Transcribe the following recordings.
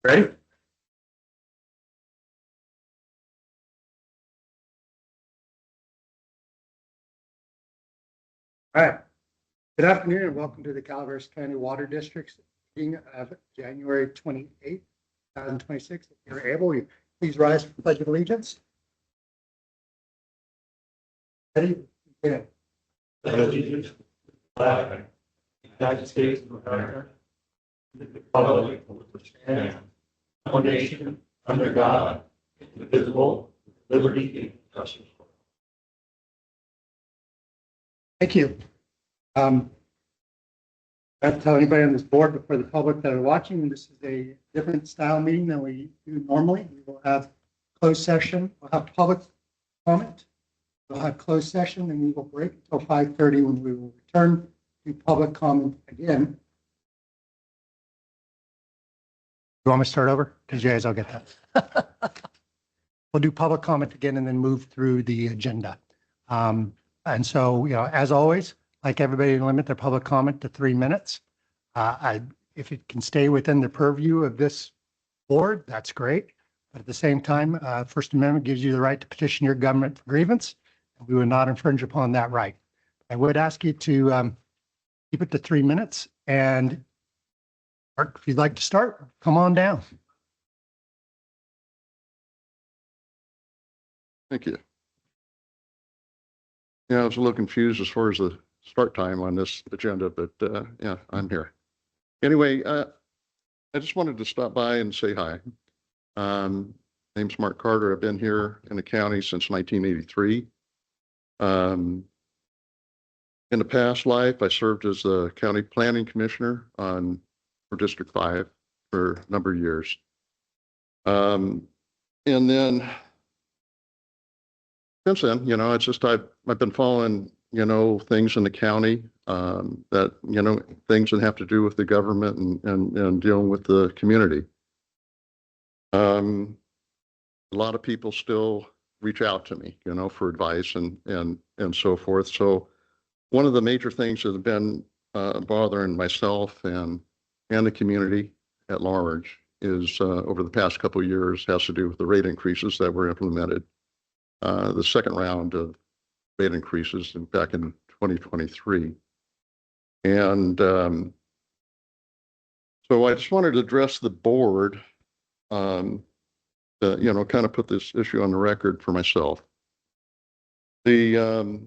Ready? All right. Good afternoon and welcome to the Calaveras County Water District's meeting of January 28, 2026. If you're able, please rise for the Pledge of Allegiance. Ready? Yeah. Pledge allegiance to the flag of the United States of America, the republic for which it stands, one nation, under God, indivisible, with liberty and justice for all. Thank you. I have to tell anybody on this board before the public that are watching, this is a different style meeting than we do normally. We will have closed session, we'll have public comment, we'll have closed session, and we will break until 5:30 when we will return to public comment again. You want me to start over? Because you guys, I'll get that. We'll do public comment again and then move through the agenda. And so, as always, like everybody, limit their public comment to 3 minutes. If it can stay within the purview of this board, that's great. But at the same time, First Amendment gives you the right to petition your government for grievance, and we would not infringe upon that right. I would ask you to keep it to 3 minutes, and Mark, if you'd like to start, come on down. Thank you. Yeah, I was a little confused as far as the start time on this agenda, but yeah, I'm here. Anyway, I just wanted to stop by and say hi. Name's Mark Carter. I've been here in the county since 1983. In the past life, I served as the county planning commissioner for District 5 for a number of years. And then since then, it's just I've been following, things in the county that, things that have to do with the government and dealing with the community. A lot of people still reach out to me, for advice and so forth. So one of the major things that have been bothering myself and the community at large is over the past couple of years has to do with the rate increases that were implemented. The second round of rate increases back in 2023. And so I just wanted to address the board, kind of put this issue on the record for myself. The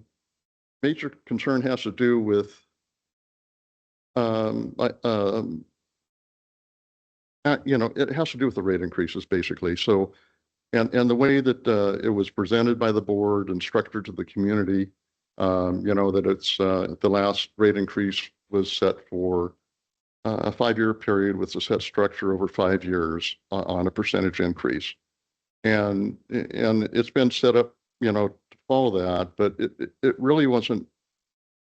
major concern has to do with it has to do with the rate increases basically. So and the way that it was presented by the board and structured to the community, that it's the last rate increase was set for a 5-year period with a set structure over 5 years on a percentage increase. And it's been set up, to follow that, but it really wasn't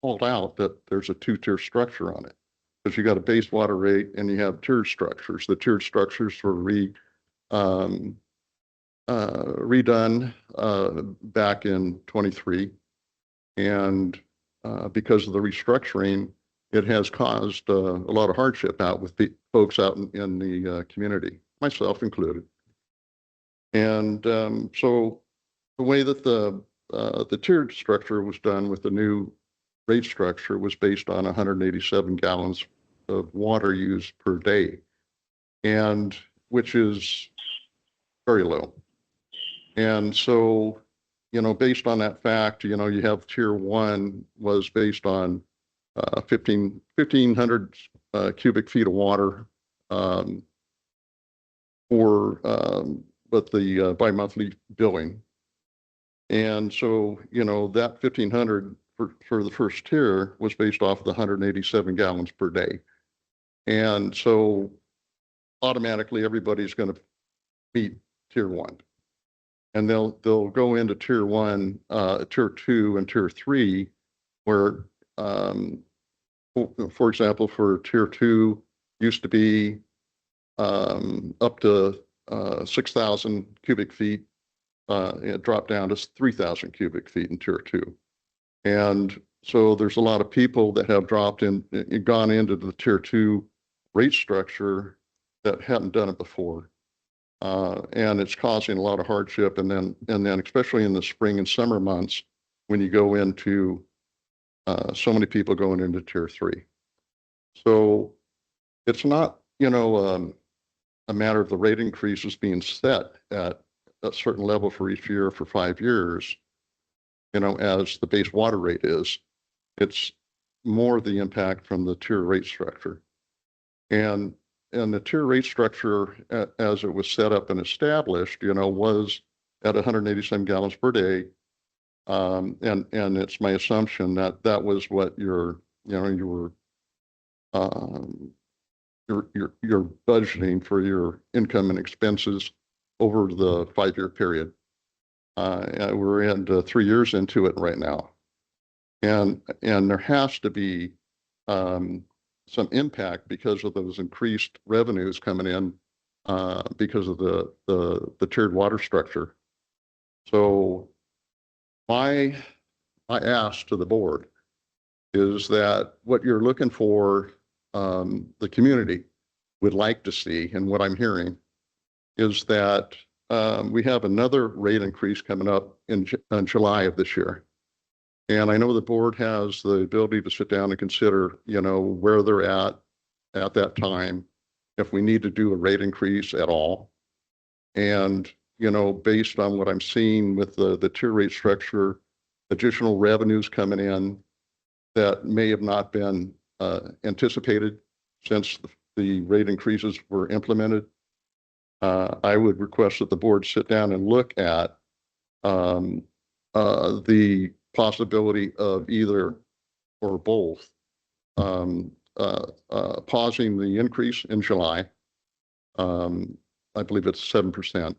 called out that there's a 2-tier structure on it. Because you got a base water rate and you have tiered structures. The tiered structures were redone back in 23, and because of the restructuring, it has caused a lot of hardship out with the folks out in the community, myself included. And so the way that the tiered structure was done with the new rate structure was based on 187 gallons of water used per day, and which is very low. And so, based on that fact, you have tier 1 was based on 1,500 cubic feet of water with the bi-monthly billing. And so, that 1,500 for the first tier was based off of the 187 gallons per day. And so automatically everybody's going to meet tier 1. And they'll go into tier 1, tier 2, and tier 3, where, for example, for tier 2 used to be up to 6,000 cubic feet. It dropped down to 3,000 cubic feet in tier 2. And so there's a lot of people that have dropped in, gone into the tier 2 rate structure that hadn't done it before. And it's causing a lot of hardship. And then especially in the spring and summer months, when you go into so many people going into tier 3. So it's not, a matter of the rate increases being set at a certain level for each year for 5 years, as the base water rate is. It's more the impact from the tier rate structure. And the tier rate structure, as it was set up and established, was at 187 gallons per day. And it's my assumption that that was what your budgeting for your income and expenses over the 5-year period. We're in 3 years into it right now, and there has to be some impact because of those increased revenues coming in because of the tiered water structure. So my ask to the board is that what you're looking for, the community would like to see, and what I'm hearing is that we have another rate increase coming up in July of this year. And I know the board has the ability to sit down and consider, where they're at that time, if we need to do a rate increase at all. And, based on what I'm seeing with the tier rate structure, additional revenues coming in that may have not been anticipated since the rate increases were implemented. I would request that the board sit down and look at the possibility of either or both pausing the increase in July. I believe it's 7%,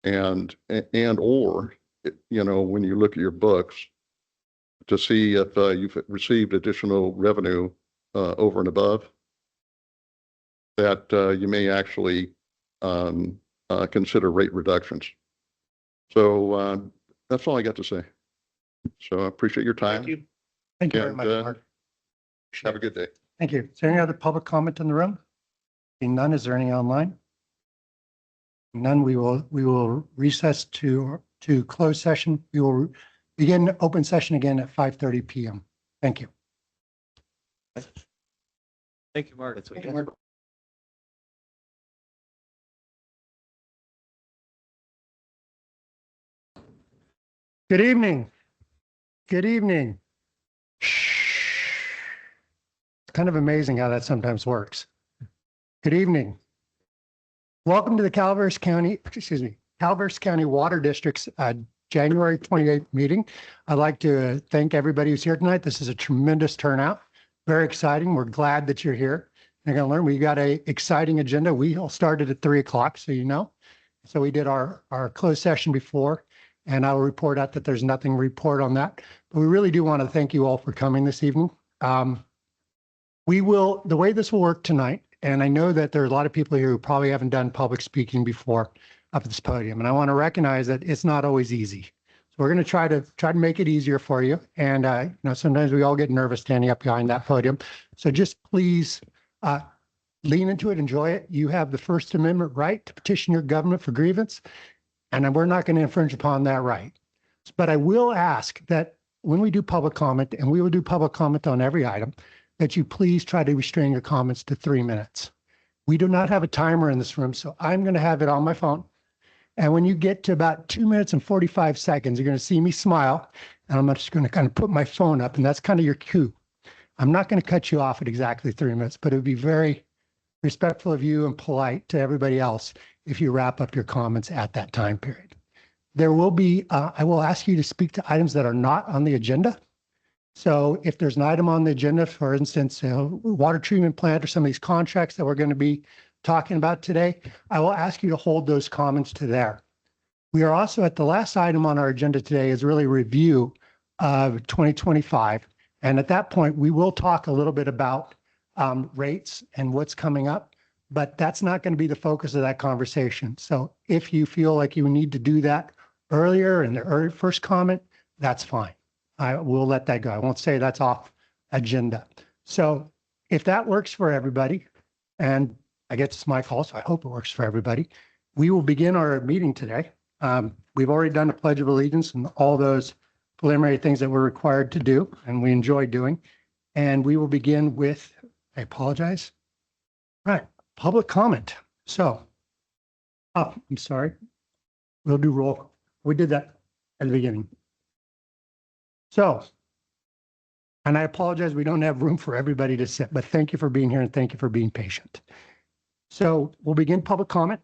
and or when you look at your books to see if you've received additional revenue over and above that, you may actually consider rate reductions. So that's all I got to say. So I appreciate your time. Thank you. Thank you very much, Mark. Have a good day. Thank you. Is there any other public comment in the room? Seeing none, is there any online? None. We will recess to closed session. We will begin open session again at 5:30 p.m. Thank you. Thank you, Mark. Thank you, Mark. Good evening. Good evening. Shh. It's kind of amazing how that sometimes works. Good evening. Welcome to the Calaveras County Water District's January 28th meeting. I'd like to thank everybody who's here tonight. This is a tremendous turnout. Very exciting. We're glad that you're here. You're going to learn. We got a exciting agenda. We all started at 3 o'clock, so you know. So we did our closed session before, and I will report out that there's nothing to report on that. But we really do want to thank you all for coming this evening. The way this will work tonight, and I know that there are a lot of people here who probably haven't done public speaking before up at this podium, and I want to recognize that it's not always easy. So we're going to try to make it easier for you. And sometimes we all get nervous standing up behind that podium. So just please lean into it, enjoy it. You have the First Amendment right to petition your government for grievance, and we're not going to infringe upon that right. But I will ask that when we do public comment, and we will do public comment on every item, that you please try to restrain your comments to 3 minutes. We do not have a timer in this room, so I'm going to have it on my phone. And when you get to about 2 minutes and 45 seconds, you're going to see me smile, and I'm just going to kind of put my phone up, and that's kind of your cue. I'm not going to cut you off at exactly 3 minutes, but it would be very respectful of you and polite to everybody else if you wrap up your comments at that time period. There will be, I will ask you to speak to items that are not on the agenda. So if there's an item on the agenda, for instance, water treatment plant or some of these contracts that we're going to be talking about today, I will ask you to hold those comments to there. We are also at the last item on our agenda today is really review of 2025. And at that point, we will talk a little bit about rates and what's coming up, but that's not going to be the focus of that conversation. So if you feel like you need to do that earlier in the first comment, that's fine. I will let that go. I won't say that's off agenda. So if that works for everybody, and I guess it's my call, so I hope it works for everybody. We will begin our meeting today. We've already done the Pledge of Allegiance and all those preliminary things that we're required to do, and we enjoy doing. And we will begin with, I apologize. Right, public comment. So, I'm sorry. We'll do roll call. We did that at the beginning. So, and I apologize, we don't have room for everybody to sit, but thank you for being here and thank you for being patient. So we'll begin public comment.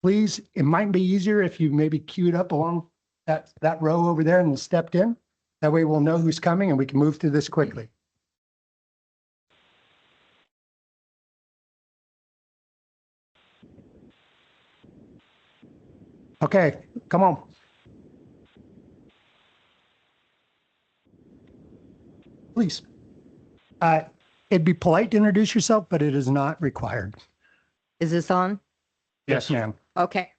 Please, it might be easier if you maybe queued up along that row over there and stepped in. That way we'll know who's coming and we can move through this quickly. Okay, come on. Please. It'd be polite to introduce yourself, but it is not required. Is this on? Yes, ma'am. Okay.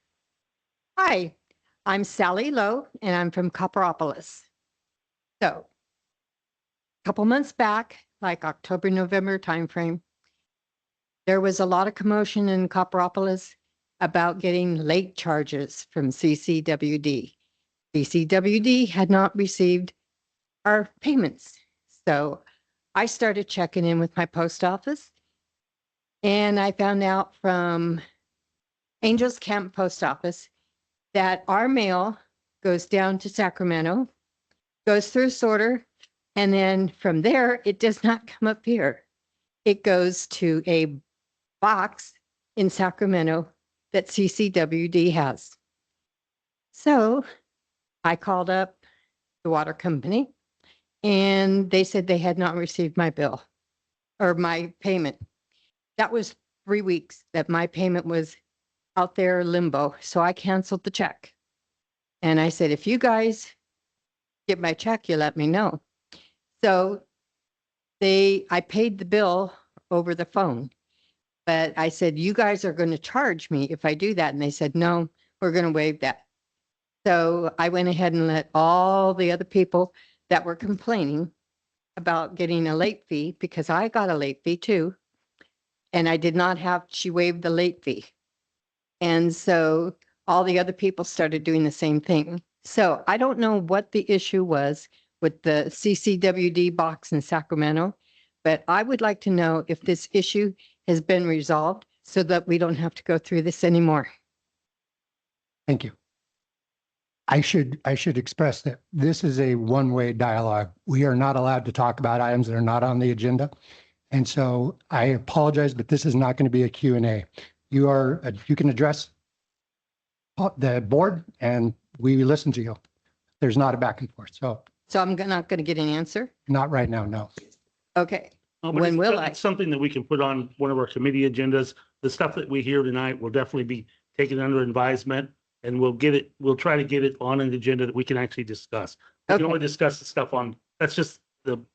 Hi, I'm Sally Lowe and I'm from Copperopolis. So a couple months back, like October, November timeframe, there was a lot of commotion in Copperopolis about getting late charges from CCWD. CCWD had not received our payments. So I started checking in with my post office and I found out from Angels Camp Post Office that our mail goes down to Sacramento, goes through sorter, and then from there, it does not come up here. It goes to a box in Sacramento that CCWD has. So I called up the water company and they said they had not received my bill or my payment. That was 3 weeks that my payment was out there limbo. So I canceled the check. And I said, if you guys get my check, you let me know. So I paid the bill over the phone, but I said, you guys are going to charge me if I do that. And they said, no, we're going to waive that. So I went ahead and let all the other people that were complaining about getting a late fee, because I got a late fee too. And I did not have, she waived the late fee. And so all the other people started doing the same thing. So I don't know what the issue was with the CCWD box in Sacramento, but I would like to know if this issue has been resolved so that we don't have to go through this anymore. Thank you. I should express that this is a one-way dialogue. We are not allowed to talk about items that are not on the agenda. And so I apologize, but this is not going to be a Q&A. You can address the board and we listen to you. There's not a back and forth. So I'm not going to get an answer? not right now, no. Okay. But When it's- will I? It's something that we can put on one of our committee agendas. The stuff that we hear tonight will definitely be taken under advisement and we'll try to get it on an agenda that we can actually discuss. We can Okay. only discuss the stuff that's just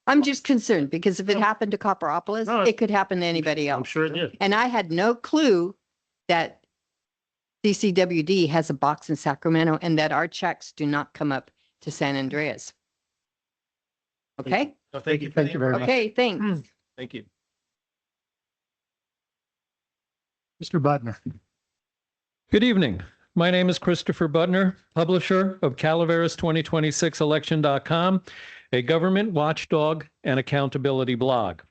I'm just concerned because if it No. happened to Copperopolis, No, it could happen to anybody else. I'm sure it did. And I had no clue that CCWD has a box in Sacramento and that our checks do not come up to San Andreas. Okay, Thank you. Thank you very much. okay, thanks. Thank you. Mr. Butner. Good evening. My name is Christopher Butner, publisher of Calaveras2026election.com, a government watchdog and accountability blog.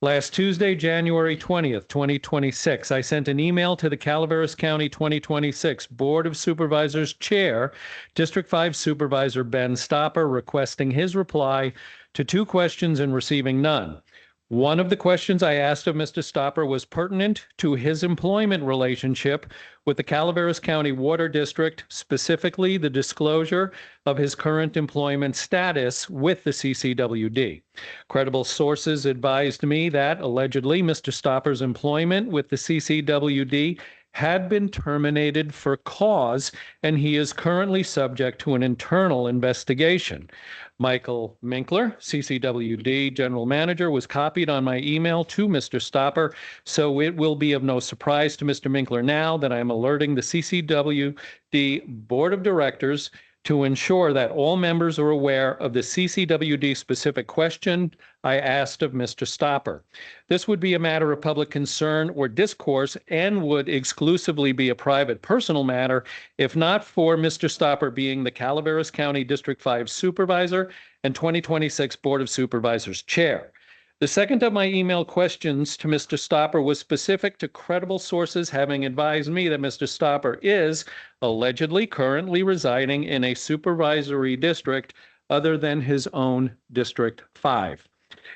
Last Tuesday, January 20th, 2026, I sent an email to the Calaveras County 2026 Board of Supervisors Chair, District 5 Supervisor Ben Stopper, requesting his reply to 2 questions and receiving none. One of the questions I asked of Mr. Stopper was pertinent to his employment relationship with the Calaveras County Water District, specifically the disclosure of his current employment status with the CCWD. Credible sources advised me that allegedly Mr. Stopper's employment with the CCWD had been terminated for cause, and he is currently subject to an internal investigation. Michael Minkler, CCWD General Manager, was copied on my email to Mr. Stopper, so it will be of no surprise to Mr. Minkler now that I am alerting the CCWD Board of Directors to ensure that all members are aware of the CCWD specific question I asked of Mr. Stopper. This would be a matter of public concern or discourse and would exclusively be a private personal matter if not for Mr. Stopper being the Calaveras County District 5 Supervisor and 2026 Board of Supervisors Chair. The second of my email questions to Mr. Stopper was specific to credible sources having advised me that Mr. Stopper is allegedly currently residing in a supervisory district other than his own District 5.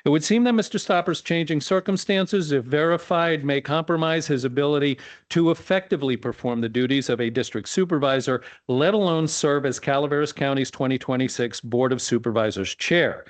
It would seem that Mr. Stopper's changing circumstances, if verified, may compromise his ability to effectively perform the duties of a district supervisor, let alone serve as Calaveras County's 2026 Board of Supervisors Chair.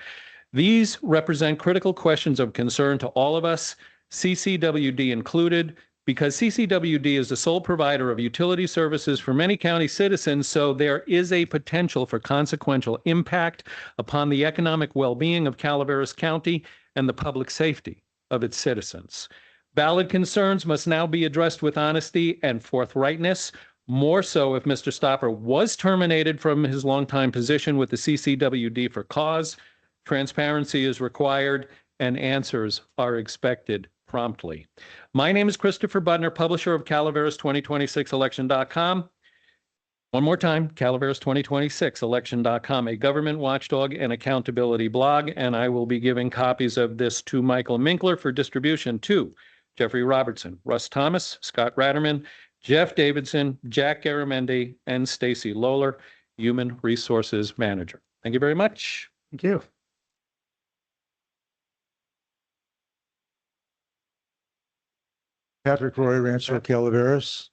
These represent critical questions of concern to all of us, CCWD included, because CCWD is the sole provider of utility services for many county citizens, so there is a potential for consequential impact upon the economic well-being of Calaveras County and the public safety of its citizens. Valid concerns must now be addressed with honesty and forthrightness, more so if Mr. Stopper was terminated from his longtime position with the CCWD for cause. Transparency is required and answers are expected promptly. My name is Christopher Budner, publisher of Calaveras2026election.com. One more time, Calaveras2026election.com, a government watchdog and accountability blog, and I will be giving copies of this to Michael Minkler for distribution to Jeffrey Robertson, Russ Thomas, Scott Ratterman, Jeff Davidson, Jack Garamendi, and Stacy Lohler, Human Resources Manager. Thank you very much. Thank you. Patrick Roy, Rancho Calaveras.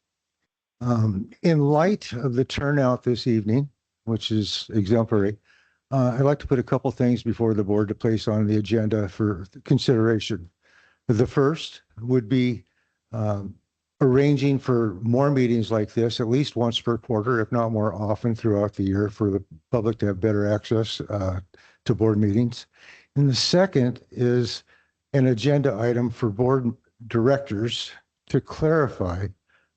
In light of the turnout this evening, which is exemplary, I'd like to put a couple things before the board to place on the agenda for consideration. The first would be arranging for more meetings like this, at least once per quarter, if not more often throughout the year, for the public to have better access to board meetings. And the second is an agenda item for board directors to clarify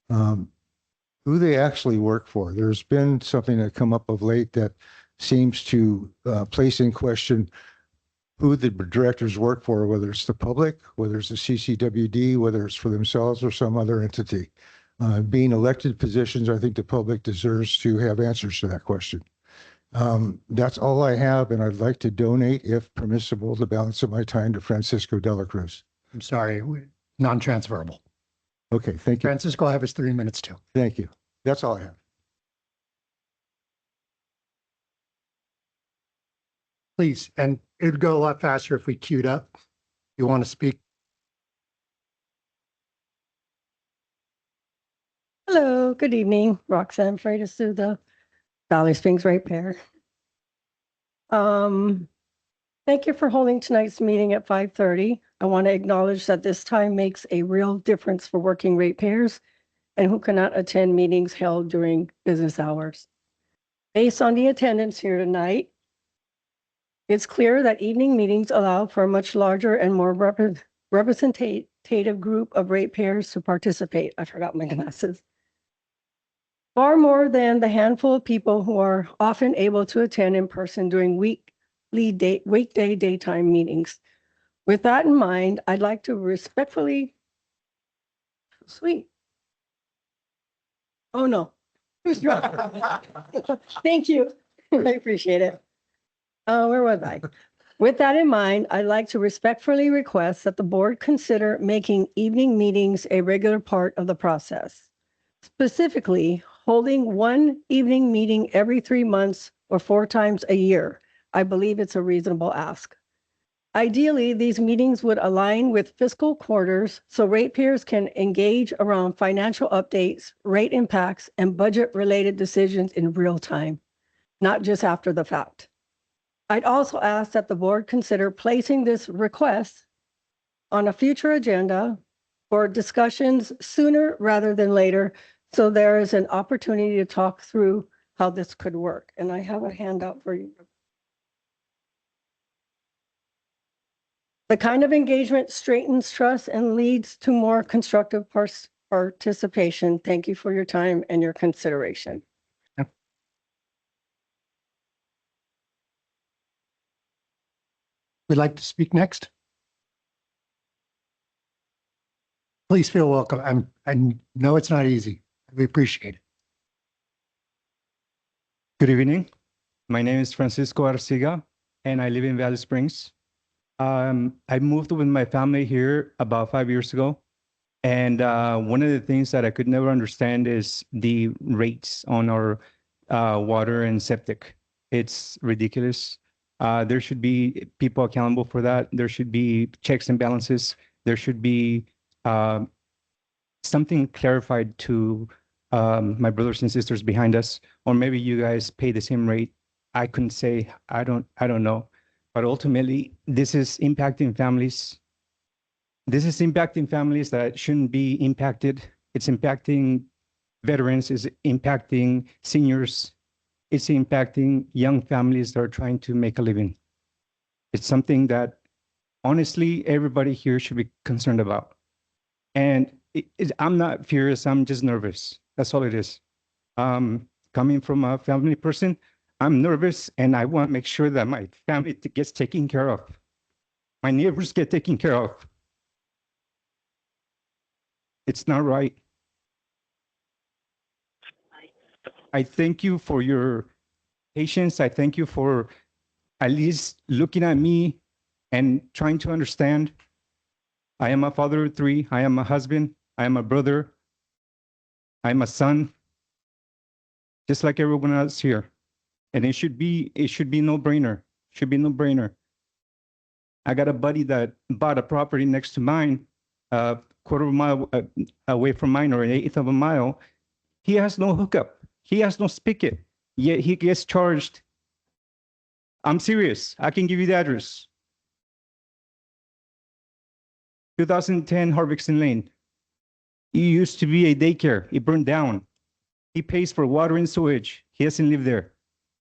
who they actually work for. There's been something that come up of late that seems to place in question who the directors work for, whether it's the public, whether it's the CCWD, whether it's for themselves or some other entity. Being elected positions, I think the public deserves to have answers to that question. That's all I have, and I'd like to donate, if permissible, the balance of my time to Francisco de la Cruz. I'm sorry, non-transferable. Okay, thank you. Francisco will have his 3 minutes too. Thank you. That's all I have. Please, and it'd go a lot faster if we queued up. You want to speak? Hello, good evening. Roxanne Freitas through the Valley Springs Ratepayer. Thank you for holding tonight's meeting at 5:30. I want to acknowledge that this time makes a real difference for working ratepayers and who cannot attend meetings held during business hours. Based on the attendance here tonight, it's clear that evening meetings allow for a much larger and more representative group of ratepayers to participate. I forgot my glasses. Far more than the handful of people who are often able to attend in person during weekday daytime meetings. With that in mind, I'd like to respectfully, oh no. Thank you. I appreciate it. Where was I? With that in mind, I'd like to respectfully request that the board consider making evening meetings a regular part of the process. Specifically, holding one evening meeting every 3 months or 4 times a year. I believe it's a reasonable ask. Ideally, these meetings would align with fiscal quarters so ratepayers can engage around financial updates, rate impacts, and budget-related decisions in real time, not just after the fact. I'd also ask that the board consider placing this request on a future agenda for discussions sooner rather than later, so there is an opportunity to talk through how this could work. And I have a handout for you. The kind of engagement straightens trust and leads to more constructive participation. Thank you for your time and your consideration. would like to speak next? Please feel welcome. I know it's not easy. We appreciate it. Good evening. My name is Francisco Arciga, and I live in Valley Springs. I moved with my family here about 5 years ago. And one of the things that I could never understand is the rates on our water and septic. It's ridiculous. There should be people accountable for that. There should be checks and balances. There should be something clarified to my brothers and sisters behind us, or maybe you guys pay the same rate. I couldn't say, I don't know. But ultimately, this is impacting families. This is impacting families that shouldn't be impacted. It's impacting veterans, it's impacting seniors. It's impacting young families that are trying to make a living. It's something that honestly, everybody here should be concerned about. And I'm not furious, I'm just nervous. That's all it is. Coming from a family person, I'm nervous and I want to make sure that my family gets taken care of. My neighbors get taken care of. It's not right. I thank you for your patience. I thank you for at least looking at me and trying to understand. I am a father of 3. I am a husband. I am a brother. I'm a son, just like everyone else here. And it should be no-brainer. Should be no-brainer. I got a buddy that bought a property next to mine, a quarter of a mile away from mine, or an eighth of a mile. He has no hookup. He has no spigot. Yet he gets charged. I'm serious. I can give you the address. 2010 Harvexton Lane. It used to be a daycare. It burned down. He pays for water and sewage. He doesn't live there.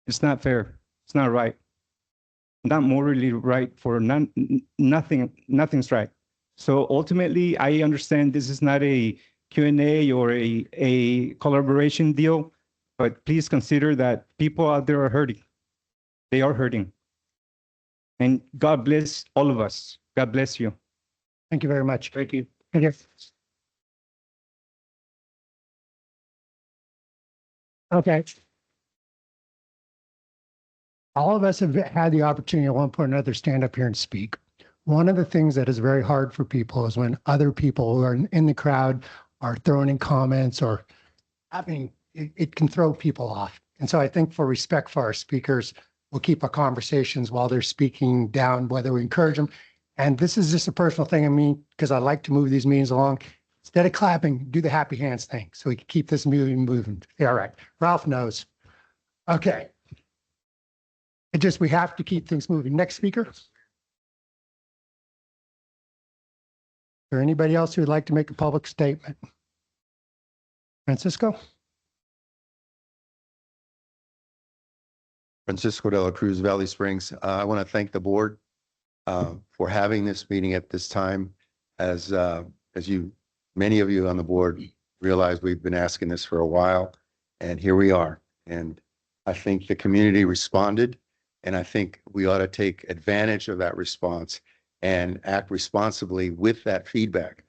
It's not fair. It's not right. Not morally right for nothing's right. So ultimately, I understand this is not a Q&A or a collaboration deal, but please consider that people out there are hurting. They are hurting. And God bless all of us. God bless you. Thank you very much. Thank you. Thank you. Okay. All of us have had the opportunity at one point or another stand up here and speak. One of the things that is very hard for people is when other people who are in the crowd are throwing in comments or it can throw people off. And so I think for respect for our speakers, we'll keep our conversations while they're speaking down, whether we encourage them. And this is just a personal thing. I mean, because I like to move these meetings along. Instead of clapping, do the happy hands thing so we can keep this moving. Yeah, all right. Ralph knows. Okay. We have to keep things moving. Next speaker. Is there anybody else who would like to make a public statement? Francisco? Francisco de la Cruz, Valley Springs. I want to thank the board for having this meeting at this time. As many of you on the board realize, we've been asking this for a while, and here we are. And I think the community responded, and I think we ought to take advantage of that response and act responsibly with that feedback.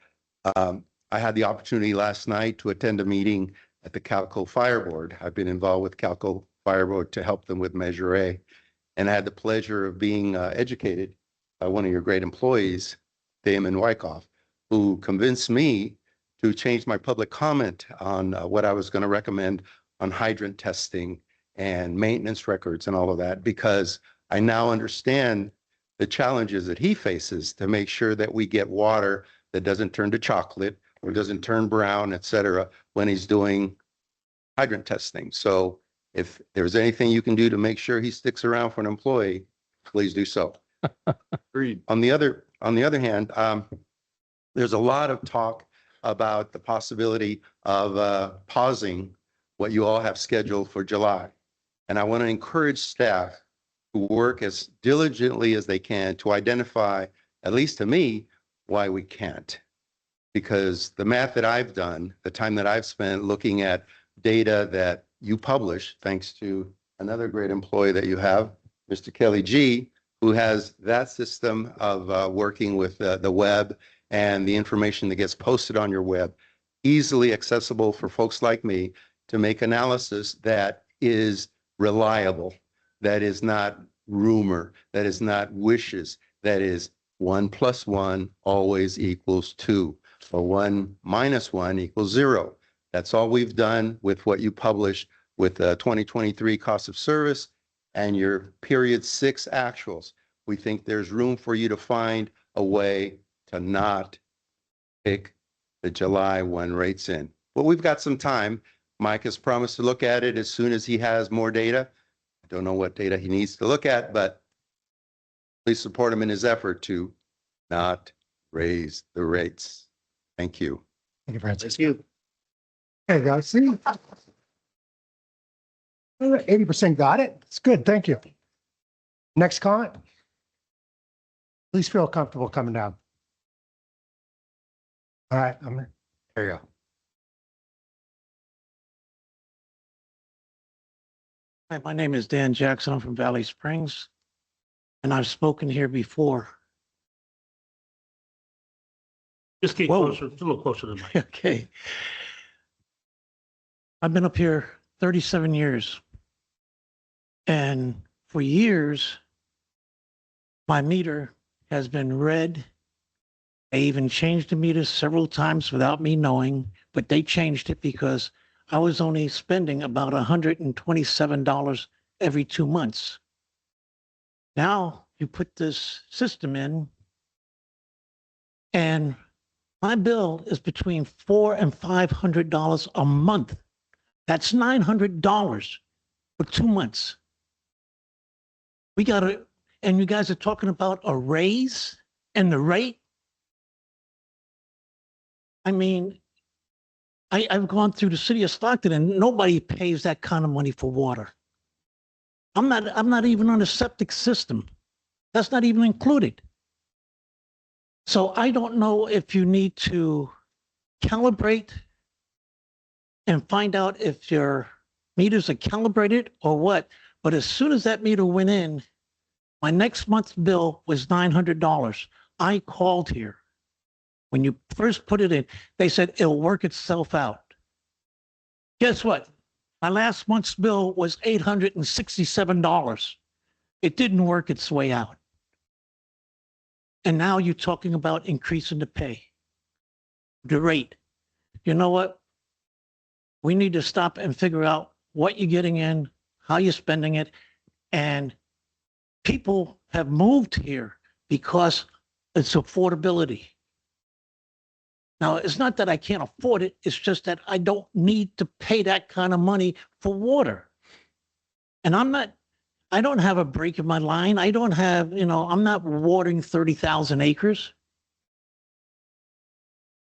I had the opportunity last night to attend a meeting at the Cove Fire Board. I've been involved with Cove Fire Board to help them with Measure A, and I had the pleasure of being educated by one of your great employees, Damon Wyckoff, who convinced me to change my public comment on what I was going to recommend on hydrant testing and maintenance records and all of that, because I now understand the challenges that he faces to make sure that we get water that doesn't turn to chocolate or doesn't turn brown, et cetera, when he's doing hydrant testing. So if there's anything you can do to make sure he sticks around for an employee, please do so. Agreed. On the other hand, there's a lot of talk about the possibility of pausing what you all have scheduled for July. And I want to encourage staff who work as diligently as they can to identify, at least to me, why we can't. Because the math that I've done, the time that I've spent looking at data that you publish, thanks to another great employee that you have, Mr. Kelly G., who has that system of working with the web and the information that gets posted on your web, easily accessible for folks like me to make analysis that is reliable, that is not rumor, that is not wishes, that is 1 + 1 always equals 2, or 1 - 1 equals 0. That's all we've done with what you published with 2023 cost of service and your period 6 actuals. We think there's room for you to find a way to not pick the July 1 rates in. But we've got some time. Mike has promised to look at it as soon as he has more data. I don't know what data he needs to look at, but please support him in his effort to not raise the rates. Thank you. Thank you, Francis. Thank you. Okay, guys, see? 80% got it. It's good. Thank you. Next comment. Please feel comfortable coming down. All right, there you go. Hi, my name is Dan Jackson. I'm from Valley Springs, and I've spoken here before. Just get Whoa. closer, a little closer to the mic. Okay. I've been up here 37 years. And for years, my meter has been red. They even changed the meter several times without me knowing, but they changed it because I was only spending about $127 every 2 months. Now you put this system in, and my bill is between $400 and $500 a month. That's $900 for 2 months. We got to, and you guys are talking about a raise and the rate. I mean, I've gone through the city of Stockton and nobody pays that kind of money for water. I'm not even on a septic system. That's not even included. So I don't know if you need to calibrate and find out if your meters are calibrated or what. But as soon as that meter went in, my next month's bill was $900. I called here. When you first put it in, they said it'll work itself out. Guess what? My last month's bill was $867. It didn't work its way out. And now you're talking about increasing the pay, the rate. You know what? We need to stop and figure out what you're getting in, how you're spending it. And people have moved here because it's affordability. Now, it's not that I can't afford it. It's just that I don't need to pay that kind of money for water. And I don't have a break in my line. I don't have, I'm not watering 30,000 acres.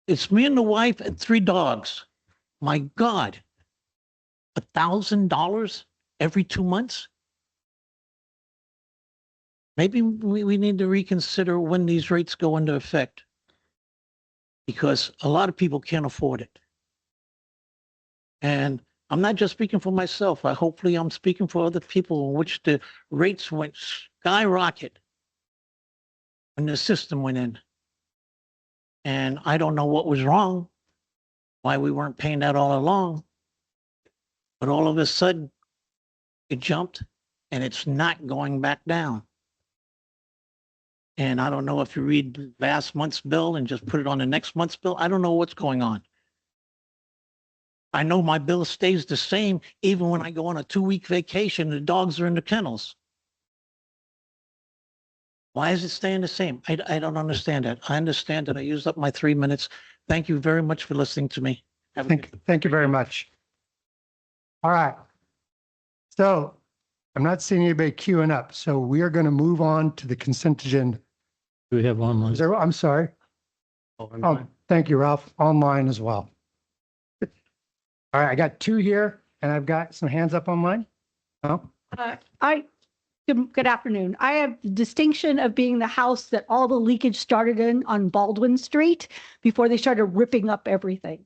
It's me and the wife and 3 dogs. My God, $1,000 every 2 months? Maybe we need to reconsider when these rates go into effect, because a lot of people can't afford it. And I'm not just speaking for myself. Hopefully I'm speaking for other people in which the rates went skyrocket when the system went in. And I don't know what was wrong, why we weren't paying that all along. But all of a sudden, it jumped, and it's not going back down. And I don't know if you read last month's bill and just put it on the next month's bill. I don't know what's going on. I know my bill stays the same even when I go on a 2-week vacation and the dogs are in the kennels. Why is it staying the same? I don't understand that. I understand that I used up my 3 minutes. Thank you very much for listening to me. Thank you very much. All right. So I'm not seeing anybody queuing up, so we are going to move on to the consent agenda. Do we have online? I'm sorry. Oh, thank you, Ralph. Online as well. All right, I got 2 here, and I've got some hands up online. Oh, Good afternoon. I have the distinction of being the house that all the leakage started in on Baldwin Street before they started ripping up everything.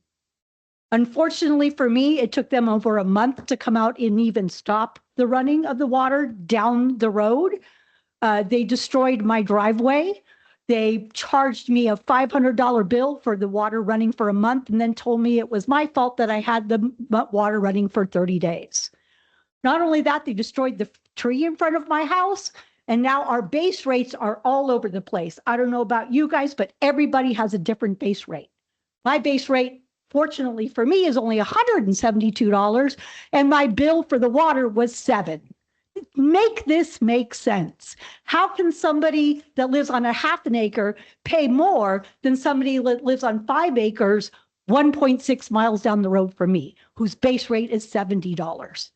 Unfortunately for me, it took them over a month to come out and even stop the running of the water down the road. They destroyed my driveway. They charged me a $500 bill for the water running for a month and then told me it was my fault that I had the water running for 30 days. Not only that, they destroyed the tree in front of my house. And now our base rates are all over the place. I don't know about you guys, but everybody has a different base rate. My base rate, fortunately for me, is only $172, and my bill for the water was $7. Make this make sense. How can somebody that lives on a half an acre pay more than somebody that lives on 5 acres, 1.6 miles down the road from me, whose base rate is $70?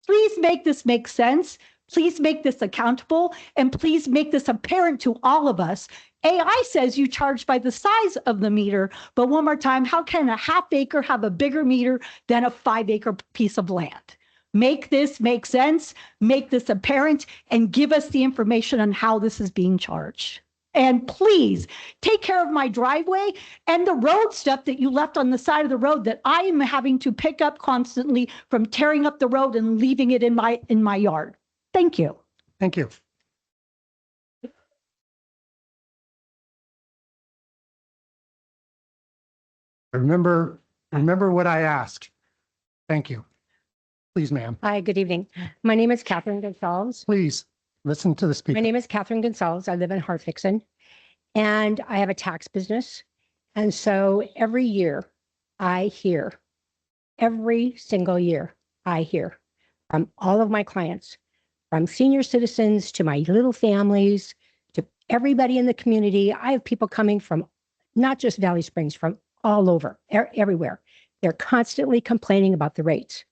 Please make this make sense. Please make this accountable, and please make this apparent to all of us. AI says you charge by the size of the meter, but one more time, how can a half acre have a bigger meter than a 5 acre piece of land? Make this make sense, make this apparent, and give us the information on how this is being charged. And please take care of my driveway and the road stuff that you left on the side of the road that I am having to pick up constantly from tearing up the road and leaving it in my yard. Thank you. Thank you. Remember what I asked. Thank you. Please, ma'am. Hi, good evening. My name is Catherine Gonzalez. Please listen to the speaker. My name is Catherine Gonzalez. I live in Hartfixon, and I have a tax business. And so every year I hear, every single year I hear from all of my clients, from senior citizens to my little families, to everybody in the community. I have people coming from not just Valley Springs, from all over, everywhere. They're constantly complaining about the rates.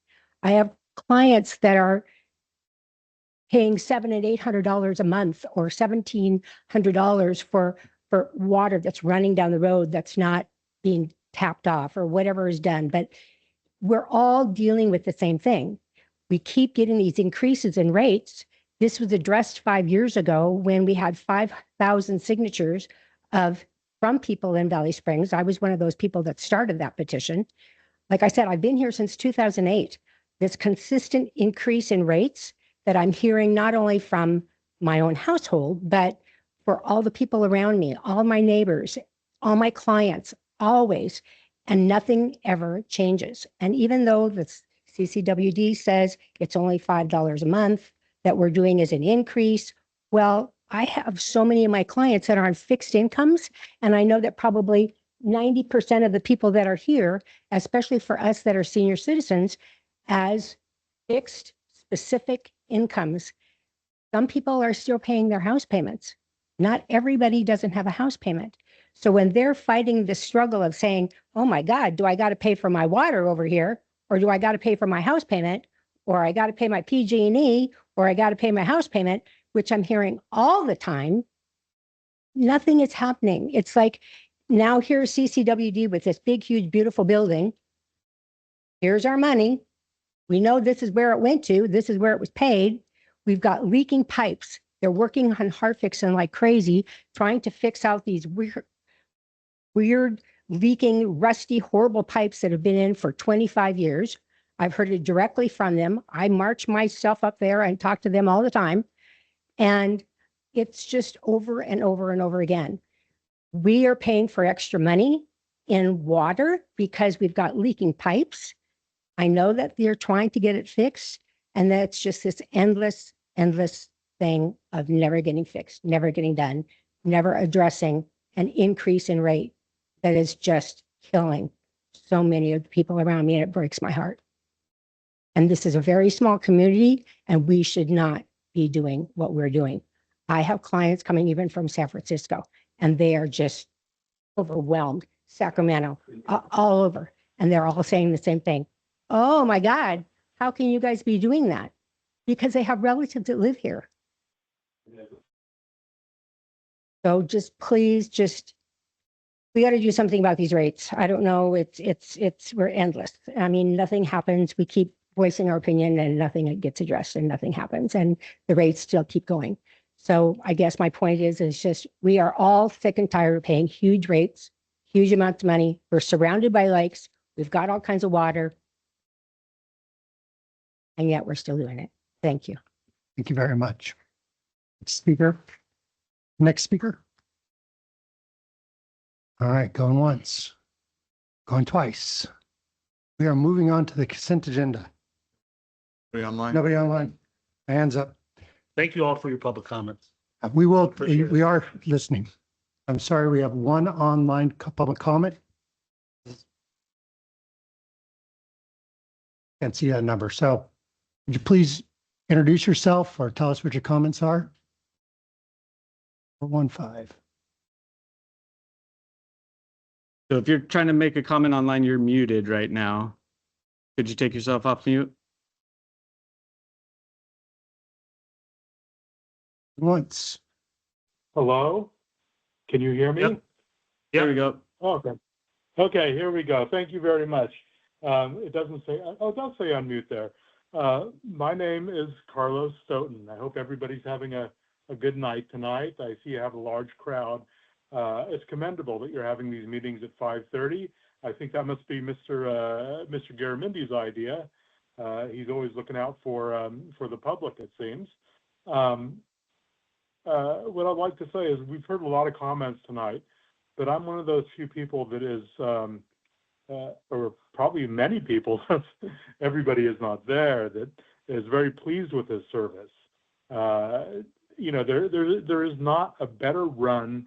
I have clients that are paying $700 and $800 a month or $1,700 for water that's running down the road that's not being tapped off or whatever is done. But we're all dealing with the same thing. We keep getting these increases in rates. This was addressed 5 years ago when we had 5,000 signatures from people in Valley Springs. I was one of those people that started that petition. Like I said, I've been here since 2008. This consistent increase in rates that I'm hearing not only from my own household, but for all the people around me, all my neighbors, all my clients, always, and nothing ever changes. And even though the CCWD says it's only $5 a month, that we're doing as an increase, well, I have so many of my clients that are on fixed incomes, and I know that probably 90% of the people that are here, especially for us that are senior citizens, as fixed specific incomes. Some people are still paying their house payments. Not everybody doesn't have a house payment. So when they're fighting the struggle of saying, oh my God, do I got to pay for my water over here? Or do I got to pay for my house payment? Or I got to pay my PG&E? Or I got to pay my house payment, which I'm hearing all the time, nothing is happening. It's like, now here's CCWD with this big, huge, beautiful building. Here's our money. We know this is where it went to. This is where it was paid. We've got leaking pipes. They're working on Hartfixon like crazy, trying to fix out these weird, leaking, rusty, horrible pipes that have been in for 25 years. I've heard it directly from them. I march myself up there and talk to them all the time. And it's just over and over and over again. We are paying for extra money in water because we've got leaking pipes. I know that they're trying to get it fixed, and that's just this endless thing of never getting fixed, never getting done, never addressing an increase in rate that is just killing so many of the people around me, and it breaks my heart. And this is a very small community, and we should not be doing what we're doing. I have clients coming even from San Francisco, and they are just overwhelmed. Sacramento, all over. And they're all saying the same thing. Oh my God, how can you guys be doing that? Because they have relatives that live here. So just please, we got to do something about these rates. I don't know, we're endless. I mean, nothing happens. We keep voicing our opinion and nothing gets addressed and nothing happens. And the rates still keep going. So I guess my point is just, we are all sick and tired of paying huge rates, huge amounts of money. We're surrounded by lakes. We've got all kinds of water. And yet we're still doing it. Thank you. Thank you very much. Speaker. Next speaker. All right, going once, going twice. We are moving on to the consent agenda. Nobody online? Hands up. Thank you all for your public comments. We will, Appreciate it. we are listening. I'm sorry, we have one online public comment. Can't see that number. So would you please introduce yourself or tell us what your comments are? 415. So if you're trying to make a comment online, you're muted right now. Could you take yourself off mute? Once. Hello? Can you hear me? Yep. There we go. Okay. Okay, here we go. Thank you very much. It doesn't say, oh, it does say unmute there. My name is Carlos Stoughton. I hope everybody's having a good night tonight. I see you have a large crowd. It's commendable that you're having these meetings at 5:30. I think that must be Mr. Garamindi's idea. He's always looking out for the public, it seems. What I'd like to say is we've heard a lot of comments tonight, but I'm one of those few people that is, or probably many people, everybody is not there, that is very pleased with this service. You know, there is not a better run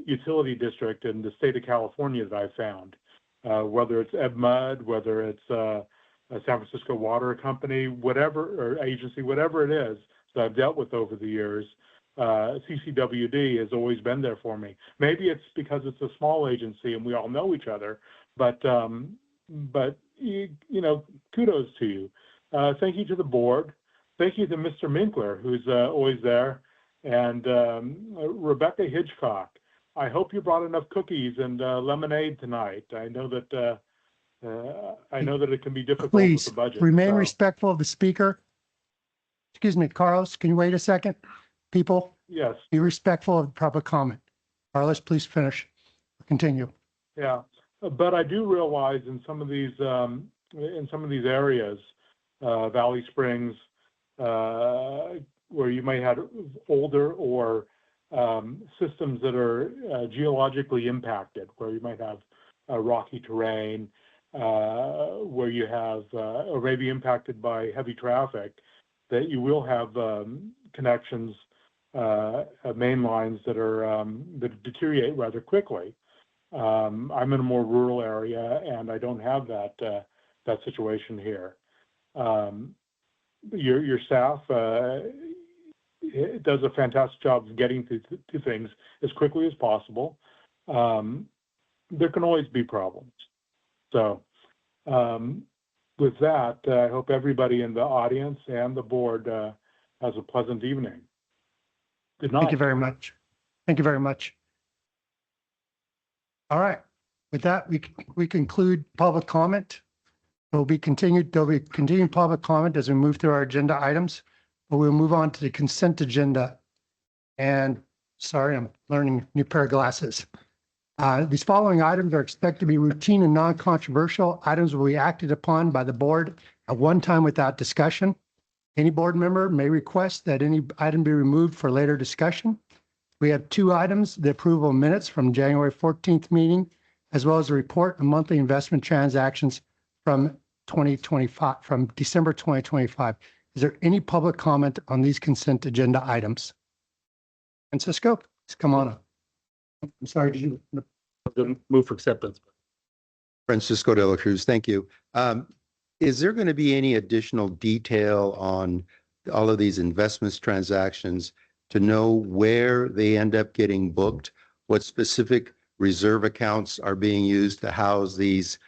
utility district in the state of California that I've found, whether it's EBMUD, whether it's a San Francisco Water Company, whatever, or agency, whatever it is that I've dealt with over the years. CCWD has always been there for me. Maybe it's because it's a small agency and we all know each other, but you know, kudos to you. Thank you to the board. Thank you to Mr. Minkler, who's always there, and Rebecca Hitchcock. I hope you brought enough cookies and lemonade tonight. I know that it can be difficult with the budget. Please remain so. respectful of the speaker. Excuse me, Carlos, can you wait a second? People, Yes. be respectful of public comment. Carlos, please finish. Continue. Yeah, but I do realize in some of these areas, Valley Springs, where you may have older or systems that are geologically impacted, where you might have rocky terrain, where you have or maybe impacted by heavy traffic, that you will have connections, main lines that are that deteriorate rather quickly. I'm in a more rural area, and I don't have that situation here. Your staff it does a fantastic job of getting to things as quickly as possible. There can always be problems. So with that, I hope everybody in the audience and the board has a pleasant evening. Good night. Thank you very much. Thank you very much. All right. With that, we conclude public comment. There'll be continued public comment as we move through our agenda items, but we'll move on to the consent agenda. And sorry, I'm learning a new pair of glasses. These following items are expected to be routine and non-controversial. Items will be acted upon by the board at one time without discussion. Any board member may request that any item be removed for later discussion. We have two items, the approval of minutes from January 14th meeting, as well as a report of monthly investment transactions from December 2025. Is there any public comment on these consent agenda items? Francisco, please come on up. I'm sorry, did you move for acceptance? Francisco de la Cruz, thank you. Is there going to be any additional detail on all of these investments transactions to know where they end up getting booked, what specific reserve accounts are being used to house these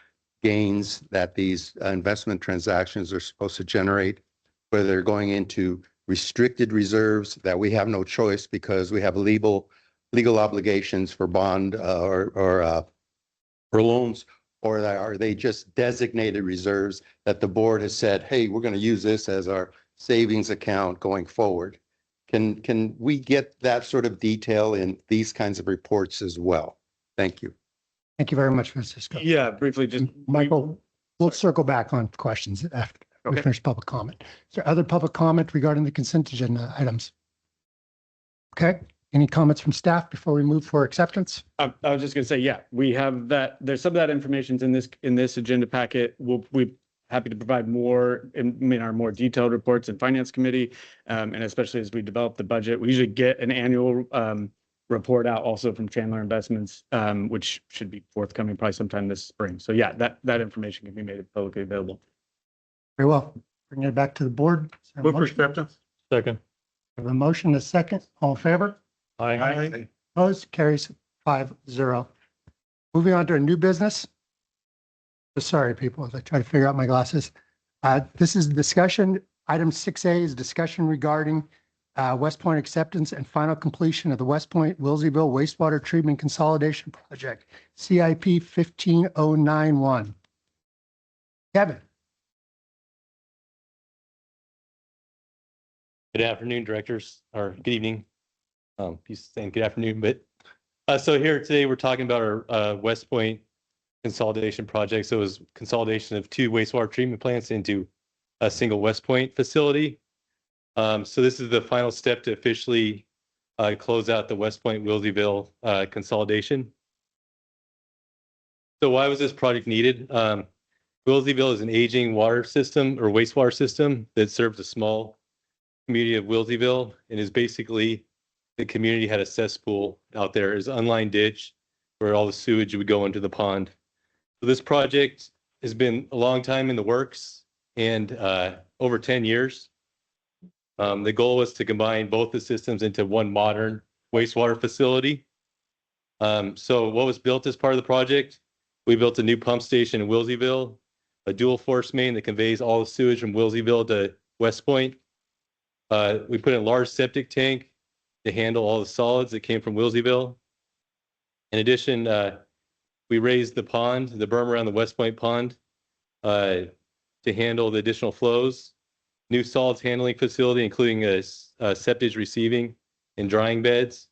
gains that these investment transactions are supposed to generate, whether they're going into restricted reserves that we have no choice because we have legal obligations for bond or loans, or are they just designated reserves that the board has said, hey, we're going to use this as our savings account going forward? Can we get that sort of detail in these kinds of reports as well? Thank you. Thank you very much, Francisco. Yeah, briefly, just Michael, we'll circle back on questions after we finish public comment. Is there other public comment regarding the consent agenda items? Okay, any comments from staff before we move for acceptance? I was just gonna say, yeah, we have that. There's some of that information's in this agenda packet. We're happy to provide more in our more detailed reports in Finance Committee, and especially as we develop the budget. We usually get an annual report out also from Chandler Investments, which should be forthcoming probably sometime this spring. So yeah, that information can be made publicly available. Very well. Bring it back to the board. Is there a Move for motion? acceptance. Second. We have a motion, a second. All in favor? Aye. Opposed? Carries 5-0. Moving on to a new business. Sorry, people, as I try to figure out my glasses. This is discussion. Item 6A is discussion regarding West Point acceptance and final completion of the West Point Wilseyville Wastewater Treatment Consolidation Project, CIP 15091. Kevin. Good afternoon, directors, or good evening. He's saying good afternoon, but so here today we're talking about our West Point consolidation project. So it was consolidation of 2 wastewater treatment plants into a single West Point facility. So this is the final step to officially close out the West Point Wilseyville consolidation. So why was this project needed? Wilseyville is an aging water system or wastewater system that serves a small community of Wilseyville, and is basically the community had a cesspool out there, is unlined ditch where all the sewage would go into the pond. So this project has been a long time in the works and over 10 years. The goal was to combine both the systems into one modern wastewater facility. So what was built as part of the project? We built a new pump station in Wilseyville, a dual force main that conveys all the sewage from Wilseyville to West Point. We put in a large septic tank to handle all the solids that came from Wilseyville. In addition, we raised the pond, the berm around the West Point pond, to handle the additional flows. New solids handling facility, including a septage receiving and drying beds.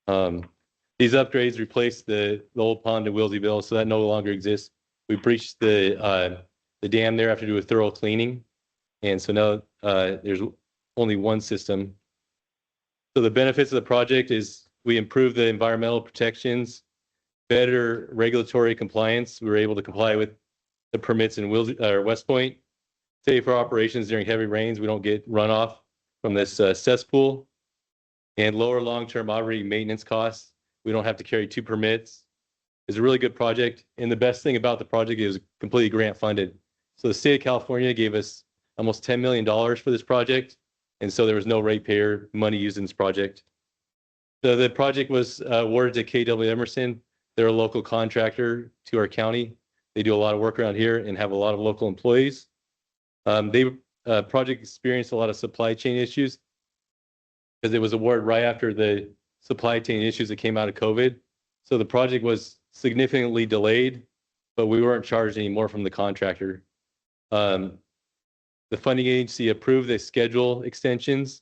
These upgrades replaced the old pond in Wilseyville, so that no longer exists. We breached the dam there after doing a thorough cleaning, and so now there's only one system. So the benefits of the project is we improve the environmental protections, better regulatory compliance. We were able to comply with the permits in West Point, safer operations during heavy rains. We don't get runoff from this cesspool, and lower long-term operating maintenance costs. We don't have to carry 2 permits. It's a really good project, and the best thing about the project is completely grant funded. So the state of California gave us almost $10 million for this project. And so there was no ratepayer money used in this project. So the project was awarded to KW Emerson. They're a local contractor to our county. They do a lot of work around here and have a lot of local employees. Project experienced a lot of supply chain issues because it was awarded right after the supply chain issues that came out of COVID. So the project was significantly delayed, but we weren't charged any more from the contractor. The funding agency approved the schedule extensions,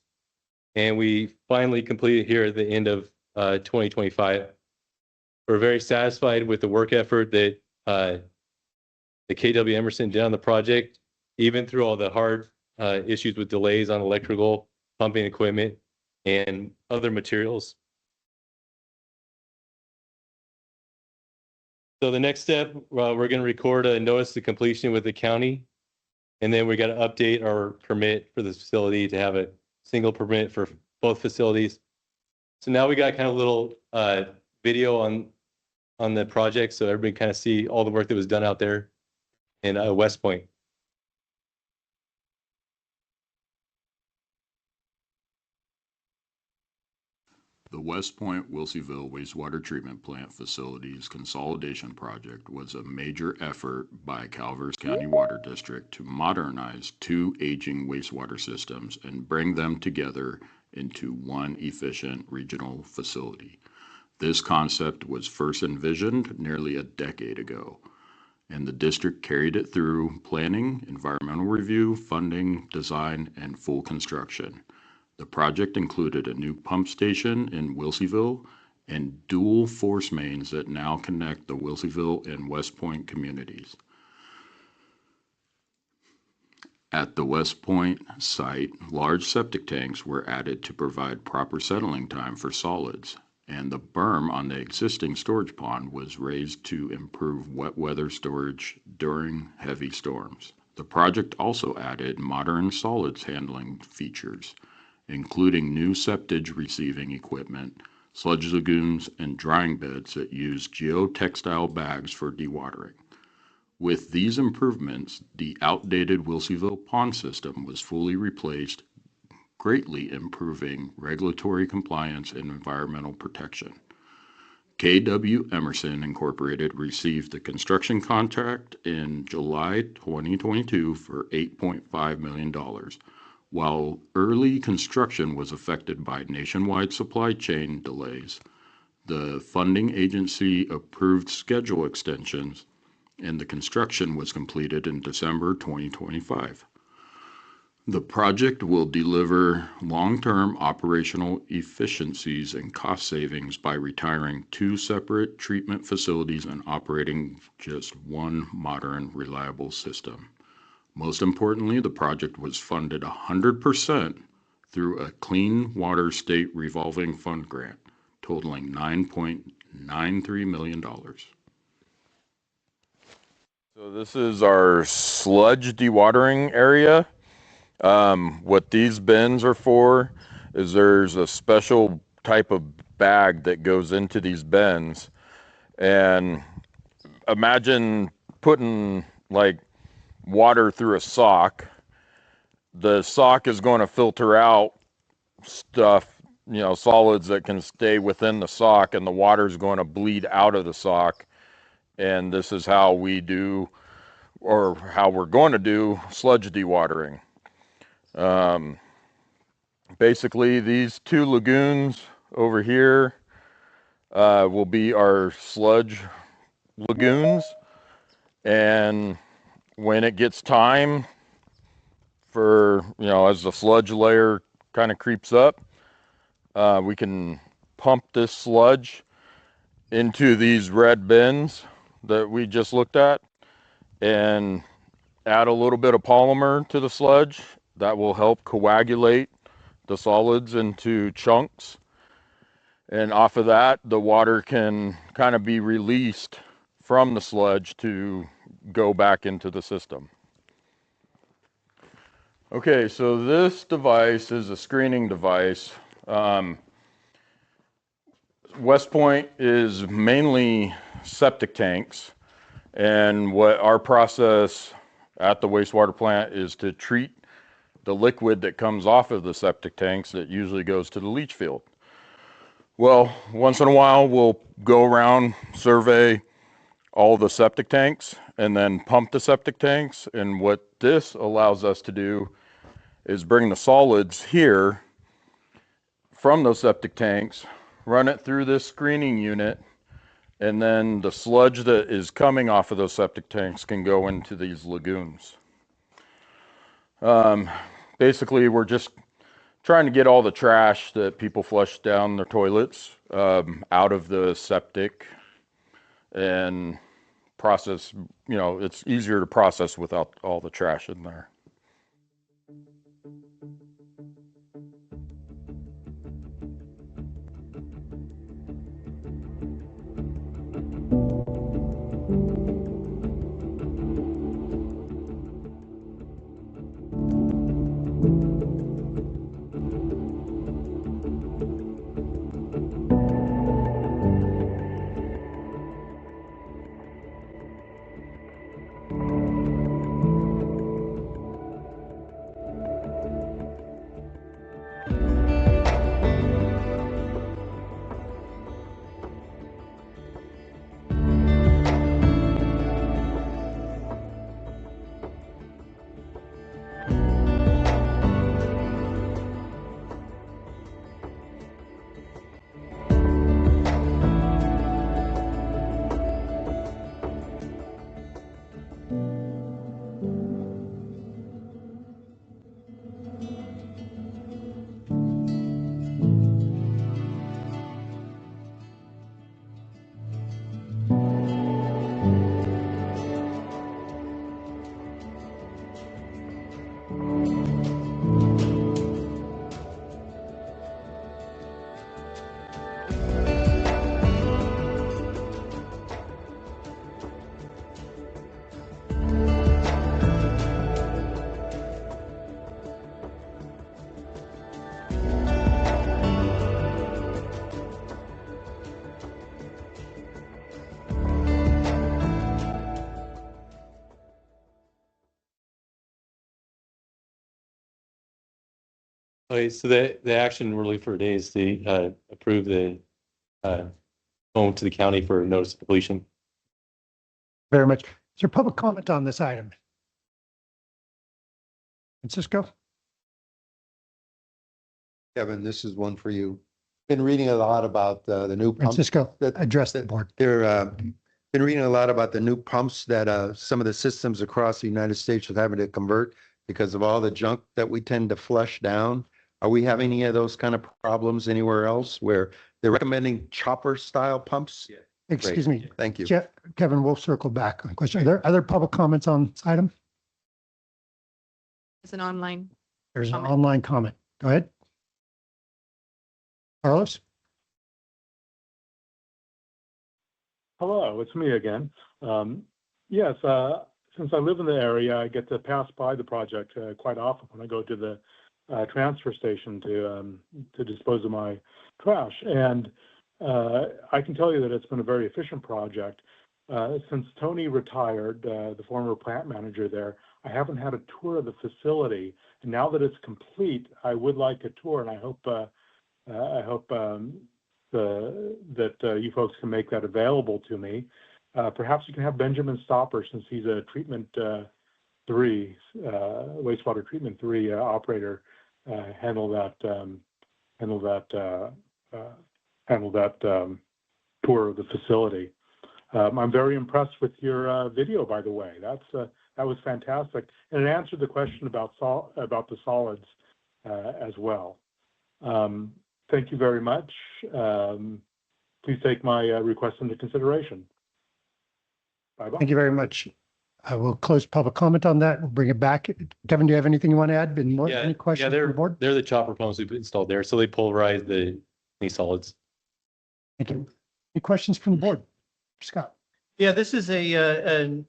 and we finally completed here at the end of 2025. We're very satisfied with the work effort that the KW Emerson did on the project, even through all the hard issues with delays on electrical, pumping equipment, and other materials. So the next step, we're going to record a notice of completion with the county. And then we got to update our permit for the facility to have a single permit for both facilities. So now we got kind of a little video on the project, so everybody kind of see all the work that was done out there in West Point. The West Point Wilseyville Wastewater Treatment Plant Facilities Consolidation Project was a major effort by Calvert County Water District to modernize 2 aging wastewater systems and bring them together into one efficient regional facility. This concept was first envisioned nearly a decade ago, and the district carried it through planning, environmental review, funding, design, and full construction. The project included a new pump station in Wilseyville and dual force mains that now connect the Wilseyville and West Point communities. At the West Point site, large septic tanks were added to provide proper settling time for solids, and the berm on the existing storage pond was raised to improve wet weather storage during heavy storms. The project also added modern solids handling features, including new septage receiving equipment, sludge lagoons, and drying beds that use geotextile bags for dewatering. With these improvements, the outdated Wilseyville pond system was fully replaced, greatly improving regulatory compliance and environmental protection. KW Emerson Incorporated received the construction contract in July 2022 for $8.5 million. While early construction was affected by nationwide supply chain delays, the funding agency approved schedule extensions and the construction was completed in December 2025. The project will deliver long-term operational efficiencies and cost savings by retiring 2 separate treatment facilities and operating just one modern, reliable system. Most importantly, the project was funded 100% through a Clean Water State Revolving Fund grant, totaling $9.93 million. So this is our sludge dewatering area. What these bins are for is there's a special type of bag that goes into these bins. And imagine putting like water through a sock. The sock is going to filter out stuff, solids that can stay within the sock, and the water is going to bleed out of the sock. And this is how we do, or how we're going to do, sludge dewatering. Basically, these 2 lagoons over here will be our sludge lagoons. And when it gets time for, as the sludge layer kind of creeps up, we can pump this sludge into these red bins that we just looked at and add a little bit of polymer to the sludge that will help coagulate the solids into chunks. And off of that, the water can kind of be released from the sludge to go back into the system. Okay, so this device is a screening device. West Point is mainly septic tanks, and what our process at the wastewater plant is to treat the liquid that comes off of the septic tanks that usually goes to the leach field. Well, once in a while we'll go around, survey all the septic tanks, and then pump the septic tanks. And what this allows us to do is bring the solids here from those septic tanks, run it through this screening unit, and then the sludge that is coming off of those septic tanks can go into these lagoons. Basically, we're just trying to get all the trash that people flush down their toilets out of the septic and process, it's easier to process without all the trash in there. Okay, so the action really for today is to approve the going to the county for notice of completion. Very much. Is there public comment on this item? Francisco? Kevin, this is one for you. Been reading a lot about the new pumps. Francisco, that- address the board. They're been reading a lot about the new pumps that some of the systems across the United States are having to convert because of all the junk that we tend to flush down. Are we having any of those kind of problems anywhere else where they're recommending chopper style pumps? Yeah. Excuse me. Thank you. Kevin, we'll circle back on the question. Are there other public comments on this item? It's an online. There's an comment. online comment. Go ahead. Carlos? Hello, it's me again. Yes, since I live in the area, I get to pass by the project quite often when I go to the transfer station to dispose of my trash. And I can tell you that it's been a very efficient project. Since Tony retired, the former plant manager there, I haven't had a tour of the facility. And now that it's complete, I would like a tour, and I hope that you folks can make that available to me. Perhaps you can have Benjamin Stopper, since he's a treatment 3, wastewater treatment 3 operator, handle that tour of the facility. I'm very impressed with your video, by the way. That was fantastic, and it answered the question about the solids as well. Thank you very much. Please take my request into consideration. Bye-bye. Thank you very much. I will close public comment on that. We'll bring it back. Kevin, do you have anything you want to add? Any questions from the board? They're the chopper pumps we've installed there, so they pulverize any solids. Thank you. Any questions from the board? Scott? Yeah, this is a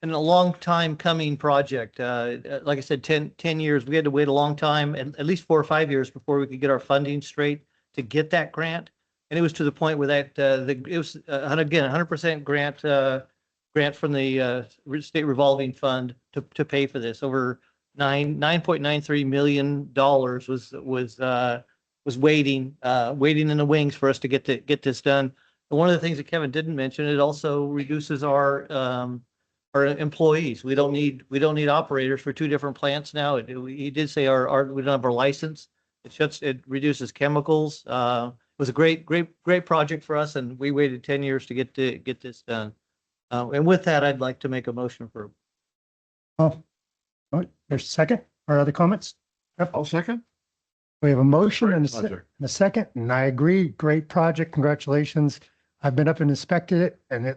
long time coming project. Like I said, 10 years. We had to wait a long time, and at least 4 or 5 years before we could get our funding straight to get that grant. And it was to the point where that it was again 100% grant from the state revolving fund to pay for this. Over $9.93 million was waiting in the wings for us to get this done. And one of the things that Kevin didn't mention, it also reduces our employees. We don't need operators for 2 different plants now. He did say we don't have our license. It reduces chemicals. It was a great project for us, and we waited 10 years to get this done. And with that, I'd like to make a motion for. Oh, there's a second or other comments? I'll second. We have a motion and a second, and I agree. Great project. Congratulations. I've been up and inspected it, and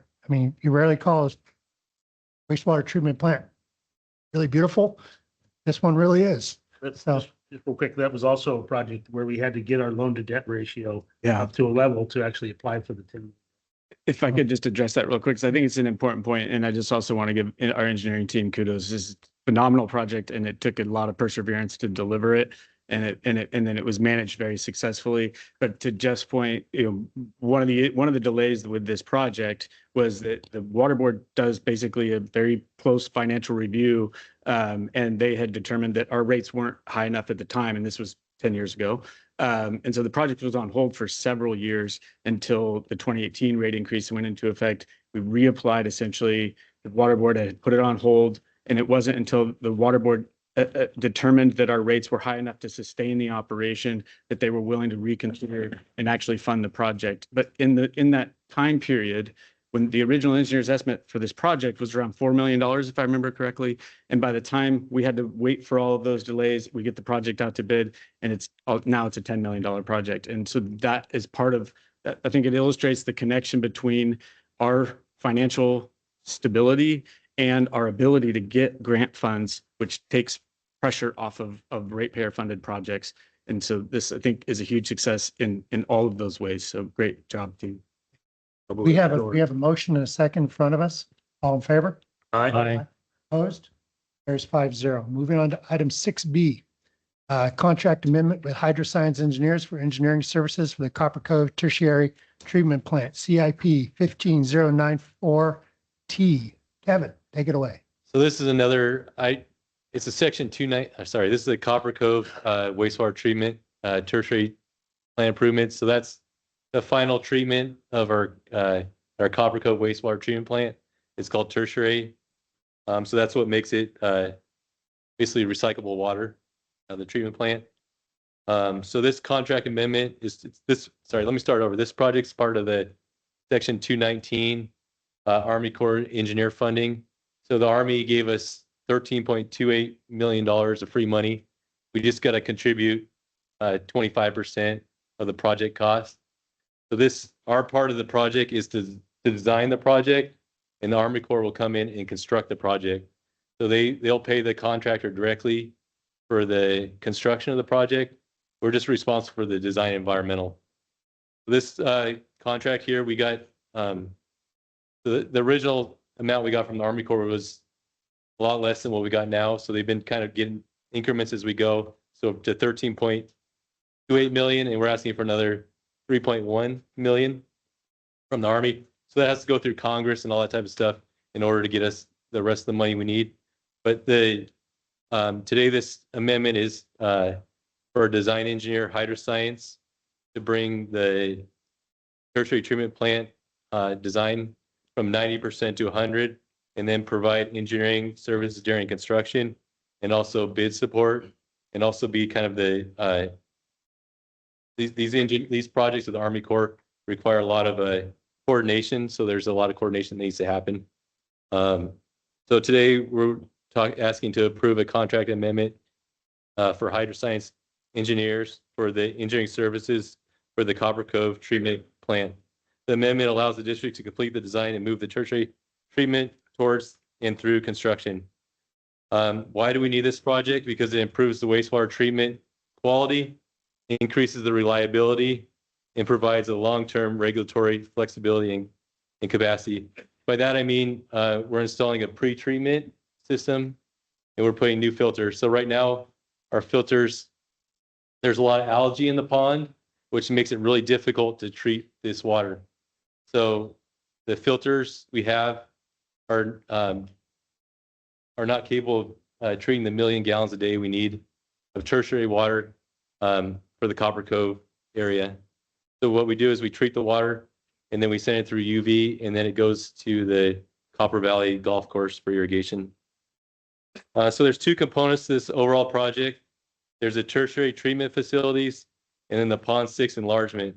you rarely call a wastewater treatment plant really beautiful. This one really is. Just real quick, that was also a project where we had to get our loan to debt ratio Yeah. up to a level to actually apply for the 10. If I could just address that real quick, because I think it's an important point, and I just also want to give our engineering team kudos. This is a phenomenal project, and it took a lot of perseverance to deliver it, and then it was managed very successfully. But to Jeff's point, one of the delays with this project was that the water board does basically a very close financial review, and they had determined that our rates weren't high enough at the time, and this was 10 years ago. And so the project was on hold for several years until the 2018 rate increase went into effect. We reapplied essentially. The water board had put it on hold, and it wasn't until the water board determined that our rates were high enough to sustain the operation that they were willing to reconsider and actually fund the project. But in that time period, when the original engineer's estimate for this project was around $4 million, if I remember correctly. And by the time we had to wait for all of those delays, we get the project out to bid, and now it's a $10 million project. And so that is part of, I think it illustrates the connection between our financial stability and our ability to get grant funds, which takes pressure off of ratepayer funded projects. And so this, I think, is a huge success in all of those ways. So great job, team. We have a motion and a second in front of us. All in favor? Aye. Opposed? There's 5-0. Moving on to item 6B, contract amendment with Hydroscience Engineers for engineering services for the Copper Cove Tertiary Treatment Plant, CIP 15094T. Kevin, take it away. So this is another It's a section 29, sorry, this is the Copper Cove wastewater treatment, tertiary plant improvements. So that's the final treatment of our Copper Cove wastewater treatment plant. It's called tertiary. So that's what makes it basically recyclable water, the treatment plant. So this contract amendment is this, sorry, let me start over. This project's part of the section 219 Army Corps engineer funding. So the Army gave us $13.28 million of free money. We just got to contribute 25% of the project cost. So this, our part of the project is to design the project, and the Army Corps will come in and construct the project. So they'll pay the contractor directly for the construction of the project. We're just responsible for the design environmental. This contract here, we got the original amount we got from the Army Corps was a lot less than what we got now. So they've been kind of getting increments as we go. So to 13.28 million, and we're asking for another 3.1 million from the Army. So that has to go through Congress and all that type of stuff in order to get us the rest of the money we need. But the today this amendment is for a design engineer, hydroscience, to bring the tertiary treatment plant design from 90% to 100, and then provide engineering services during construction, and also bid support, and also be kind of the these projects of the Army Corps require a lot of coordination. So there's a lot of coordination that needs to happen. So today we're asking to approve a contract amendment for hydroscience engineers for the engineering services for the Copper Cove treatment plant. The amendment allows the district to complete the design and move the tertiary treatment towards and through construction. Why do we need this project? Because it improves the wastewater treatment quality, increases the reliability, and provides a long-term regulatory flexibility and capacity. By that, I mean, we're installing a pre-treatment system and we're putting new filters. So right now, our filters, there's a lot of algae in the pond, which makes it really difficult to treat this water. So the filters we have are not capable of treating the 1 million gallons a day we need of tertiary water for the Copper Cove area. So what we do is we treat the water and then we send it through UV, and then it goes to the Copper Valley Golf Course for irrigation. So there's two components to this overall project. There's a tertiary treatment facilities and then the Pond 6 enlargement.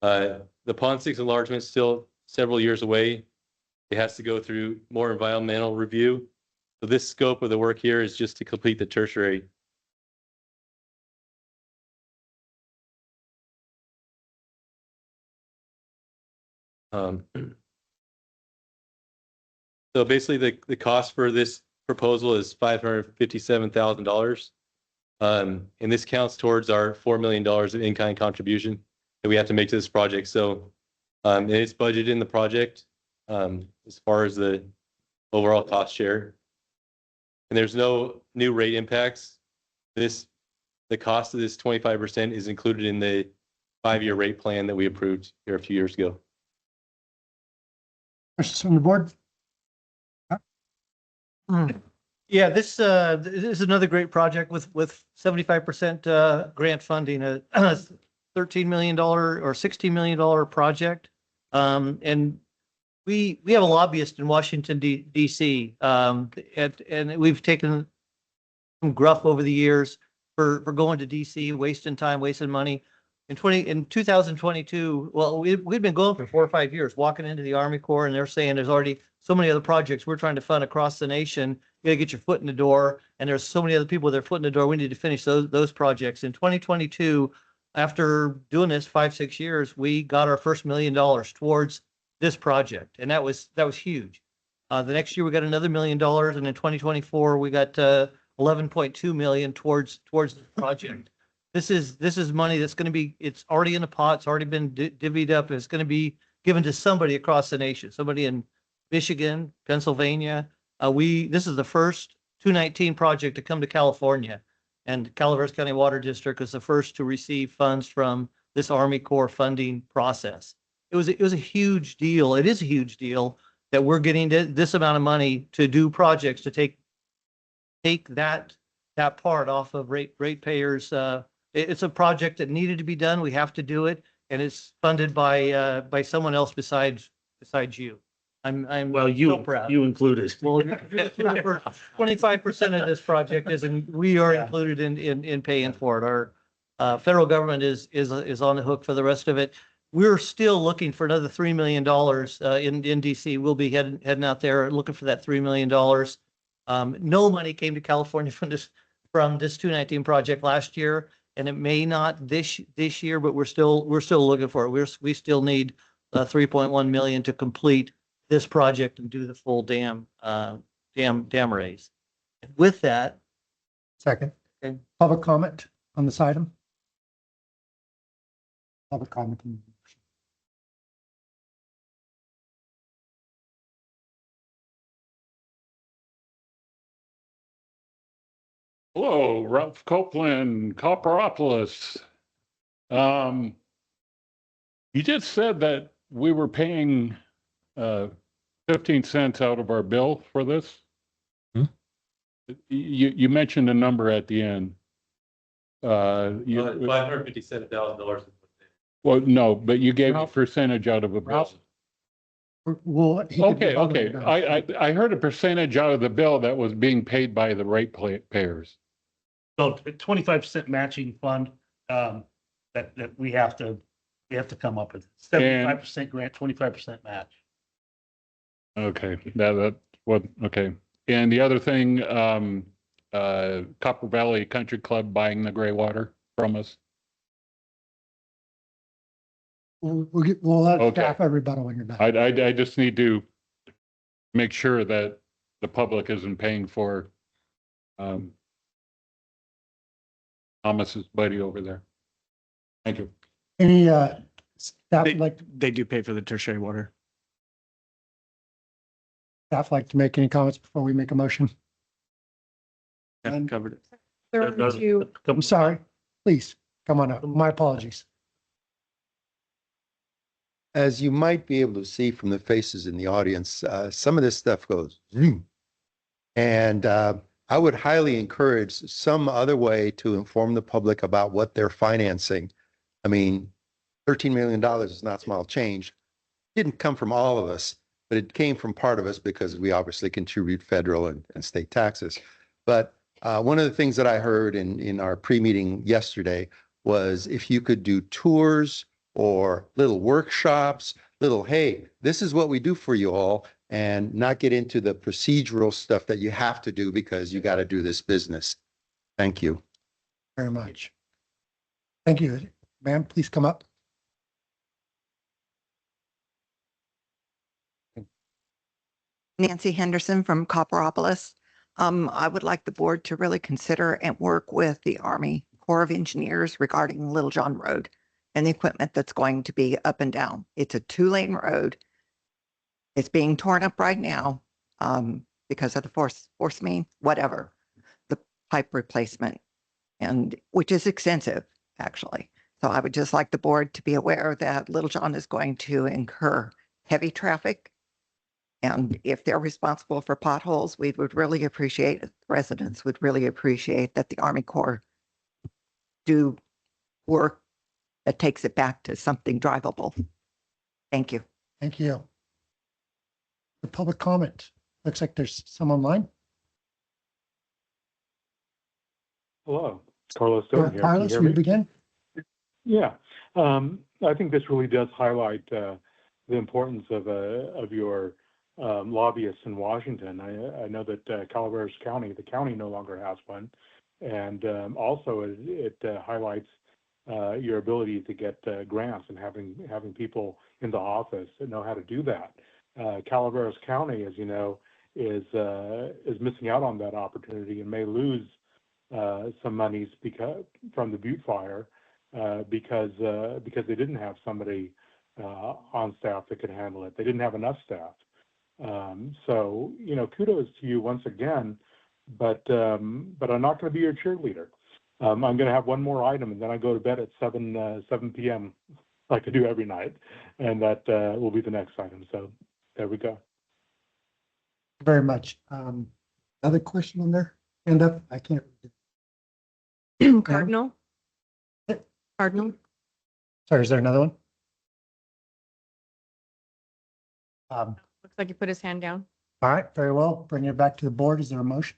The Pond 6 enlargement is still several years away. It has to go through more environmental review. So this scope of the work here is just to complete the tertiary. So basically the cost for this proposal is $557,000. And this counts towards our $4 million of in-kind contribution that we have to make to this project. So and it's budgeted in the project as far as the overall cost share. And there's no new rate impacts. The cost of this 25% is included in the 5-year rate plan that we approved here a few years ago. Questions from the board? Yeah, this is another great project with 75% grant funding, a $13 million or $16 million project. And we have a lobbyist in Washington, D.C. And we've taken some gruff over the years for going to D.C., wasting time, wasting money. In 2022, well, we'd been going for 4 or 5 years, walking into the Army Corps, and they're saying there's already so many other projects we're trying to fund across the nation. You gotta get your foot in the door, and there's so many other people with their foot in the door. We need to finish those projects. In 2022, after doing this 5-6 years, we got our first $1 million towards this project, and that was huge. The next year we got another $1 million, and in 2024 we got 11.2 million towards the project. This is money that's going to be, it's already in the pot. It's already been divvied up. It's going to be given to somebody across the nation, somebody in Michigan, Pennsylvania. This is the first 219 project to come to California, and Calaveras County Water District is the first to receive funds from this Army Corps funding process. It was a huge deal. It is a huge deal that we're getting this amount of money to do projects to take take that part off of ratepayers. It's a project that needed to be done. We have to do it, and it's funded by someone else besides you. I'm Well, so proud. you included. Well, 25% of this project we are included in paying for it. Our federal government is on the hook for the rest of it. We're still looking for another $3 million in DC. We'll be heading out there looking for that $3 million. No money came to California from this 219 project last year, and it may not this year, but we're still looking for it. We still need 3.1 million to complete this project and do the full dam raise. With that. Second. Okay. Public comment on this item? Public comment. Hello, Ralph Copeland, Copperopolis. You just said that we were paying 15 cents out of our bill for this. You mentioned a number at the end. $557,000. Well, no, but you gave a percentage out of a bill. Well, Okay. I heard a percentage out of the bill that was being paid by the ratepayers. So 25% matching fund, that we have to come up with. 75% grant, 25% match. Okay, okay. And the other thing, Copper Valley Country Club buying the gray water from us. We'll let staff everybody when you're done. I just need to make sure that the public isn't paying for Thomas's buddy over there. Thank you. Any staff They do pay for the tertiary water. Staff like to make any comments before we make a motion? I've covered it. I'm sorry. Please, come on up. My apologies. As you might be able to see from the faces in the audience, some of this stuff goes zoom. And I would highly encourage some other way to inform the public about what they're financing. I mean, $13 million is not small change. It didn't come from all of us, but it came from part of us because we obviously contribute federal and state taxes. But one of the things that I heard in our pre-meeting yesterday was if you could do tours or little workshops, hey, this is what we do for you all, and not get into the procedural stuff that you have to do because you got to do this business. Thank you. Very much. Thank you. Ma'am, please come up. Nancy Henderson from Copperopolis. I would like the board to really consider and work with the Army Corps of Engineers regarding Little John Road and the equipment that's going to be up and down. It's a 2-lane road. It's being torn up right now because of the force main, whatever, the pipe replacement, and which is extensive, actually. So I would just like the board to be aware that Little John is going to incur heavy traffic. And if they're responsible for potholes, we would really appreciate, residents would really appreciate that the Army Corps do work that takes it back to something drivable. Thank you. Thank you. The public comment. Looks like there's some online. Hello, Carlos Stone here. Carlos, will you begin? Yeah, I think this really does highlight the importance of your lobbyists in Washington. I know that Calaveras County, the county no longer has one. And also it highlights your ability to get grants and having people in the office that know how to do that. Calaveras County, as you know, is missing out on that opportunity and may lose some monies from the Butte fire because they didn't have somebody on staff that could handle it. They didn't have enough staff. So, kudos to you once again, but I'm not going to be your cheerleader. I'm going to have one more item, and then I go to bed at 7 p.m. like I do every night, and that will be the next item. So there we go. Very much. Other question on there? Hand up, I can't. Cardinal? Cardinal? Sorry, is there another one? Looks like he put his hand down. All right, very well. Bring it back to the board. Is there a motion?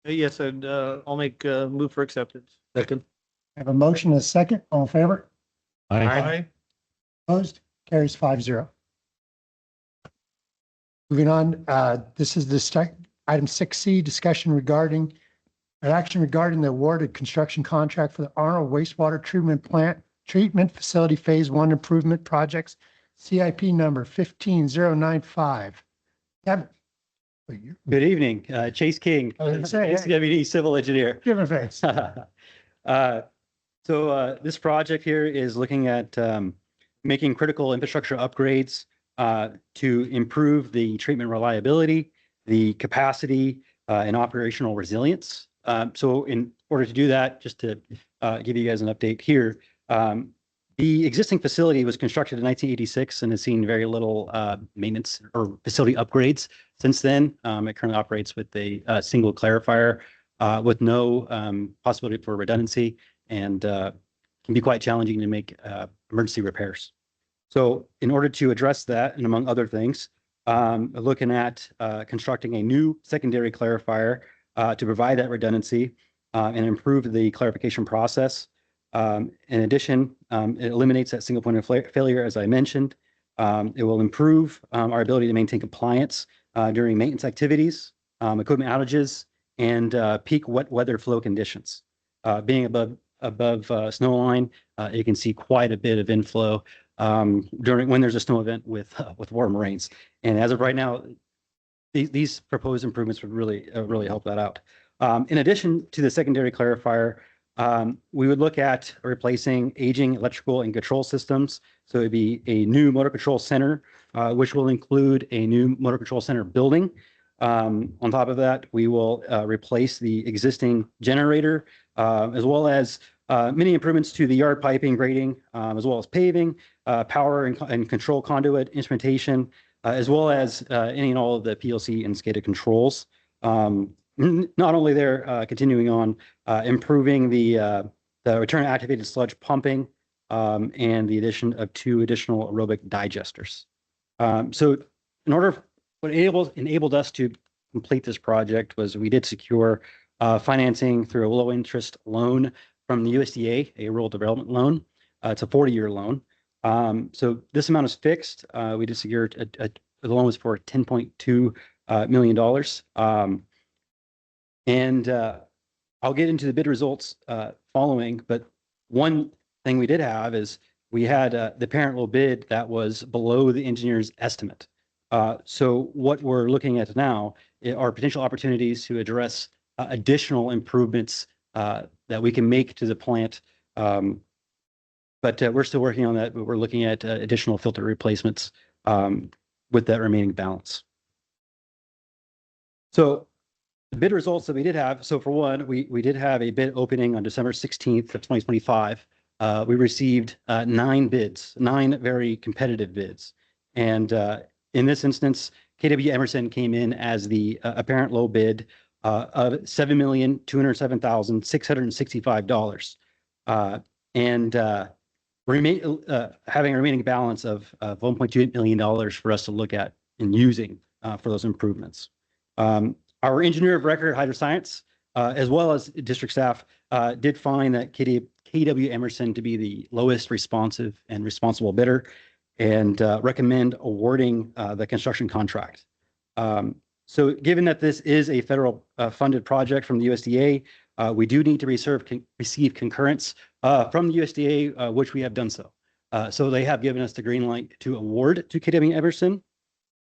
Yes, I'll make a move for acceptance. Second. I have a motion and a second. All in favor? Aye. Opposed? Carries 5-0. Moving on, this is the item 6C, discussion regarding an action regarding the awarded construction contract for the Arnold Wastewater Treatment Plant Treatment Facility Phase 1 Improvement Projects, CIP number 15095. Kevin. Good evening, Chase King, I was gonna say, hey. CCWD Civil Engineer. Give him face. This project here is looking at making critical infrastructure upgrades to improve the treatment reliability, the capacity, and operational resilience. So in order to do that, just to give you guys an update here, the existing facility was constructed in 1986 and has seen very little maintenance or facility upgrades since then. It currently operates with a single clarifier with no possibility for redundancy, and can be quite challenging to make emergency repairs. So in order to address that, and among other things, looking at constructing a new secondary clarifier to provide that redundancy and improve the clarification process. In addition, it eliminates that single point of failure, as I mentioned. It will improve our ability to maintain compliance during maintenance activities, equipment outages, and peak wet weather flow conditions. Being above snow line, you can see quite a bit of inflow when there's a snow event with warm rains. And as of right now, these proposed improvements would really help that out. In addition to the secondary clarifier, we would look at replacing aging electrical and control systems. So it'd be a new motor control center, which will include a new motor control center building. On top of that, we will replace the existing generator, as well as many improvements to the yard piping, grading, as well as paving, power and control conduit, instrumentation, as well as any and all of the PLC and SCADA controls. Not only there, continuing on improving the return activated sludge pumping and the addition of 2 additional aerobic digesters. So in order, what enabled us to complete this project was we did secure financing through a low interest loan from the USDA, a rural development loan. It's a 40-year loan. So this amount is fixed. We did secure the loan was for $10.2 million. And I'll get into the bid results following, but one thing we did have is we had the parent low bid that was below the engineer's estimate. So what we're looking at now are potential opportunities to address additional improvements that we can make to the plant. But we're still working on that, but we're looking at additional filter replacements with that remaining balance. So the bid results that we did have, so for one, we did have a bid opening on December 16th of 2025. We received 9 bids, 9 very competitive bids. And in this instance, KW Emerson came in as the apparent low bid of $7,207,665. And having a remaining balance of $1.28 million for us to look at and using for those improvements. Our engineer of record, Hydroscience, as well as district staff, did find that KW Emerson to be the lowest responsive and responsible bidder, and recommend awarding the construction contract. So given that this is a federal funded project from the USDA, we do need to receive concurrence from the USDA, which we have done so. So they have given us the green light to award to KW Emerson,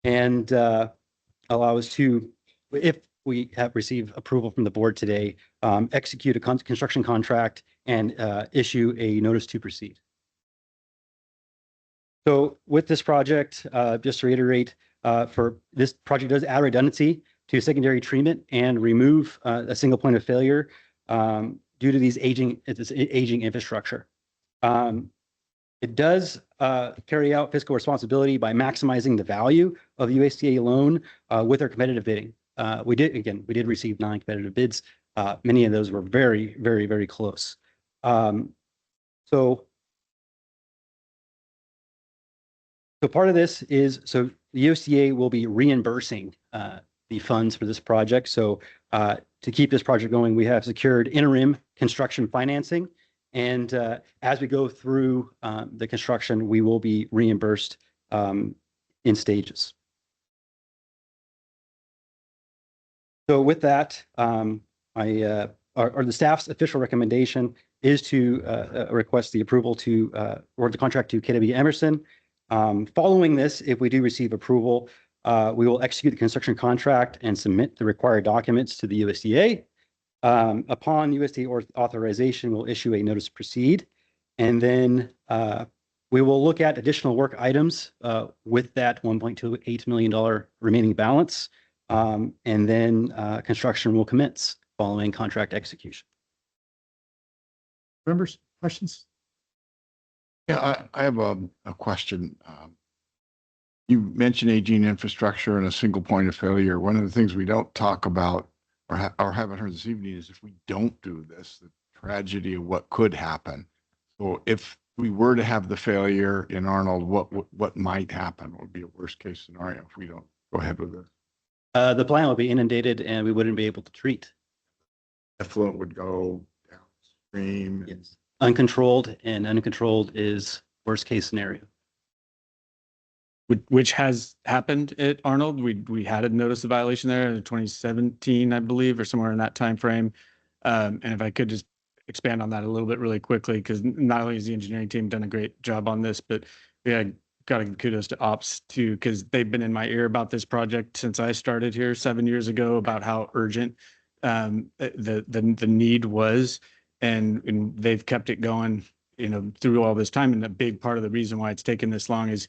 and allow us to, if we have received approval from the board today, execute a construction contract and issue a notice to proceed. So with this project, just to reiterate, for this project does add redundancy to secondary treatment and remove a single point of failure due to these aging infrastructure. It does carry out fiscal responsibility by maximizing the value of the USDA loan with our competitive bidding. we did receive non-competitive bids. Many of those were very, very, very close. So part of this is, so the USDA will be reimbursing the funds for this project. So to keep this project going, we have secured interim construction financing. And as we go through the construction, we will be reimbursed in stages. So with that, the staff's official recommendation is to request the approval to award the contract to KW Emerson. Following this, if we do receive approval, we will execute the construction contract and submit the required documents to the USDA. Upon USDA authorization, we'll issue a notice to proceed. And then we will look at additional work items with that $1.28 million remaining balance. And then construction will commence following contract execution. Members, questions? Yeah, I have a question. You mentioned aging infrastructure and a single point of failure. One of the things we don't talk about or haven't heard this evening is if we don't do this, the tragedy of what could happen. So if we were to have the failure in Arnold, what might happen? What would be a worst case scenario if we don't go ahead with it? The plant will be inundated and we wouldn't be able to treat. Effluent would go downstream. Yes. Uncontrolled, and uncontrolled is worst case scenario. Which has happened at Arnold. We had a notice of violation there in 2017, I believe, or somewhere in that time frame. And if I could just expand on that a little bit really quickly, because not only has the engineering team done a great job on this, but yeah, got to give kudos to ops too, because they've been in my ear about this project since I started here 7 years ago about how urgent the need was, and they've kept it going, through all this time. And a big part of the reason why it's taken this long is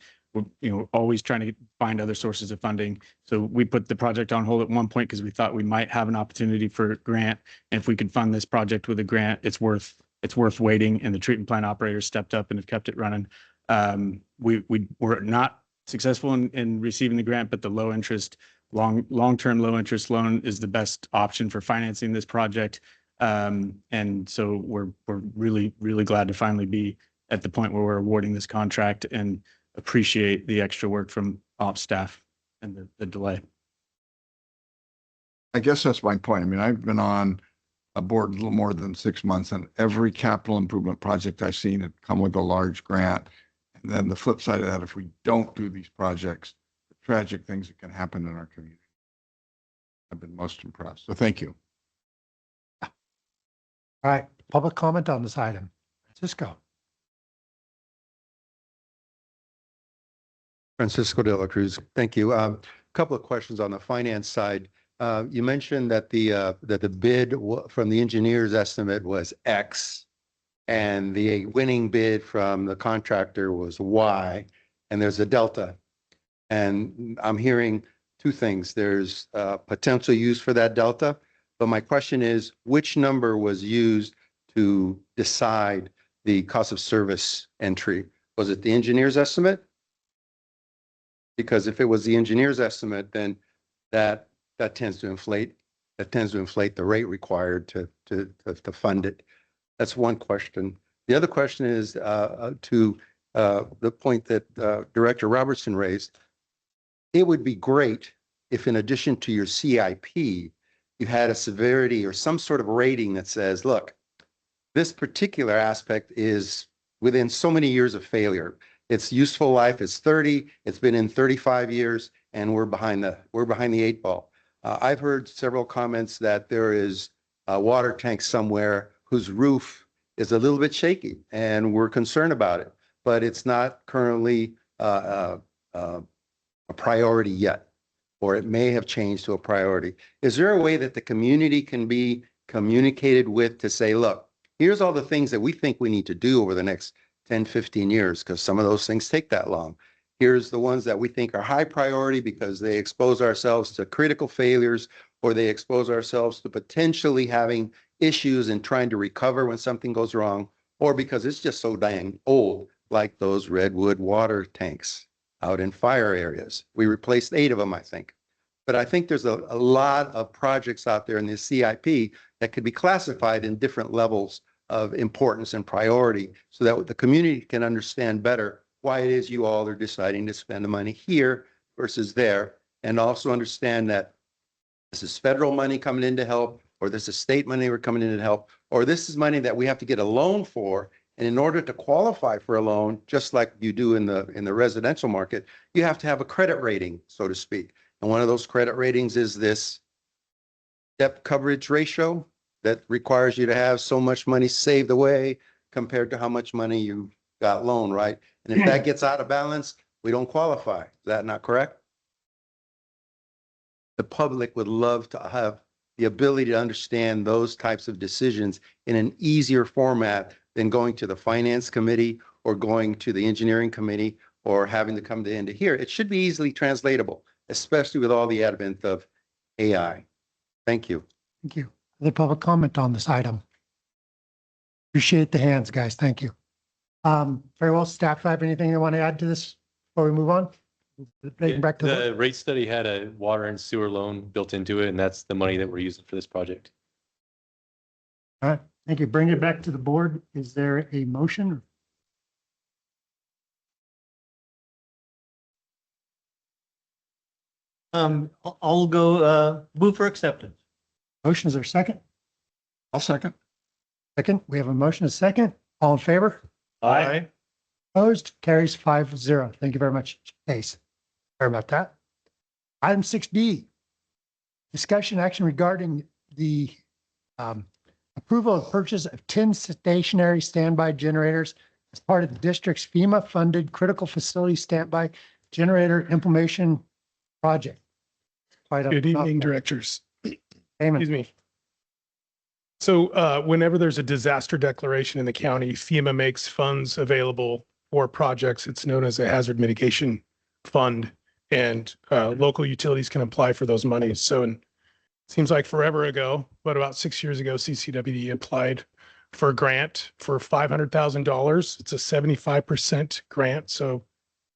we're always trying to find other sources of funding. So we put the project on hold at one point because we thought we might have an opportunity for a grant. And if we could fund this project with a grant, it's worth waiting. And the treatment plant operators stepped up and have kept it running. We were not successful in receiving the grant, but the low interest, long-term low interest loan is the best option for financing this project. And so we're really, really glad to finally be at the point where we're awarding this contract, and appreciate the extra work from ops staff and the delay. I guess that's my point. I mean, I've been on a board a little more than 6 months, and every capital improvement project I've seen had come with a large grant. And then the flip side of that, if we don't do these projects, the tragic things that can happen in our community. I've been most impressed. So thank you. All right, public comment on this item. Francisco. Francisco de la Cruz, thank you. A couple of questions on the finance side. You mentioned that the bid from the engineer's estimate was X, and the winning bid from the contractor was Y, and there's a delta. And I'm hearing two things. There's potential use for that delta, but my question is, which number was used to decide the cost of service entry? Was it the engineer's estimate? Because if it was the engineer's estimate, then that tends to inflate. That tends to inflate the rate required to fund it. That's one question. The other question is to the point that Director Robertson raised. It would be great if, in addition to your CIP, you had a severity or some sort of rating that says, look, this particular aspect is within so many years of failure. Its useful life is 30. It's been in 35 years, and we're behind the 8 ball. I've heard several comments that there is a water tank somewhere whose roof is a little bit shaky, and we're concerned about it, but it's not currently a priority yet, or it may have changed to a priority. Is there a way that the community can be communicated with to say, look, here's all the things that we think we need to do over the next 10, 15 years, because some of those things take that long. Here's the ones that we think are high priority because they expose ourselves to critical failures, or they expose ourselves to potentially having issues and trying to recover when something goes wrong, or because it's just so dang old, like those redwood water tanks out in fire areas. We replaced 8 of them, I think. But I think there's a lot of projects out there in the CIP that could be classified in different levels of importance and priority so that the community can understand better why it is you all are deciding to spend the money here versus there. And also understand that this is federal money coming in to help, or this is state money we're coming in to help, or this is money that we have to get a loan for. And in order to qualify for a loan, just like you do in the residential market, you have to have a credit rating, so to speak. And one of those credit ratings is this debt coverage ratio that requires you to have so much money saved away compared to how much money you got loaned, right? And if that gets out of balance, we don't qualify. Is that not correct? The public would love to have the ability to understand those types of decisions in an easier format than going to the finance committee or going to the engineering committee or having to come to into here. It should be easily translatable, especially with all the advent of AI. Thank you. Thank you. Other public comment on this item? Appreciate the hands, guys. Thank you. Very well, staff, have anything you want to add to this before we move on? Back to The rate study had a water and sewer loan built into it, and that's the money that we're using for this project. All right, thank you. Bring it back to the board. Is there a motion? I'll go, move for acceptance. Motion, is there a second? I'll second. Second, we have a motion, a second. All in favor? Aye. Opposed? Carries 5-0. Thank you very much, Case. Sorry about that. Item 6B, discussion action regarding the approval of purchase of 10 stationary standby generators as part of the district's FEMA-funded critical facility standby generator implementation project. Good evening, directors. Amen. Excuse me. So whenever there's a disaster declaration in the county, FEMA makes funds available for projects. It's known as a hazard mitigation fund, and local utilities can apply for those monies. So it seems like forever ago, but about 6 years ago, CCWD applied for a grant for $500,000. It's a 75% grant. So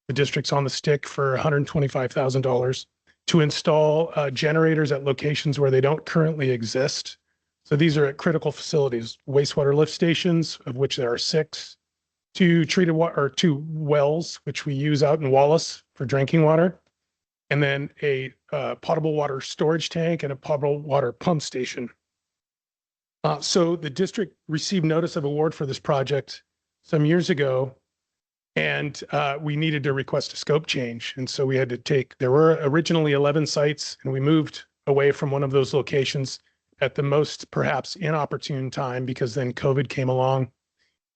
the district's on the stick for $125,000 to install generators at locations where they don't currently exist. So these are at critical facilities, wastewater lift stations, of which there are 6, 2 treated water or 2 wells, which we use out in Wallace for drinking water, and then a potable water storage tank and a potable water pump station. So the district received notice of award for this project some years ago, and we needed to request a scope change. And so we had to there were originally 11 sites, and we moved away from one of those locations at the most perhaps inopportune time, because then COVID came along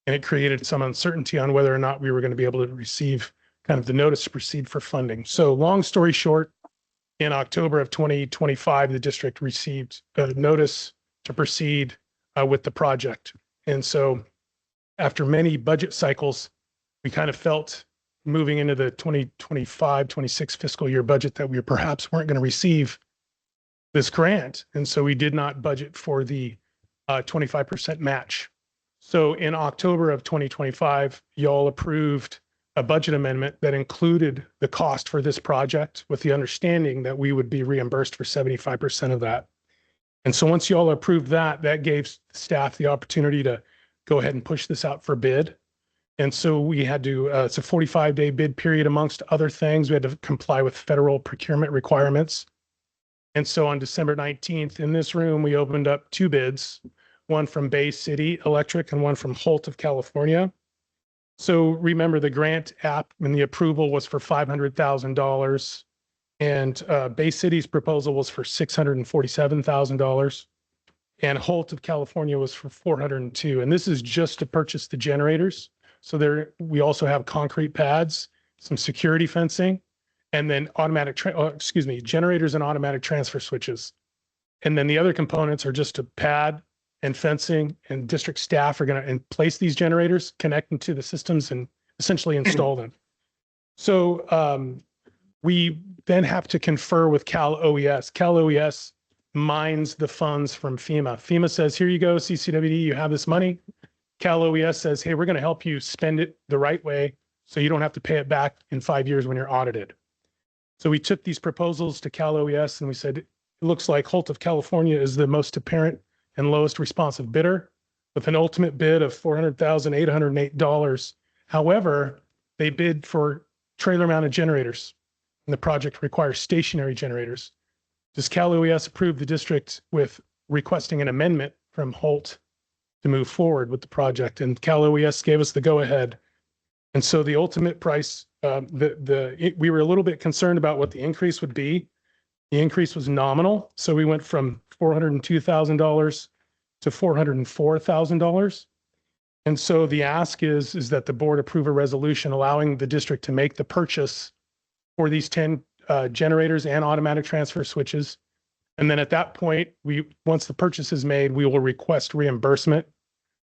and it created some uncertainty on whether or not we were going to be able to receive kind of the notice to proceed for funding. So long story short, in October of 2025, the district received a notice to proceed with the project. And so after many budget cycles, we kind of felt moving into the 2025-26 fiscal year budget that we perhaps weren't going to receive this grant. And so we did not budget for the 25% match. So in October of 2025, y'all approved a budget amendment that included the cost for this project with the understanding that we would be reimbursed for 75% of that. And so once y'all approved that, that gave staff the opportunity to go ahead and push this out for bid. And so we had to, it's a 45-day bid period amongst other things. We had to comply with federal procurement requirements. And so on December 19th in this room, we opened up 2 bids, one from Bay City Electric and one from Holt of California. So remember, the grant app and the approval was for $500,000, and Bay City's proposal was for $647,000, and Holt of California was for $402,000. And this is just to purchase the generators. So there, we also have concrete pads, some security fencing, and then generators and automatic transfer switches. And then the other components are just a pad and fencing, and district staff are going to place these generators, connect them to the systems, and essentially install them. So we then have to confer with Cal OES. Cal OES mines the funds from FEMA. FEMA says, here you go, CCWD, you have this money. Cal OES says, hey, we're going to help you spend it the right way so you don't have to pay it back in 5 years when you're audited. So we took these proposals to Cal OES and we said, it looks like Holt of California is the most apparent and lowest responsive bidder with an ultimate bid of $400,808. However, they bid for trailer mounted generators and the project requires stationary generators. Does Cal OES approve the district with requesting an amendment from Holt to move forward with the project? And Cal OES gave us the go ahead. And so the ultimate price, we were a little bit concerned about what the increase would be. The increase was nominal. So we went from $402,000 to $404,000. And so the ask is that the board approve a resolution allowing the district to make the purchase for these 10 generators and automatic transfer switches. And then at that point, once the purchase is made, we will request reimbursement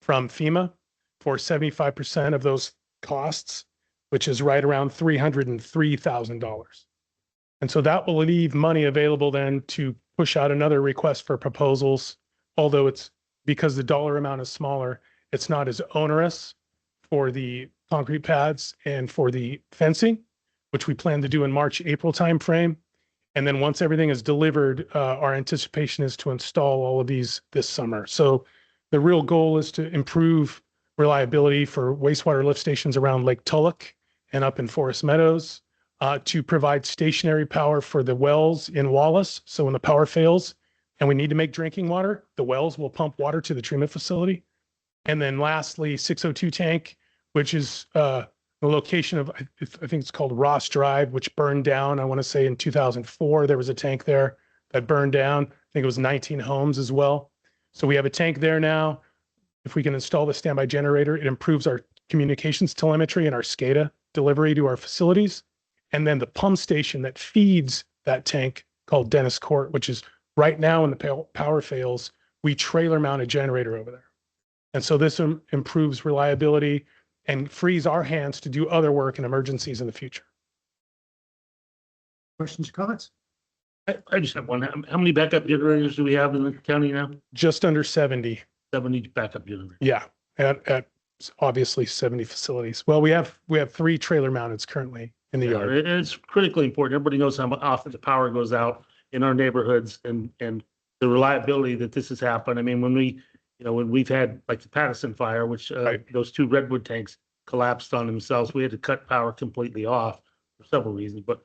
from FEMA for 75% of those costs, which is right around $303,000. And so that will leave money available then to push out another request for proposals, although it's because the dollar amount is smaller, it's not as onerous for the concrete pads and for the fencing, which we plan to do in March, April timeframe. And then once everything is delivered, our anticipation is to install all of these this summer. So the real goal is to improve reliability for wastewater lift stations around Lake Tulloch and up in Forest Meadows, to provide stationary power for the wells in Wallace. So when the power fails and we need to make drinking water, the wells will pump water to the treatment facility. And then lastly, 602 tank, which is the location of, I think it's called Ross Drive, which burned down. I want to say in 2004, there was a tank there that burned down. I think it was 19 homes as well. So we have a tank there now. If we can install the standby generator, it improves our communications telemetry and our SCADA delivery to our facilities. And then the pump station that feeds that tank called Dennis Court, which is right now when the power fails, we trailer mount a generator over there. And so this improves reliability and frees our hands to do other work in emergencies in the future. Questions, comments? I just have one. How many backup generators do we have in the county now? Just under 70. 70 backup generators. Yeah, at obviously 70 facilities. Well, we have 3 trailer mounted currently in the yard. It's critically important. Everybody knows how often the power goes out in our neighborhoods and the reliability that this has happened. I mean, when we've had like the Patterson fire, which those 2 redwood tanks collapsed on themselves, we had to cut power completely off for several reasons. But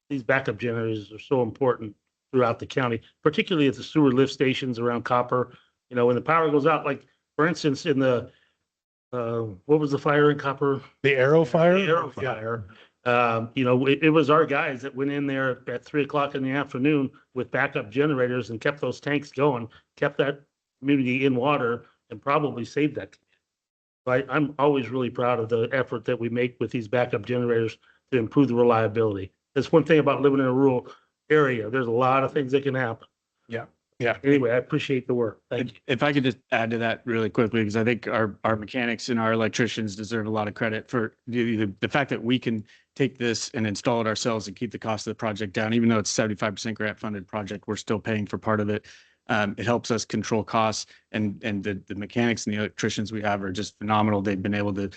these backup generators are so important throughout the county, particularly at the sewer lift stations around Copper. When the power goes out, like for instance, in the what was the fire in Copper? The Arrow fire. The Arrow fire. It was our guys that went in there at 3 o'clock in the afternoon with backup generators and kept those tanks going, kept that community in water, and probably saved that. I'm always really proud of the effort that we make with these backup generators to improve the reliability. That's one thing about living in a rural area. There's a lot of things that can happen. Yeah. Yeah. Anyway, I appreciate the work. Thank you. If I could just add to that really quickly, because I think our mechanics and our electricians deserve a lot of credit for the fact that we can take this and install it ourselves and keep the cost of the project down. Even though it's 75% grant funded project, we're still paying for part of it. It helps us control costs, and the mechanics and the electricians we have are just phenomenal. They've been able to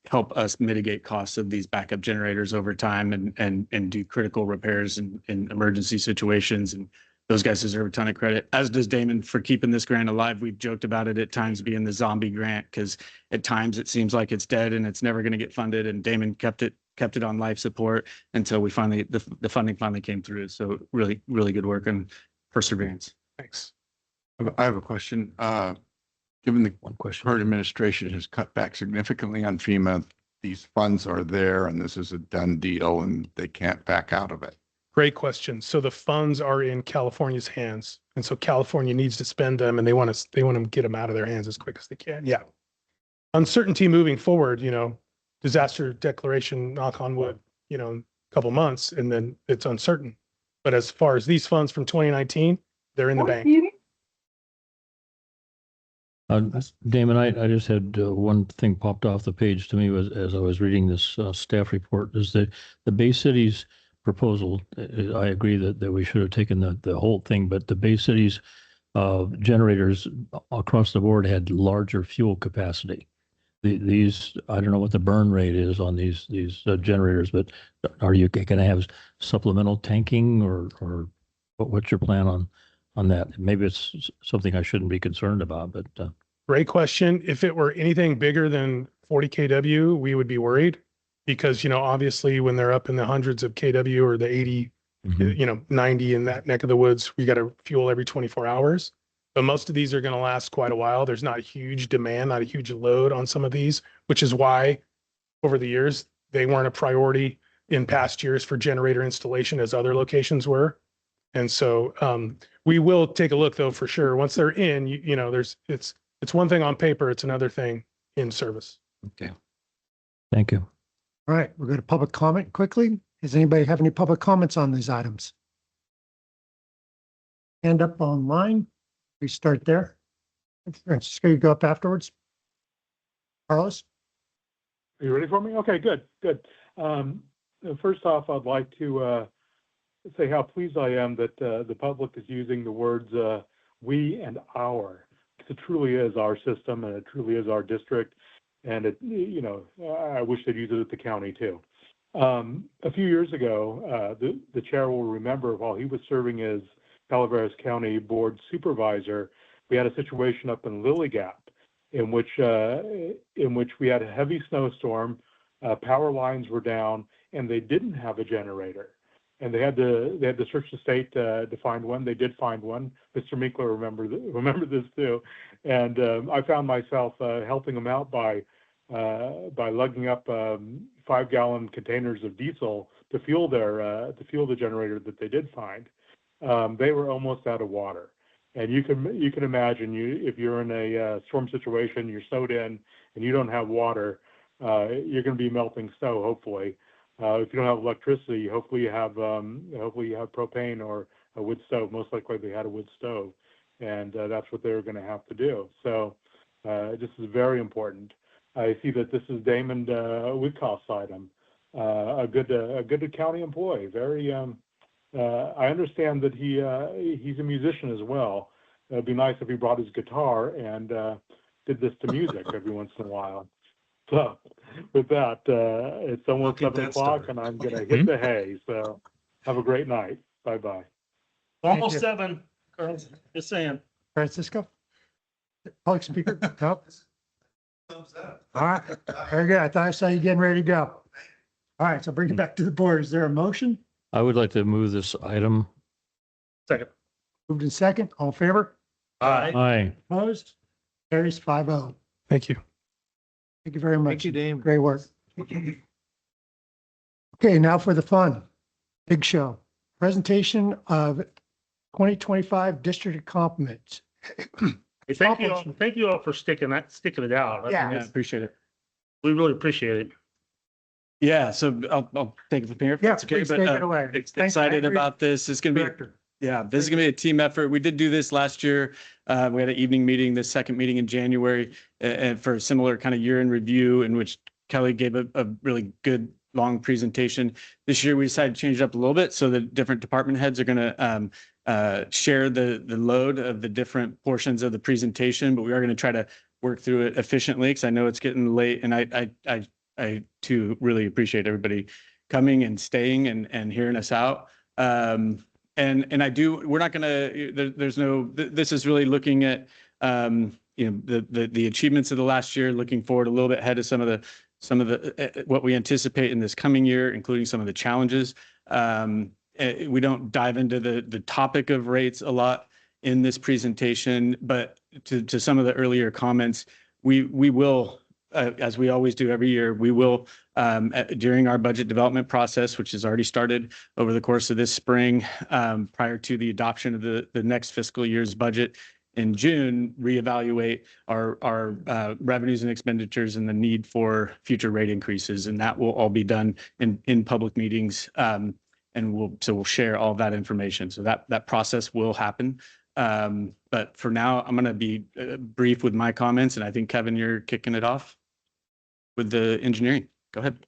help us mitigate costs of these backup generators over time and do critical repairs in emergency situations. And those guys deserve a ton of credit, as does Damon for keeping this grant alive. We've joked about it at times being the zombie grant, because at times it seems like it's dead and it's never going to get funded. And Damon kept it on life support until we finally, the funding finally came through. So really, really good work and perseverance. Thanks. I have a question. Given the current administration has cut back significantly on FEMA, these funds are there and this is a done deal and they can't back out of it. Great question. So the funds are in California's hands. And so California needs to spend them and they want to get them out of their hands as quick as they can. Yeah. Uncertainty moving forward, disaster declaration, knock on wood, a couple months, and then it's uncertain. But as far as these funds from 2019, they're in the bank. Damon, I just had one thing popped off the page to me was as I was reading this staff report, is that the Bay Cities proposal, I agree that we should have taken the whole thing, but the Bay Cities generators across the board had larger fuel capacity. these, I don't know what the burn rate is on these generators, but are you going to have supplemental tanking or what's your plan on that? Maybe it's something I shouldn't be concerned about, but Great question. If it were anything bigger than 40 kW, we would be worried because, obviously when they're up in the hundreds of kW or the 80, 90 in that neck of the woods, we got to fuel every 24 hours. But most of these are going to last quite a while. There's not a huge demand, not a huge load on some of these, which is why over the years, they weren't a priority in past years for generator installation as other locations were. And so we will take a look though, for sure. Once they're in, it's one thing on paper, it's another thing in service. okay. Thank you. All right, we'll go to public comment quickly. Does anybody have any public comments on these items? Hand up online. We start there. Francisco, you go up afterwards. Carlos? Are you ready for me? Okay, good. First off, I'd like to say how pleased I am that the public is using the words we and our. It truly is our system and it truly is our district. And I wish they'd use it at the county too. A few years ago, the chair will remember while he was serving as Calaveras County Board Supervisor, we had a situation up in Lily Gap in which we had a heavy snowstorm, power lines were down, and they didn't have a generator. And they had to search the state to find one. They did find one. Mr. Meekler remember this too. And I found myself helping them out by lugging up 5-gallon containers of diesel to fuel the generator that they did find. They were almost out of water. And you can imagine if you're in a storm situation, you're snowed in and you don't have water, you're going to be melting snow, hopefully. If you don't have electricity, hopefully you have propane or a wood stove. Most likely they had a wood stove, and that's what they were going to have to do. So this is very important. I see that this is Damon Woodcoff's item, a good county employee. Very. I understand that he's a musician as well. It'd be nice if he brought his guitar and did this to music every once in a while. So with that, it's almost 7 o'clock and I'm going to hit the hay. So have a great night. Bye-bye. Almost 7. Carlos, just saying. Francisco? Public speaker? Nope. All right, very good. I thought I saw you getting ready to go. All right, so bring it back to the board. Is there a motion? I would like to move this item. Second. Moved in second. All in favor? Aye. Opposed? Carries 5-0. Thank you. Thank you very much. Thank you, Dave. Great work. Okay, now for the fun. Big show. Presentation of 2025 district accomplishments. Hey, thank you all for sticking it out. Yeah. I Appreciate it. we really appreciate it. Yeah, so I'll take it from here. if Yeah, that's okay, please but, take it away. Excited about this. It's going to be, this is going to be a team effort. We did do this last year. We had an evening meeting, the second meeting in January, and for a similar kind of year-end review in which Kelly gave a really good long presentation. This year, we decided to change it up a little bit so that different department heads are going to share the load of the different portions of the presentation, but we are going to try to work through it efficiently because I know it's getting late, and I too really appreciate everybody coming and staying and hearing us out. And we're not gonna, this is really looking at, the achievements of the last year, looking forward a little bit ahead of some of the, what we anticipate in this coming year, including some of the challenges. We don't dive into the topic of rates a lot in this presentation, but to some of the earlier comments, we will, as we always do every year, we will, during our budget development process, which has already started over the course of this spring, prior to the adoption of the next fiscal year's budget in June, reevaluate our revenues and expenditures and the need for future rate increases. And that will all be done in public meetings. And we'll share all that information. So that process will happen. But for now, I'm going to be brief with my comments. And I think, Kevin, you're kicking it off with the engineering. Go ahead.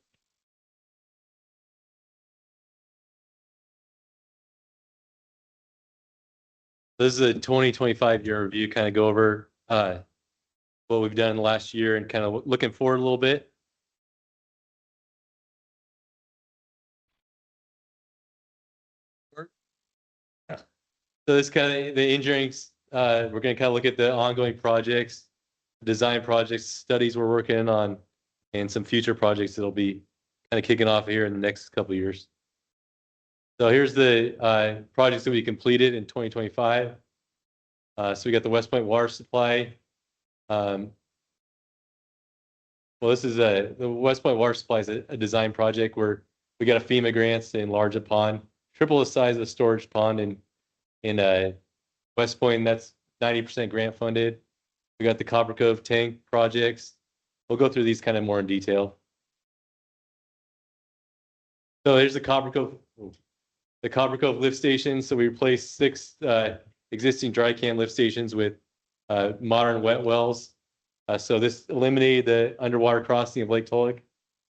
This is a 2025 year review, kind of go over what we've done in the last year and kind of looking forward a little bit. So this kind of the engineering, we're going to kind of look at the ongoing projects, design projects, studies we're working on, and some future projects that'll be kind of kicking off here in the next couple of years. So here's the projects that we completed in 2025. So we got the West Point water supply. Well, this is the West Point water supply is a design project where we got a FEMA grants to enlarge a pond, triple the size of the storage pond in West Point. That's 90% grant funded. We got the Copper Cove tank projects. We'll go through these kind of more in detail. So here's the Copper Cove lift station. So we replaced 6 existing dry can lift stations with modern wet wells. So this eliminated the underwater crossing of Lake Tolek.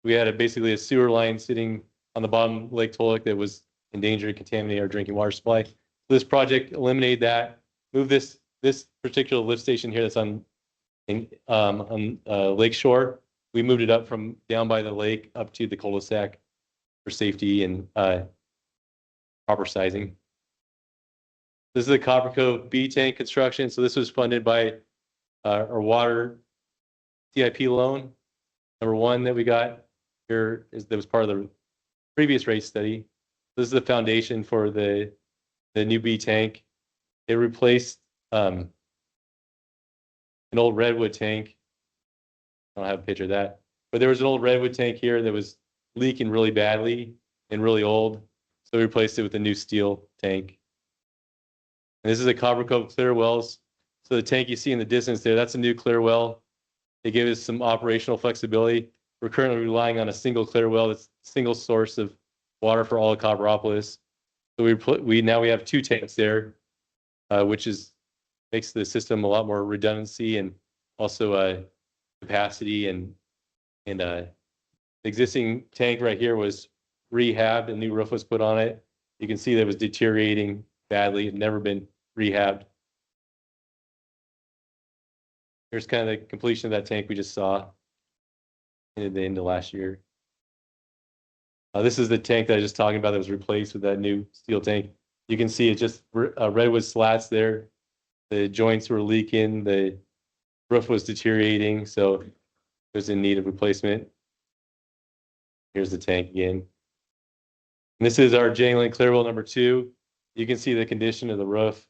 We had basically a sewer line sitting on the bottom of Lake Tolek that was in danger to contaminate our drinking water supply. So this project eliminated that, moved this particular lift station here that's on Lake Shore. We moved it up from down by the lake up to the cul-de-sac for safety and proper sizing. This is the Copper Cove B tank construction. So this was funded by our water CIP loan. Number 1 that we got here that was part of the previous rate study. This is the foundation for the new B tank. It replaced an old redwood tank. I don't have a picture of that, but there was an old redwood tank here that was leaking really badly and really old. So we replaced it with a new steel tank. And this is a Copper Cove clear wells. So the tank you see in the distance there, that's a new clear well. They gave us some operational flexibility. We're currently relying on a single clear well. That's a single source of water for all of Copperopolis. So we now have 2 tanks there, which makes the system a lot more redundancy and also capacity. And the existing tank right here was rehabbed. A new roof was put on it. You can see that it was deteriorating badly. It had never been rehabbed. Here's kind of the completion of that tank we just saw at the end of last year. This is the tank that I was just talking about that was replaced with that new steel tank. You can see it just redwood slats there. The joints were leaking. The roof was deteriorating, so it was in need of replacement. Here's the tank again. And this is our Jenny Lane Clearwell number 2. You can see the condition of the roof.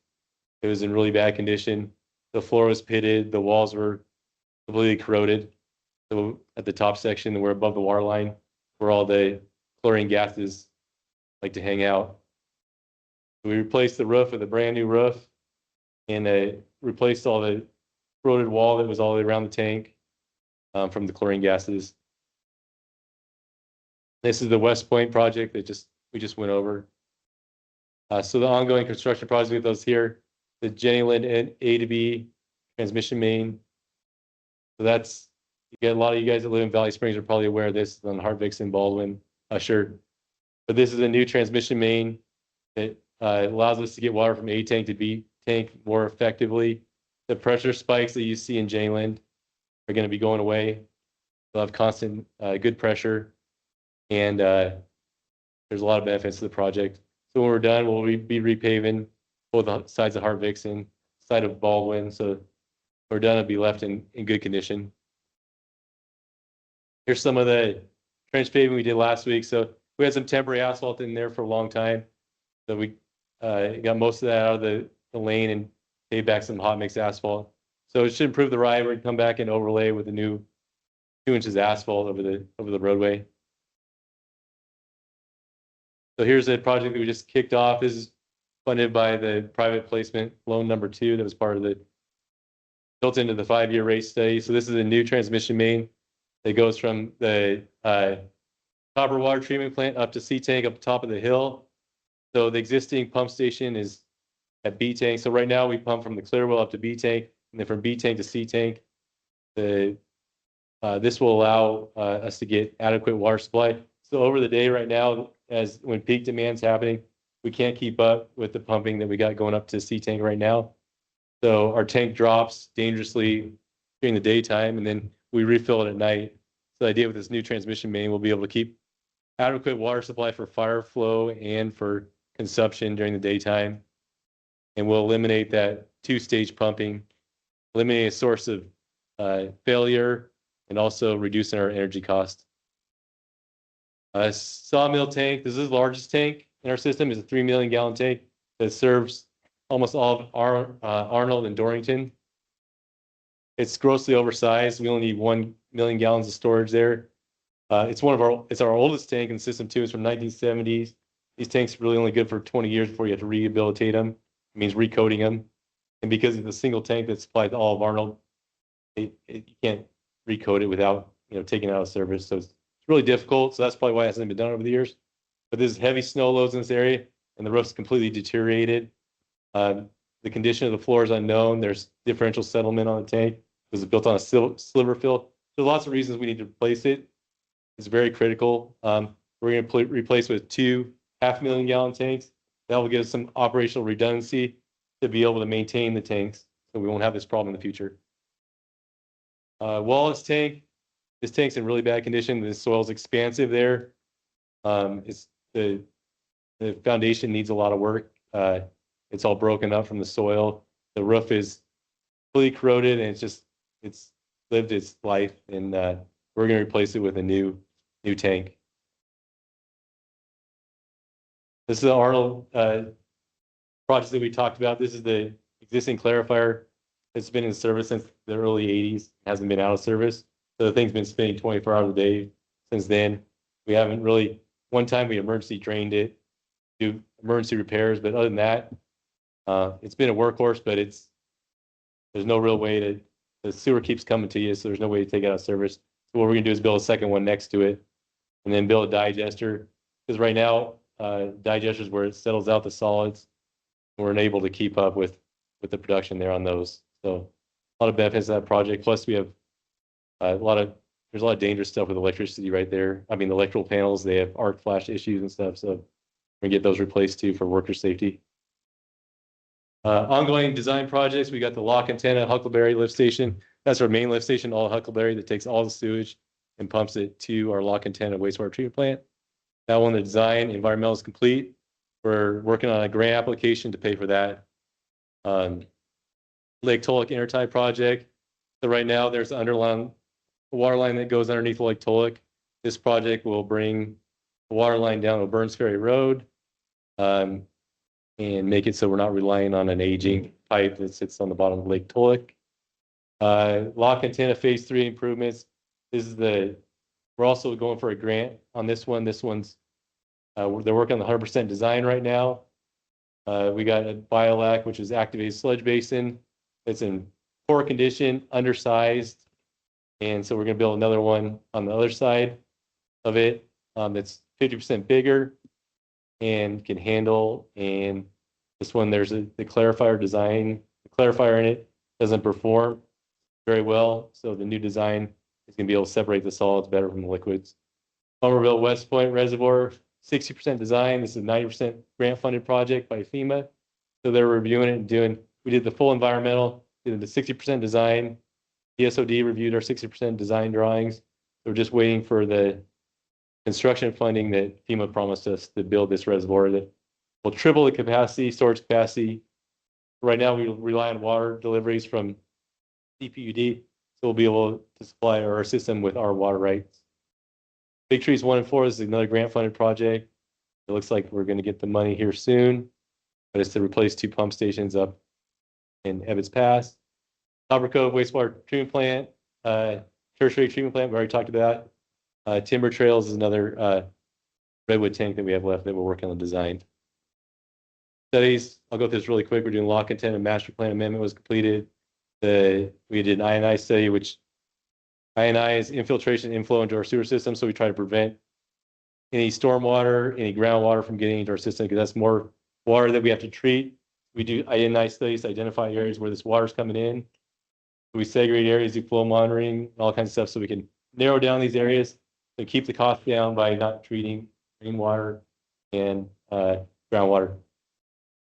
It was in really bad condition. The floor was pitted. The walls were completely corroded. So at the top section, we're above the water line where all the chlorine gases like to hang out. We replaced the roof with a brand new roof and replaced all the corroded wall that was all the way around the tank from the chlorine gases. This is the West Point project that we just went over. So the ongoing construction project with those here, the Jenny Lind A to B transmission main. So that's, you get a lot of you guys that live in Valley Springs are probably aware of this on Hartvix and Baldwin, sure. But this is a new transmission main that allows us to get water from A tank to B tank more effectively. The pressure spikes that you see in Jenny Lind are going to be going away. They'll have constant good pressure, and there's a lot of benefits to the project. So when we're done, we'll be repaving both sides of Hartvix and side of Baldwin. So when we're done, it'll be left in good condition. Here's some of the trench paving we did last week. So we had some temporary asphalt in there for a long time. So we got most of that out of the lane and paved back some hot mix asphalt. So it should improve the ride. We're gonna come back and overlay with a new 2 inches asphalt over the roadway. So here's a project that we just kicked off. This is funded by the private placement loan number 2 that was part of built into the 5-year rate study. So this is a new transmission main that goes from the copper water treatment plant up to C tank up top of the hill. So the existing pump station is at B tank. So right now we pump from the clear well up to B tank, and then from B tank to C tank. This will allow us to get adequate water supply. So over the day right now, when peak demand's happening, we can't keep up with the pumping that we got going up to C tank right now. So our tank drops dangerously during the daytime, and then we refill it at night. So the idea with this new transmission main, we'll be able to keep adequate water supply for fire flow and for consumption during the daytime. And we'll eliminate that two-stage pumping, eliminate a source of failure, and also reducing our energy cost. Sawmill tank, this is the largest tank in our system, is a 3 million gallon tank that serves almost all of Arnold and Dorrington. It's grossly oversized. We only need 1 million gallons of storage there. It's our oldest tank in the system too. It's from 1970s. These tanks are really only good for 20 years before you have to rehabilitate them. It means recoating them. And because it's a single tank that's supplied to all of Arnold, you can't recoat it without taking it out of service. So it's really difficult. So that's probably why it hasn't been done over the years. But there's heavy snow loads in this area, and the roof's completely deteriorated. The condition of the floor is unknown. There's differential settlement on the tank. It was built on a sliver fill. There's lots of reasons we need to replace it. It's very critical. We're going to replace with 2 500,000 gallon tanks. That will give us some operational redundancy to be able to maintain the tanks, so we won't have this problem in the future. Wallace tank. This tank's in really bad condition. The soil's expansive there. The foundation needs a lot of work. It's all broken up from the soil. The roof is fully corroded, and it's lived its life. And we're going to replace it with a new tank. This is the Arnold project that we talked about. This is the existing clarifier. It's been in service since the early 80s. It hasn't been out of service. So the thing's been spinning 24 hours a day since then. We haven't really, one time we emergency drained it, do emergency repairs, but other than that, it's been a workhorse, but there's no real way the sewer keeps coming to you, so there's no way to take it out of service. So what we're gonna do is build a second one next to it, and then build a digester. Because right now, digesters where it settles out the solids, we're unable to keep up with the production there on those. So a lot of benefits of that project. Plus we have there's a lot of dangerous stuff with electricity right there. I mean, the electrical panels, they have arc flash issues and stuff. So we're gonna get those replaced too for worker safety. Ongoing design projects. We got the lock antenna Huckleberry lift station. That's our main lift station, all Huckleberry, that takes all the sewage and pumps it to our lock antenna wastewater treatment plant. That one, the design, environmental is complete. We're working on a grant application to pay for that. Lake Tollick intertie project. So right now there's an underlying water line that goes underneath Lake Tollick. This project will bring the water line down to Burns Ferry Road and make it so we're not relying on an aging pipe that sits on the bottom of Lake Tollick. Lock antenna phase 3 improvements. We're also going for a grant on this one. This one's, they're working on the 100% design right now. We got a biolac, which is activated sludge basin. It's in poor condition, undersized. And so we're going to build another one on the other side of it that's 50% bigger and can handle. And this one, there's the clarifier design. The clarifier in it doesn't perform very well. So the new design is going to be able to separate the solids better from the liquids. Somerville West Point Reservoir, 60% design. This is a 90% grant funded project by FEMA. So they're reviewing it and we did the full environmental, did the 60% design. ESOD reviewed our 60% design drawings. We're just waiting for the construction funding that FEMA promised us to build this reservoir that will triple the capacity, storage capacity. Right now, we rely on water deliveries from CCWD, so we'll be able to supply our system with our water rights. Big Trees 1 and 4 is another grant-funded project. It looks like we're going to get the money here soon, but it's to replace 2 pump stations up in Ebbets Pass. Copper Cove Wastewater Treatment Plant, Tertiary Treatment Plant, we already talked about. Timber Trails is another redwood tank that we have left that we're working on the design. Studies, I'll go through this really quick. We're doing lock antenna master plan amendment was completed. We did an INI study, which INI is infiltration inflow into our sewer system. So we try to prevent any stormwater, any groundwater from getting into our system because that's more water that we have to treat. We do INI studies to identify areas where this water is coming in. We segregate areas, do flow monitoring, all kinds of stuff so we can narrow down these areas to keep the cost down by not treating rainwater and groundwater.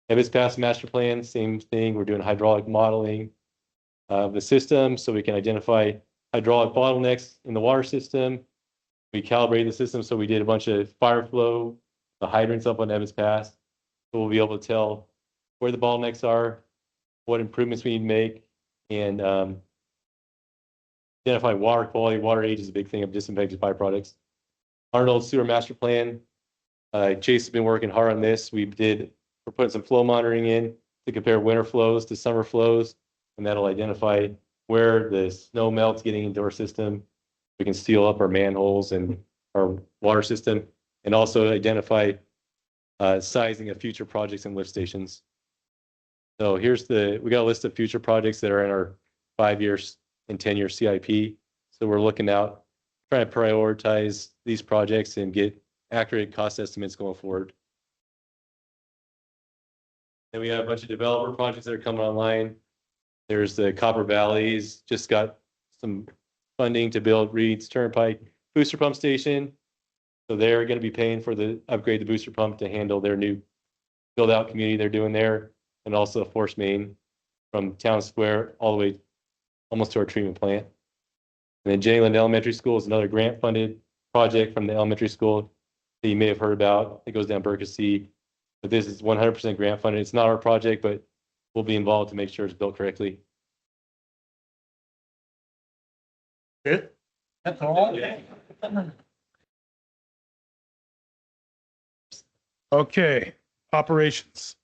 Ebbets Pass master plan, same thing. We're doing hydraulic modeling. of the system so we can identify hydraulic bottlenecks in the water system. We calibrated the system, so we did a bunch of fire flow, the hydrants up on Evans Pass. So we'll be able to tell where the bottlenecks are, what improvements we need to make, and identify water quality. Water age is a big thing of disinfected byproducts. Arnold Sewer Master Plan. Chase has been working hard on this. We're putting some flow monitoring in to compare winter flows to summer flows, and that'll identify where the snow melts getting into our system. We can seal up our manholes and our water system, and also identify sizing of future projects and lift stations. So we got a list of future projects that are in our 5 years and 10-year CIP. So we're looking out, trying to prioritize these projects and get accurate cost estimates going forward. Then we have a bunch of developer projects that are coming online. There's the Copper Valley's just got some funding to build Reed's Turnpike booster pump station. So they're going to be paying for the upgrade the booster pump to handle their new build out community they're doing there, and also a force main from Town Square all the way almost to our treatment plant. And then Jenny Lind Elementary School is another grant funded project from the elementary school that you may have heard about. It goes down Berkesee, but this is 100% grant funded. It's not our project, but we'll be involved to make sure it's built correctly. That's all. Okay, operations.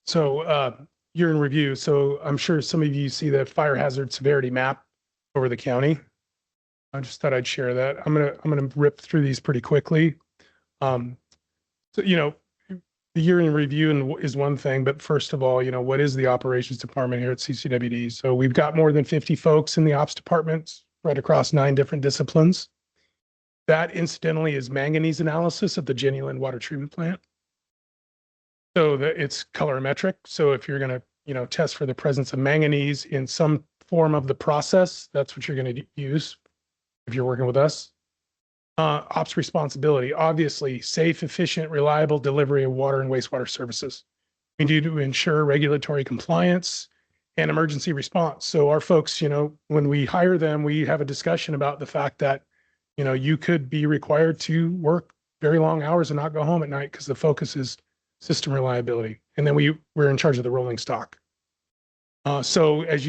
So year in review. So I'm sure some of you see the fire hazard severity map over the county. I just thought I'd share that. I'm gonna rip through these pretty quickly. So the year in review is one thing, but first of all, what is the operations department here at CCWD? So we've got more than 50 folks in the ops departments right across 9 different disciplines. That incidentally is manganese analysis of the Jenny Lind water treatment plant. So it's colorimetric. So if you're going to, test for the presence of manganese in some form of the process, that's what you're going to use if you're working with us. Ops responsibility, obviously safe, efficient, reliable delivery of water and wastewater services. We need to ensure regulatory compliance and emergency response. So our folks, when we hire them, we have a discussion about the fact that, you could be required to work very long hours and not go home at night because the focus is system reliability. And then we're in charge of the rolling stock. So as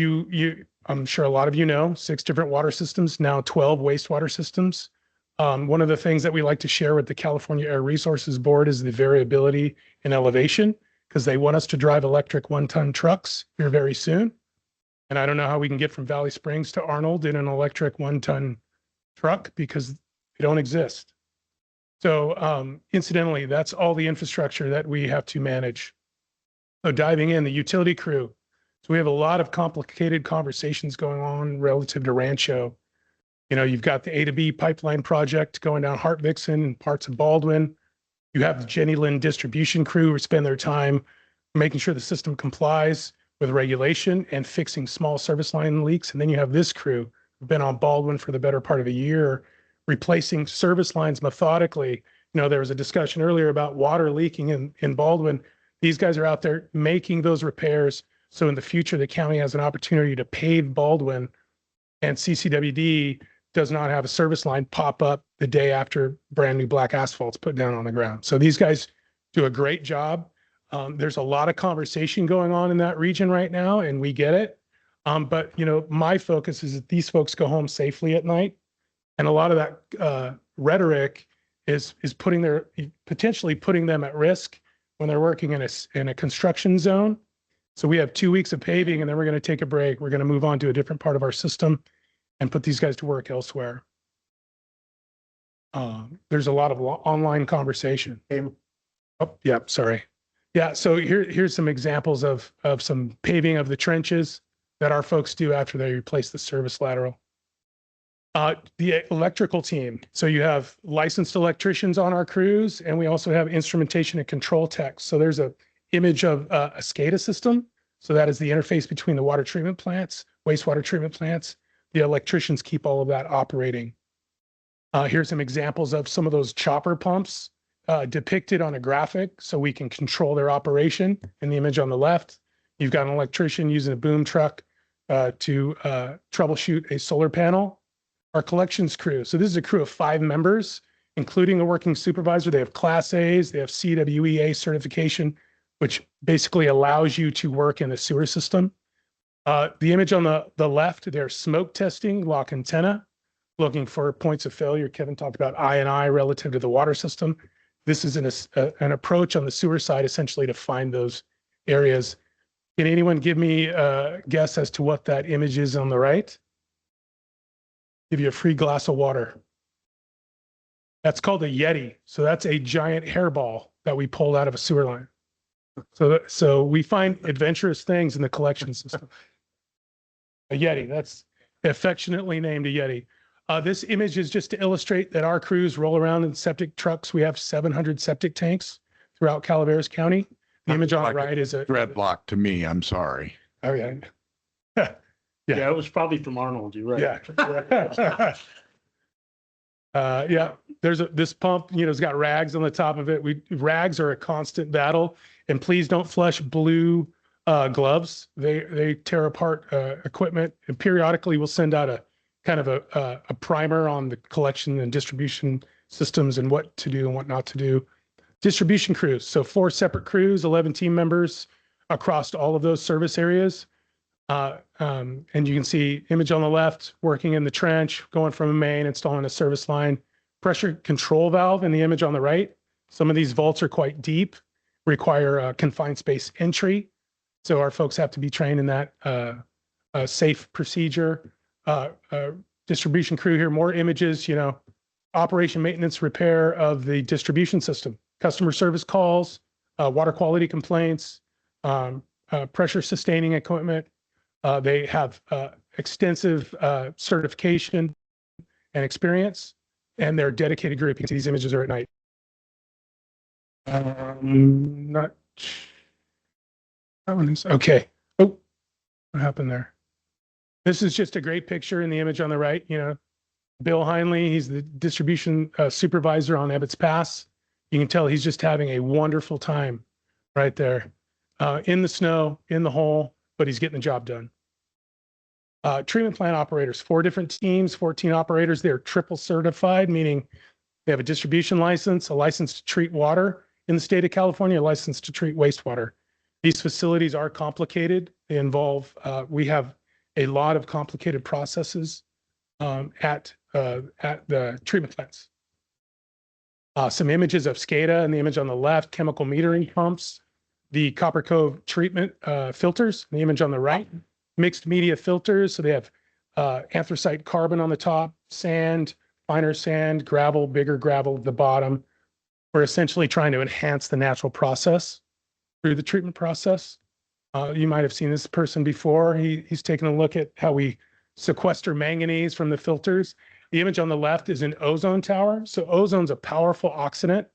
I'm sure a lot of you know, 6 different water systems, now 12 wastewater systems. One of the things that we like to share with the California Air Resources Board is the variability in elevation, because they want us to drive electric 1-ton trucks here very soon. And I don't know how we can get from Valley Springs to Arnold in an electric 1-ton truck because they don't exist. So incidentally, that's all the infrastructure that we have to manage. So diving in, the utility crew. So we have a lot of complicated conversations going on relative to Rancho. You've got the A to B pipeline project going down Hart-Vixen and parts of Baldwin. You have the Jenny Lind distribution crew who spend their time making sure the system complies with regulation and fixing small service line leaks. And then you have this crew who've been on Baldwin for the better part of a year, replacing service lines methodically. There was a discussion earlier about water leaking in Baldwin. These guys are out there making those repairs. So in the future, the county has an opportunity to pave Baldwin, and CCWD does not have a service line pop up the day after brand new black asphalt's put down on the ground. So these guys do a great job. There's a lot of conversation going on in that region right now, and we get it. But my focus is that these folks go home safely at night. And a lot of that rhetoric is potentially putting them at risk when they're working in a construction zone. So we have 2 weeks of paving, and then we're going to take a break. We're going to move on to a different part of our system and put these guys to work elsewhere. There's a lot of online conversation. Oh, yeah, sorry. Yeah, so here's some examples of some paving of the trenches that our folks do after they replace the service lateral. The electrical team. So you have licensed electricians on our crews, and we also have instrumentation and control techs. So there's a image of a SCADA system. So that is the interface between the water treatment plants, wastewater treatment plants. The electricians keep all of that operating. Here's some examples of some of those chopper pumps depicted on a graphic so we can control their operation. In the image on the left, you've got an electrician using a boom truck to troubleshoot a solar panel. Our collections crew. So this is a crew of 5 members, including a working supervisor. They have Class A's, they have CWEA certification, which basically allows you to work in the sewer system. The image on the left, they're smoke testing, lock antenna, looking for points of failure. Kevin talked about I&I relative to the water system. This is an approach on the sewer side, essentially to find those areas. Can anyone give me a guess as to what that image is on the right? Give you a free glass of water. That's called a Yeti. So that's a giant hairball that we pulled out of a sewer line. So we find adventurous things in the collection system. A Yeti, that's affectionately named a Yeti. This image is just to illustrate that our crews roll around in septic trucks. We have 700 septic tanks throughout Calaveras County. The image on the right is a dreadlock to me. I'm sorry. Oh yeah. Yeah, it was probably from Arnold. You're right. Yeah. Yeah. There's this pump, it's got rags on the top of it. Rags are a constant battle, and please don't flush blue gloves. They tear apart equipment, and periodically we'll send out a kind of a primer on the collection and distribution systems and what to do and what not to do. Distribution crews. So 4 separate crews, 11 team members across all of those service areas. And you can see image on the left, working in the trench, going from a main, installing a service line, pressure control valve in the image on the right. Some of these vaults are quite deep, require confined space entry. So our folks have to be trained in that safe procedure. Distribution crew here, more images, operation, maintenance, repair of the distribution system, customer service calls, water quality complaints, pressure sustaining equipment. They have extensive certification and experience, and they're a dedicated group. You can see these images are at night. Not that one is okay. Oh, what happened there? This is just a great picture in the image on the right. Bill Heinley, he's the distribution supervisor on Ebbets Pass. You can tell he's just having a wonderful time right there in the snow, in the hole, but he's getting the job done. Treatment plant operators, 4 different teams, 14 operators. They're triple certified, meaning they have a distribution license, a license to treat water in the state of California, a license to treat wastewater. These facilities are complicated. They involve, we have a lot of complicated processes at the treatment plants. Some images of SCADA in the image on the left, chemical metering pumps, the Copper Cove treatment filters, the image on the right, mixed media filters. So they have anthracite carbon on the top, sand, finer sand, gravel, bigger gravel at the bottom. We're essentially trying to enhance the natural process through the treatment process. You might have seen this person before. He's taken a look at how we sequester manganese from the filters. The image on the left is an ozone tower. So ozone's a powerful oxidant,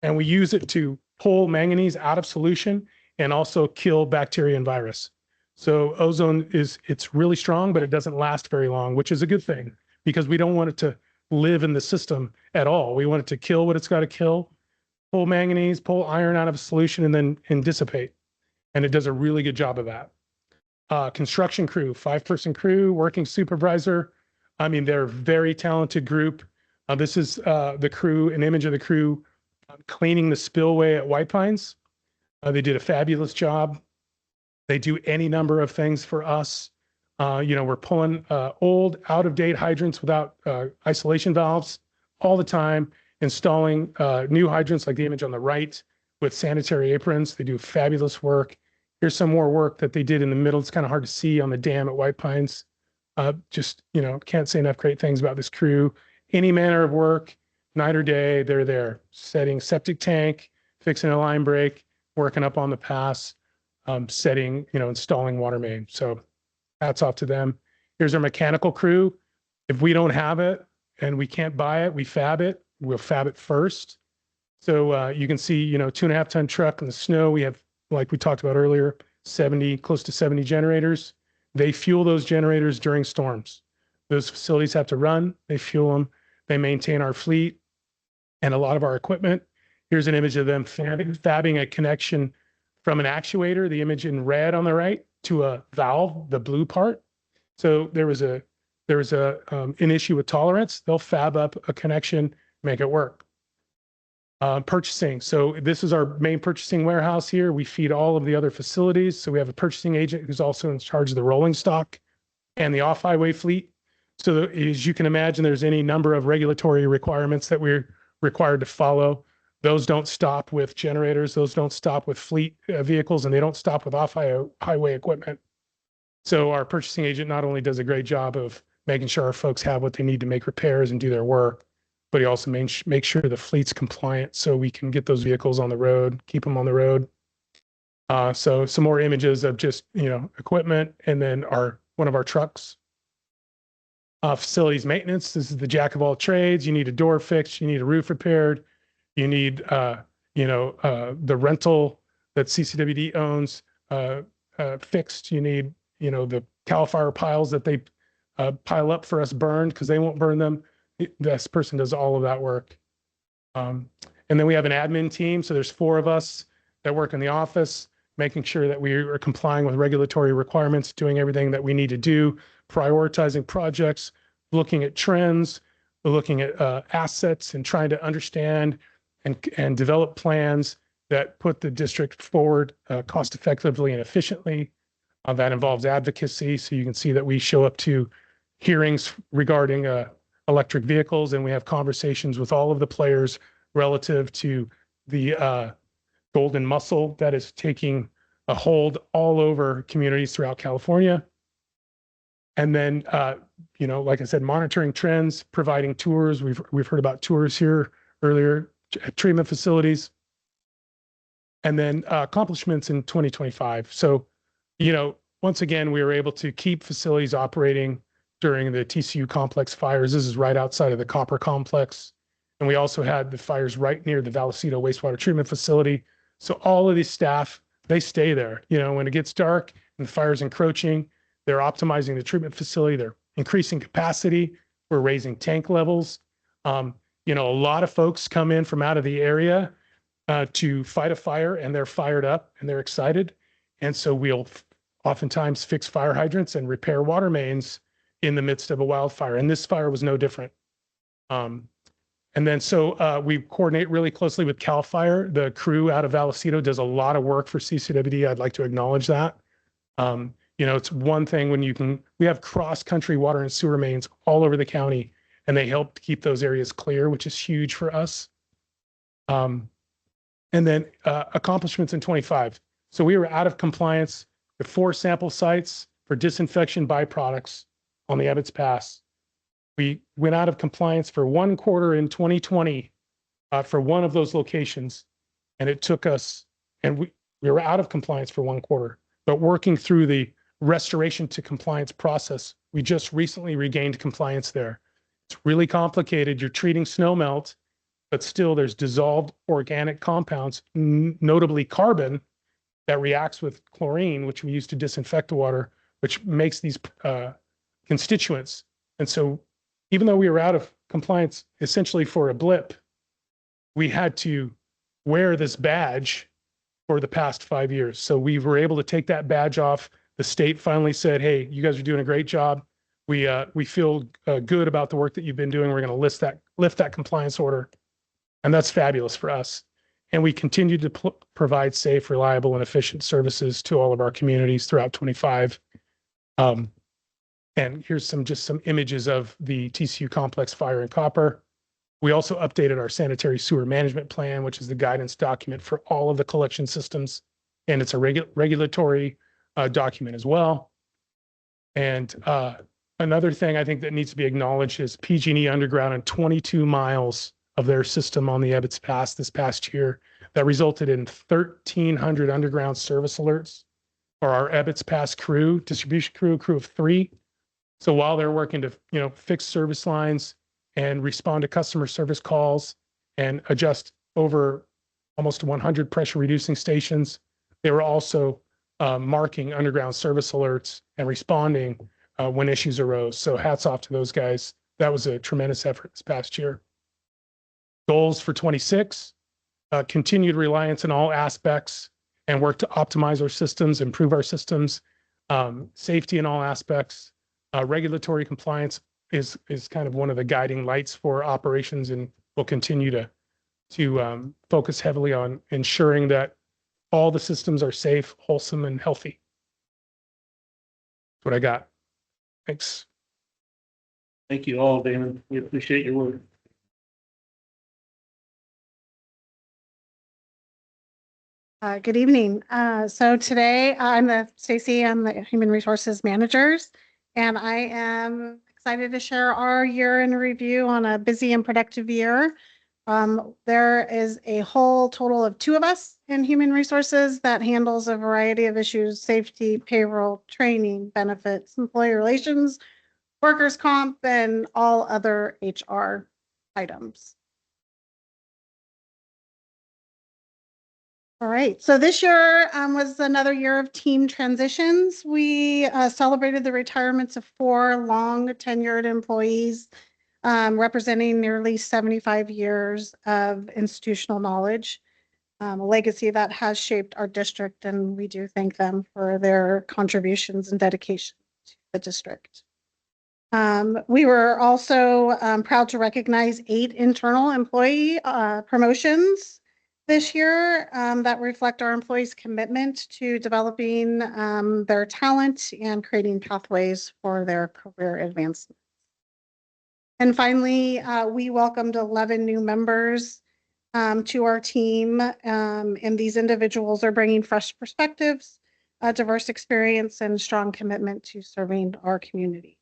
and we use it to pull manganese out of solution and also kill bacteria and virus. So ozone it's really strong, but it doesn't last very long, which is a good thing because we don't want it to live in the system at all. We want it to kill what it's got to kill, pull manganese, pull iron out of a solution, and dissipate. And it does a really good job of that. Construction crew, 5-person crew, working supervisor. I mean, they're a very talented group. This is the crew, an image of the crew cleaning the spillway at White Pines. They did a fabulous job. They do any number of things for us. We're pulling old, out-of-date hydrants without isolation valves all the time, installing new hydrants like the image on the right with sanitary aprons. They do fabulous work. Here's some more work that they did in the middle. It's kind of hard to see on the dam at White Pines. Can't say enough great things about this crew. Any manner of work, night or day, they're there. Setting septic tank, fixing a line break, working up on the pass, installing water main. So hats off to them. Here's our mechanical crew. If we don't have it and we can't buy it, we fab it. We'll fab it first. So you can see, 2.5 ton truck in the snow. We have, like we talked about earlier, close to 70 generators. They fuel those generators during storms. Those facilities have to run, they fuel them, they maintain our fleet and a lot of our equipment. Here's an image of them fabbing a connection from an actuator, the image in red on the right, to a valve, the blue part. So there was an issue with tolerance. They'll fab up a connection, make it work. Purchasing. So this is our main purchasing warehouse here. We feed all of the other facilities. So we have a purchasing agent who's also in charge of the rolling stock and the off-highway fleet. So as you can imagine, there's any number of regulatory requirements that we're required to follow. Those don't stop with generators. Those don't stop with fleet vehicles, and they don't stop with off-highway equipment. So our purchasing agent not only does a great job of making sure our folks have what they need to make repairs and do their work, but he also makes sure the fleet's compliant so we can get those vehicles on the road, keep them on the road. So some more images of just, equipment, and then one of our trucks. Facilities maintenance. This is the jack of all trades. You need a door fixed. You need a roof repaired. You need, the rental that CCWD owns fixed. You need, the CAL FIRE piles that they pile up for us burned because they won't burn them. This person does all of that work. And then we have an admin team. So there's 4 of us that work in the office, making sure that we are complying with regulatory requirements, doing everything that we need to do, prioritizing projects, looking at trends, looking at assets, and trying to understand and develop plans that put the district forward cost effectively and efficiently. That involves advocacy. So you can see that we show up to hearings regarding electric vehicles, and we have conversations with all of the players relative to the golden muscle that is taking a hold all over communities throughout California. And then, like I said, monitoring trends, providing tours. We've heard about tours here earlier at treatment facilities. And then accomplishments in 2025. So, once again, we were able to keep facilities operating during the TCU complex fires. This is right outside of the copper complex. And we also had the fires right near the Vallecito wastewater treatment facility. So all of these staff, they stay there. When it gets dark and the fire's encroaching, they're optimizing the treatment facility. They're increasing capacity. We're raising tank levels. A lot of folks come in from out of the area to fight a fire, and they're fired up and they're excited. And so we'll oftentimes fix fire hydrants and repair water mains in the midst of a wildfire. And this fire was no different. And then we coordinate really closely with CAL FIRE. The crew out of Vallecito does a lot of work for CCWD. I'd like to acknowledge that. It's one thing when we have cross-country water and sewer mains all over the county, and they help to keep those areas clear, which is huge for us. And then accomplishments in 25. So we were out of compliance with 4 sample sites for disinfection byproducts on the Ebbets Pass. We went out of compliance for 1 quarter in 2020 for one of those locations. And it took us, and we were out of compliance for 1 quarter, but working through the restoration to compliance process, we just recently regained compliance there. It's really complicated. You're treating snow melt, but still there's dissolved organic compounds, notably carbon, that reacts with chlorine, which we use to disinfect the water, which makes these constituents. And so even though we were out of compliance essentially for a blip, we had to wear this badge for the past 5 years. So we were able to take that badge off. The state finally said, hey, you guys are doing a great job. We feel good about the work that you've been doing. We're going to lift that compliance order. And that's fabulous for us. And we continue to provide safe, reliable, and efficient services to all of our communities throughout 25. And here's some images of the TCU complex fire in Copper. We also updated our sanitary sewer management plan, which is the guidance document for all of the collection systems. And it's a regulatory document as well. And another thing I think that needs to be acknowledged is PG&E Underground and 22 miles of their system on the Ebbets Pass this past year that resulted in 1,300 underground service alerts for our Ebbets Pass crew, distribution crew of 3. So while they're working to, fix service lines and respond to customer service calls and adjust over almost 100 pressure reducing stations, they were also marking underground service alerts and responding when issues arose. So hats off to those guys. That was a tremendous effort this past year. Goals for 26, continued reliance in all aspects and work to optimize our systems, improve our systems, safety in all aspects, Regulatory compliance is kind of one of the guiding lights for operations, and will continue to focus heavily on ensuring that all the systems are safe, wholesome, and healthy. That's what I got. Thanks. Thank you all, Damon. We appreciate your work. Good evening. So today I'm Stacy. I'm the Human Resources Managers, and I am excited to share our year in review on a busy and productive year. There is a whole total of 2 of us in Human Resources that handles a variety of issues: safety, payroll, training, benefits, employee relations, workers' comp, and all other HR items. All right, so this year was another year of team transitions. We celebrated the retirements of 4 long tenured employees representing nearly 75 years of institutional knowledge, a legacy that has shaped our district, and we do thank them for their contributions and dedication to the district. We were also proud to recognize 8 internal employee promotions this year that reflect our employees' commitment to developing their talent and creating pathways for their career advancement. And finally, we welcomed 11 new members to our team, and these individuals are bringing fresh perspectives, diverse experience, and strong commitment to serving our community.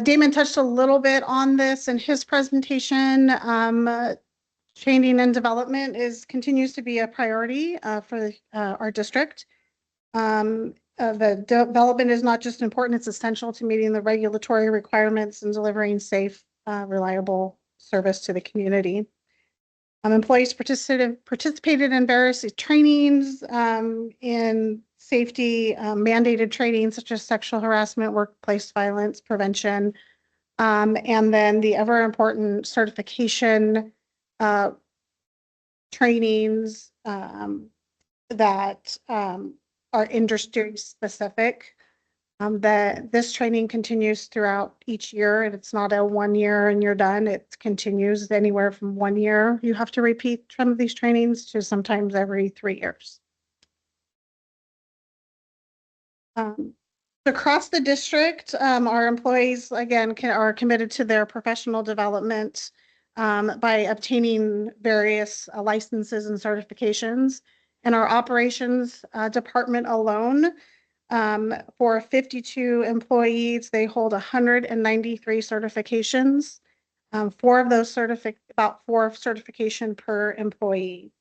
Damon touched a little bit on this in his presentation. Training and development continues to be a priority for our district. The development is not just important, it's essential to meeting the regulatory requirements and delivering safe, reliable service to the community. Employees participated in various trainings in safety, mandated training such as sexual harassment, workplace violence prevention, and then the ever important certification trainings that are industry specific. This training continues throughout each year, and it's not a 1 year and you're done. It continues anywhere from 1 year. You have to repeat some of these trainings to sometimes every 3 years. Across the district, our employees, again, are committed to their professional development by obtaining various licenses and certifications. In our operations department alone, for 52 employees, they hold 193 certifications. 4 of those about 4 certification per employee.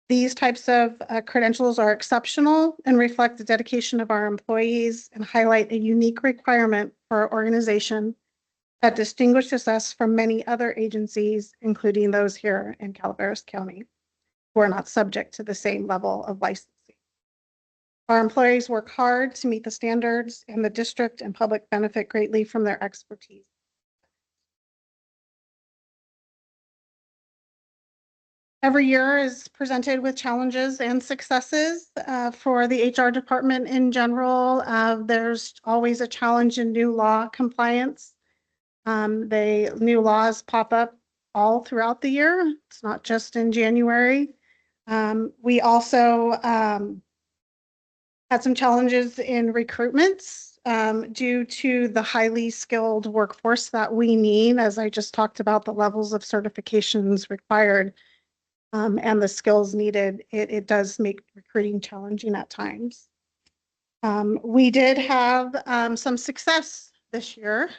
These types of credentials are exceptional and reflect the dedication of our employees and highlight a unique requirement for our organization that distinguishes us from many other agencies, including those here in Calaveras County, who are not subject to the same level of licensing. Our employees work hard to meet the standards, and the district and public benefit greatly from their expertise. Every year is presented with challenges and successes for the HR department in general. There's always a challenge in new law compliance. The new laws pop up all throughout the year. It's not just in January. We also had some challenges in recruitments due to the highly skilled workforce that we need. As I just talked about, the levels of certifications required and the skills needed, it does make recruiting challenging at times. We did have some success this year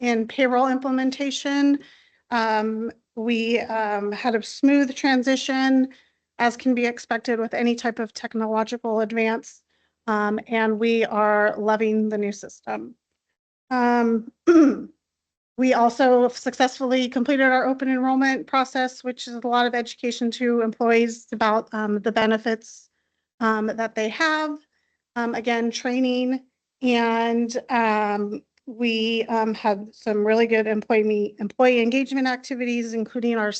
in payroll implementation. We had a smooth transition, as can be expected with any type of technological advance, and we are loving the new system. We also successfully completed our open enrollment process, which is a lot of education to employees about the benefits that they have. Again, training, and we had some really good employee engagement activities, including our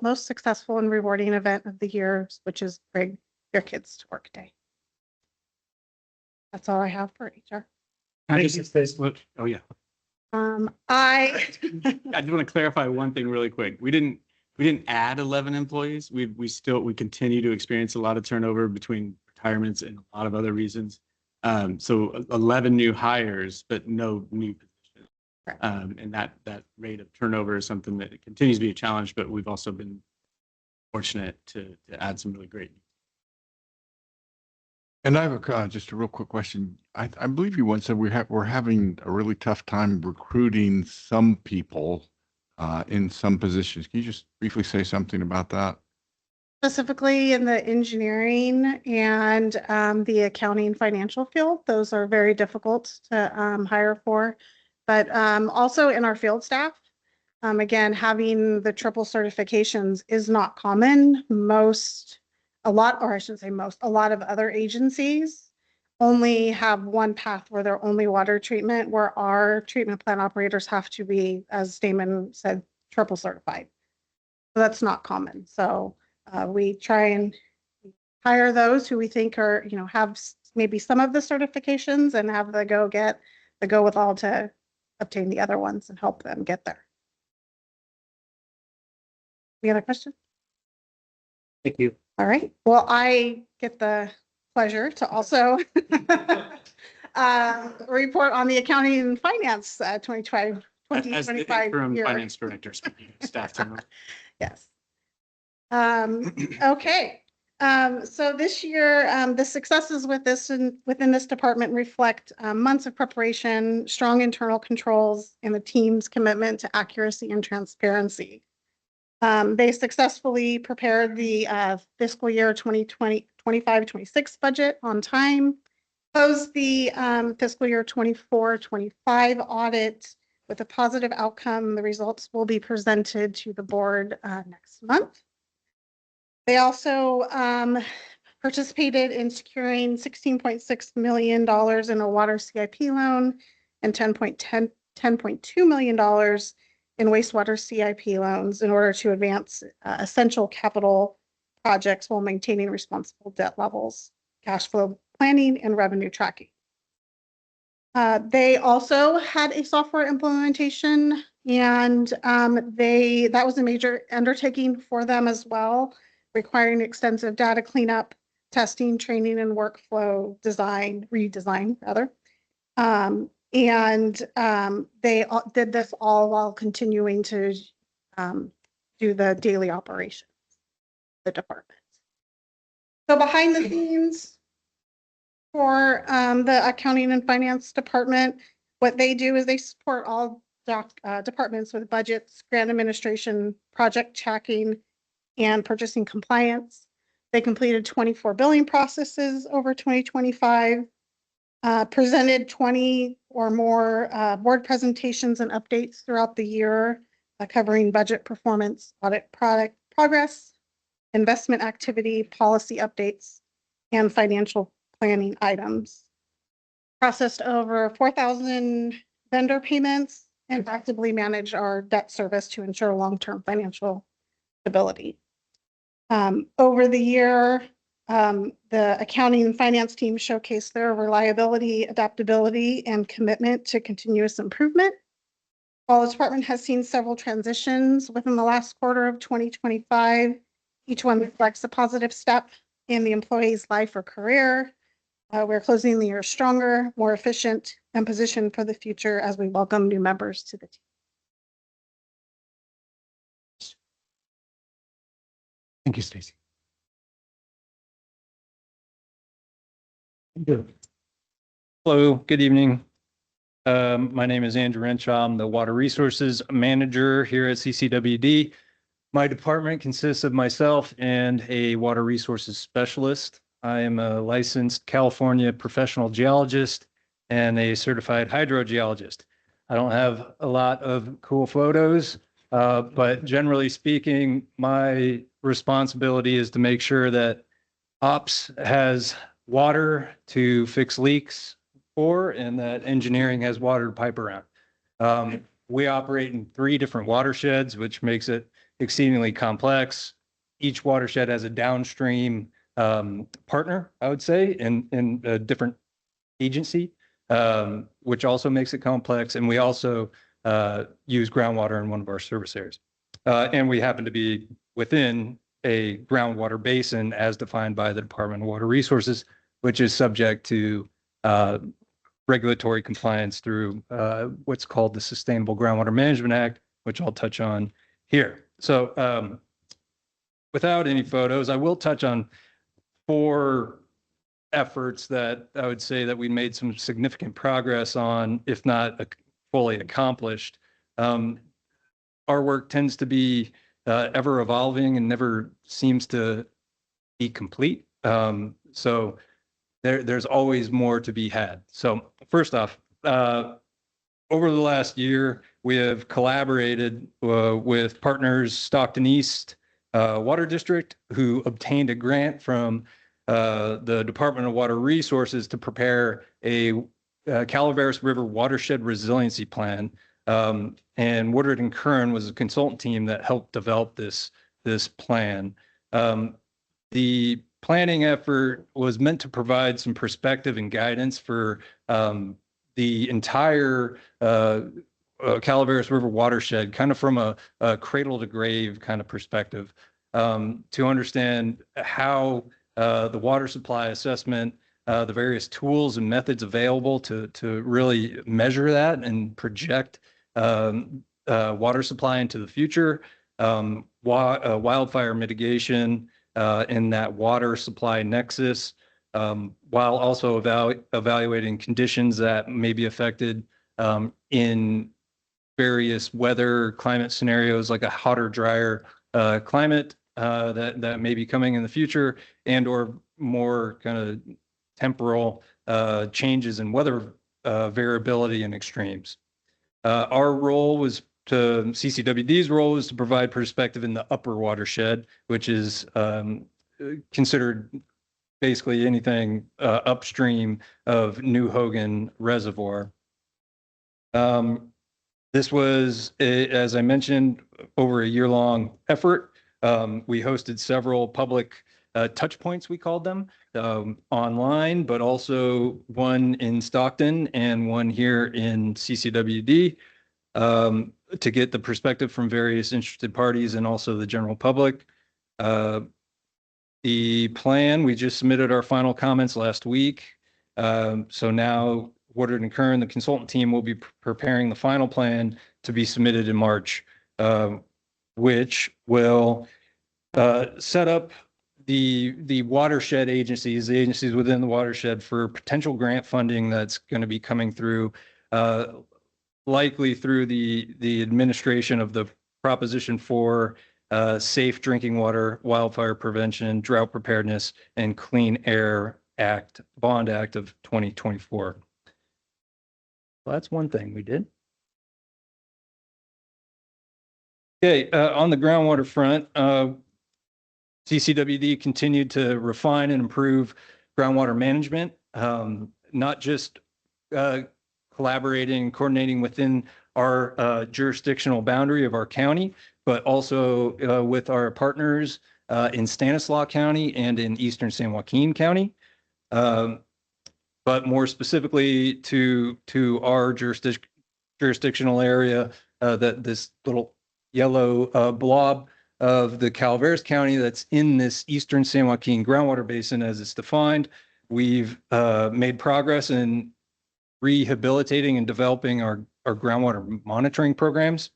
most successful and rewarding event of the year, which is Bring Your Kids to Work Day. That's all I have for HR. I just, oh, yeah. I, I just want to clarify one thing really quick. We didn't add 11 employees. We continue to experience a lot of turnover between retirements and a lot of other reasons. So 11 new hires, but no new positions. And that rate of turnover is something that continues to be a challenge, but we've also been fortunate to add some really great. And I have just a real quick question. I believe you once said we're having a really tough time recruiting some people in some positions. Can you just briefly say something about that? specifically in the engineering and the accounting financial field. Those are very difficult to hire for, but also in our field staff. Again, having the triple certifications is not common. A lot of other agencies only have one path where they're only water treatment, where our treatment plant operators have to be, as Damon said, triple certified. So that's not common. So we try and hire those who we think are, have maybe some of the certifications and have the go with all to obtain the other ones and help them get there. Any other questions? Thank you. All right. Well, I get the pleasure to also report on the accounting and finance 2025 As the interim year. finance director, staff turnover. Yes. Okay. So this year, the successes within this department reflect months of preparation, strong internal controls, and the team's commitment to accuracy and transparency. They successfully prepared the fiscal year 2025-26 budget on time, closed the fiscal year 24-25 audit with a positive outcome. The results will be presented to the board next month. They also participated in securing $16.6 million in a water CIP loan and $10.2 million in wastewater CIP loans in order to advance essential capital projects while maintaining responsible debt levels, cash flow planning, and revenue tracking. They also had a software implementation, and that was a major undertaking for them as well, requiring extensive data cleanup, testing, training, and workflow redesign rather. They did this all while continuing to do the daily operations of the department. So behind the scenes for the accounting and finance department, what they do is they support all departments with budgets, grant administration, project tracking, and purchasing compliance. They completed 24 billing processes over 2025. Presented 20 or more board presentations and updates throughout the year, covering budget performance, audit product progress, investment activity, policy updates, and financial planning items. Processed over 4,000 vendor payments and actively manage our debt service to ensure long-term financial stability. Over the year, the accounting and finance team showcased their reliability, adaptability, and commitment to continuous improvement. While the department has seen several transitions within the last quarter of 2025, each one reflects a positive step in the employee's life or career. We're closing the year stronger, more efficient, and positioned for the future as we welcome new members to the team. Thank you, Stacy. Hello, good evening. My name is Andrew Renshaw. I'm the Water Resources Manager here at CCWD. My department consists of myself and a Water Resources Specialist. I am a licensed California professional geologist and a certified hydrogeologist. I don't have a lot of cool photos, but generally speaking, my responsibility is to make sure that ops has water to fix leaks for, and that engineering has water to pipe around. We operate in 3 different watersheds, which makes it exceedingly complex. Each watershed has a downstream partner, I would say, in a different agency, which also makes it complex. And we also use groundwater in one of our service areas. And we happen to be within a groundwater basin as defined by the Department of Water Resources, which is subject to regulatory compliance through what's called the Sustainable Groundwater Management Act, which I'll touch on here. So without any photos, I will touch on 4 efforts that I would say that we made some significant progress on, if not fully accomplished. Our work tends to be ever evolving and never seems to be complete. So there's always more to be had. So first off, over the last year, we have collaborated with partners Stockton East Water District, who obtained a grant from the Department of Water Resources to prepare a Calaveras River Watershed Resiliency Plan. And Woodard and Kern was a consultant team that helped develop this plan. The planning effort was meant to provide some perspective and guidance for the entire Calaveras River watershed, kind of from a cradle to grave kind of perspective, to understand how the water supply assessment, the various tools and methods available to really measure that and project water supply into the future, wildfire mitigation in that water supply nexus, while also evaluating conditions that may be affected in various weather climate scenarios, like a hotter, drier climate that may be coming in the future, and or more kind of temporal changes in weather variability and extremes. Our role was CCWD's role was to provide perspective in the upper watershed, which is considered basically anything upstream of New Hogan Reservoir. This was, as I mentioned, over a year-long effort. We hosted several public touch points, we called them, online, but also one in Stockton and one here in CCWD, to get the perspective from various interested parties and also the general public. The plan, we just submitted our final comments last week. So now Woodard and Kern, the consultant team, will be preparing the final plan to be submitted in March, which will set up the watershed agencies, the agencies within the watershed, for potential grant funding that's going to be coming through, likely through the administration of the Proposition 4 Safe Drinking Water, Wildfire Prevention, Drought Preparedness, and Clean Air Act, Bond Act of 2024. Well, that's one thing we did. Okay, on the groundwater front, CCWD continued to refine and improve groundwater management, not just collaborating and coordinating within our jurisdictional boundary of our county, but also with our partners in Stanislaus County and in Eastern San Joaquin County. But more specifically to our jurisdictional area, that this little yellow blob of the Calaveras County that's in this Eastern San Joaquin groundwater basin as it's defined. We've made progress in rehabilitating and developing our groundwater monitoring programs.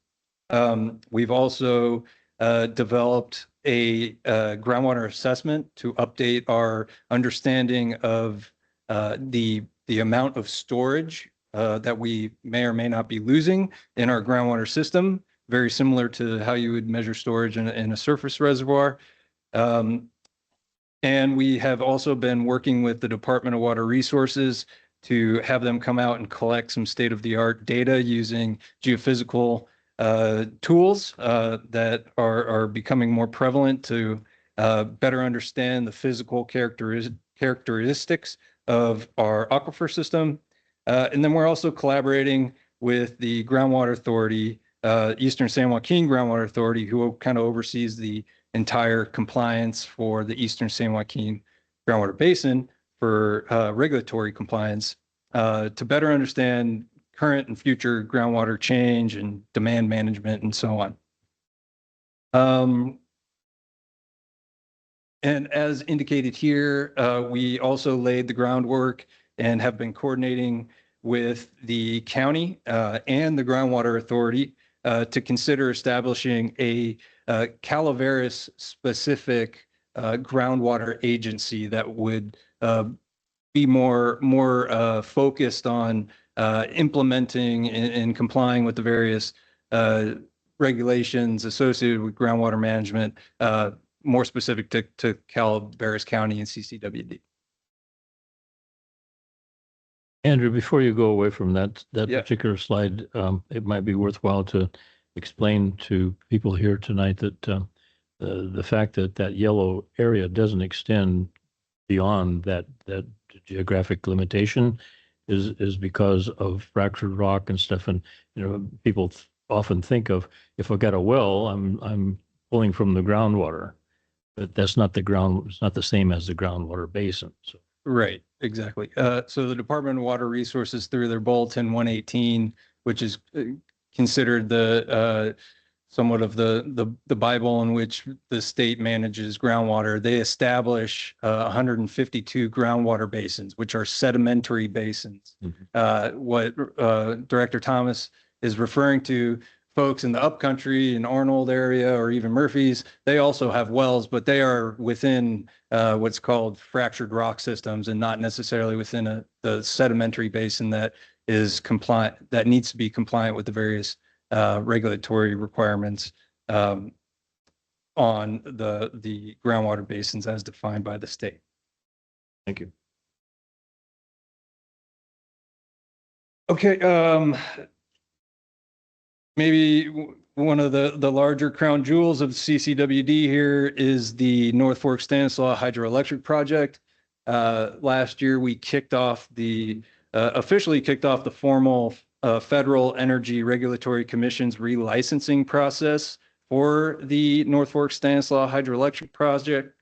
We've also developed a groundwater assessment to update our understanding of the amount of storage that we may or may not be losing in our groundwater system, very similar to how you would measure storage in a surface reservoir. And we have also been working with the Department of Water Resources to have them come out and collect some state-of-the-art data using geophysical tools that are becoming more prevalent to better understand the physical characteristics of our aquifer system. And then we're also collaborating with the Groundwater Authority, Eastern San Joaquin Groundwater Authority, who kind of oversees the entire compliance for the Eastern San Joaquin Groundwater Basin for regulatory compliance. to better understand current and future groundwater change and demand management and so on. And as indicated here, we also laid the groundwork and have been coordinating with the county and the Groundwater Authority to consider establishing a Calaveras specific groundwater agency that would be more focused on implementing and complying with the various regulations associated with groundwater management, more specific to Calaveras County and CCWD. Andrew, before you go away from that Yeah. particular slide, it might be worthwhile to explain to people here tonight that the fact that that yellow area doesn't extend beyond that geographic limitation is because of fractured rock and stuff. And people often think of, if I've got a well, I'm pulling from the groundwater, but that's not the ground. It's not the same as the groundwater basin. So. Right, exactly. So the Department of Water Resources, through their Bulletin 118, which is considered the somewhat of the Bible in which the state manages groundwater, they establish 152 groundwater basins, which are sedimentary basins. Mm-hmm. What Director Thomas is referring to, folks in the upcountry in Arnold area or even Murphy's, they also have wells, but they are within what's called fractured rock systems and not necessarily within the sedimentary basin that is compliant, that needs to be compliant with the various regulatory requirements on the groundwater basins as defined by the state. Thank you. Okay. Maybe one of the larger crown jewels of CCWD here is the North Fork Stanislaus Hydroelectric Project. Last year, we officially kicked off the formal Federal Energy Regulatory Commission's relicensing process for the North Fork Stanislaus Hydroelectric Project.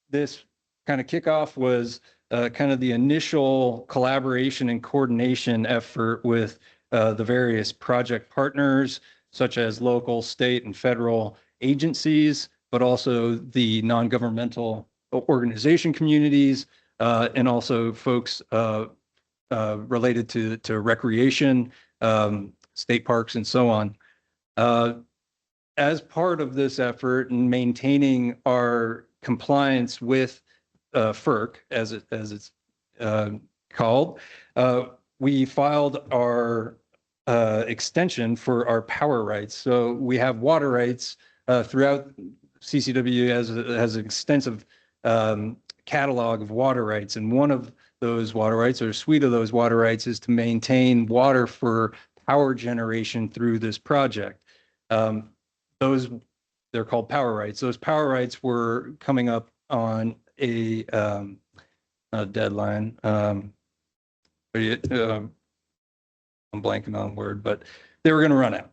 This kind of kickoff was kind of the initial collaboration and coordination effort with the various project partners, such as local, state, and federal agencies, but also the non-governmental organization communities, and also folks related to recreation, state parks, and so on. As part of this effort and maintaining our compliance with FERC, as it's called, we filed our extension for our power rights. So we have water rights throughout CCW has an extensive catalog of water rights. And one of those water rights, or a suite of those water rights, is to maintain water for power generation through this project. They're called power rights. Those power rights were coming up on a deadline. I'm blanking on the word, but they were going to run out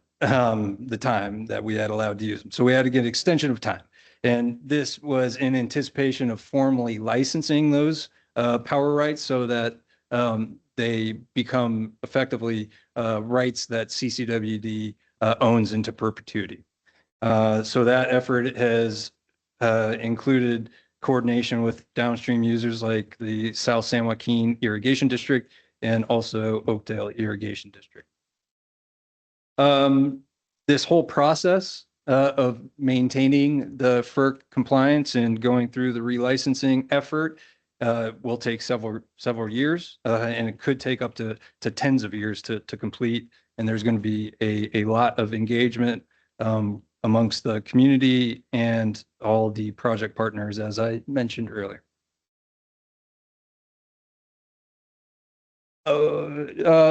the time that we had allowed to use them. So we had to get an extension of time. And this was in anticipation of formally licensing those power rights so that they become effectively rights that CCWD owns into perpetuity. So that effort has included coordination with downstream users like the South San Joaquin Irrigation District and also Oakdale Irrigation District. This whole process of maintaining the FERC compliance and going through the relicensing effort will take several years, and it could take up to tens of years to complete. And there's going to be a lot of engagement amongst the community and all the project partners, as I mentioned earlier.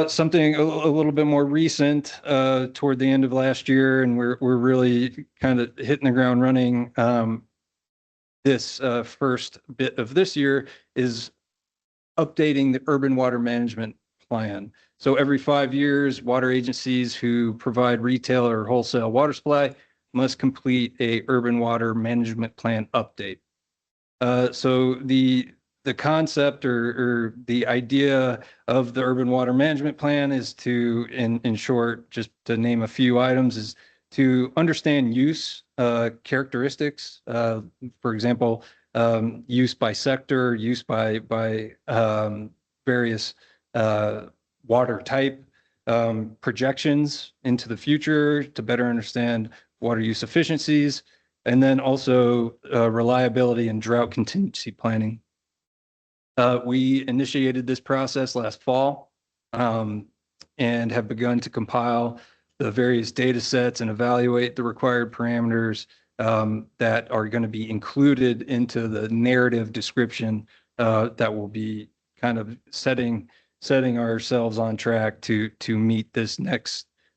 Something a little bit more recent toward the end of last year, and we're really kind of hitting the ground running. This first bit of this year is updating the urban water management plan. So every 5 years, water agencies who provide retail or wholesale water supply must complete a urban water management plan update. So the the concept or the idea of the urban water management plan is to, in short, just to name a few items, is to understand use characteristics. For example, use by sector, use by various water type, projections into the future to better understand water use efficiencies, and then also reliability and drought contingency planning. We initiated this process last fall and have begun to compile the various data sets and evaluate the required parameters that are going to be included into the narrative description that will be kind of setting ourselves on track to meet this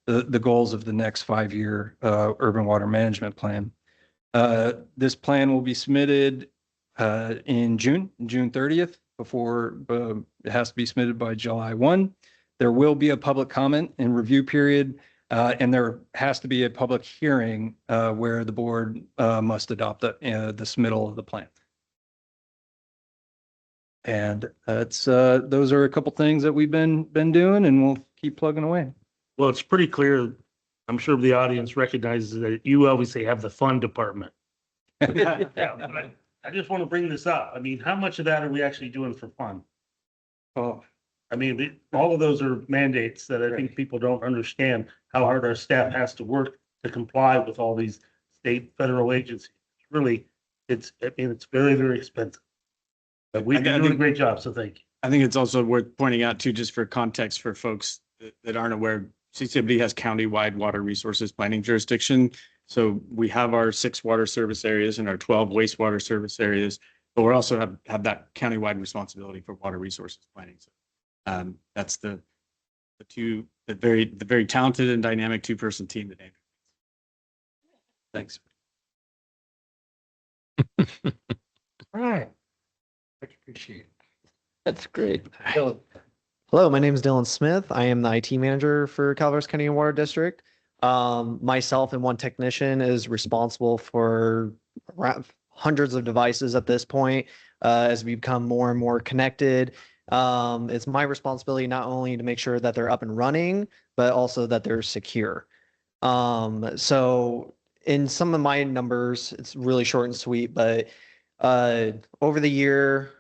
the goals of the next 5-year urban water management plan. This plan will be submitted in June 30th. Before it has to be submitted by July 1. There will be a public comment and review period, and there has to be a public hearing where the board must adopt the submittal of the plan. And that's those are a couple things that we've been doing, and we'll keep plugging away. Well, it's pretty clear. I'm sure the audience recognizes that you obviously have the fun department. Yeah, but I just want to bring this up. I mean, how much of that are we actually doing for fun? Oh, I mean, all of those are mandates that I think people don't understand how hard our staff has to work to comply with all these state, federal agencies. Really, it's very, very expensive. But we've been doing a great job, so thank you. I think it's also worth pointing out too, just for context for folks that aren't aware, CCWD has countywide water resources planning jurisdiction. So we have our 6 water service areas and our 12 wastewater service areas, but we also have that countywide responsibility for water resources planning. So that's the very talented and dynamic 2-person team that Andrew. Thanks. All right. I appreciate it. That's great. Hello, my name is Dylan Smith. I am the IT manager for Calaveras County Water District. Myself and one technician is responsible for hundreds of devices at this point. As we become more and more connected, it's my responsibility not only to make sure that they're up and running, but also that they're secure. So in some of my numbers, it's really short and sweet, but over the year,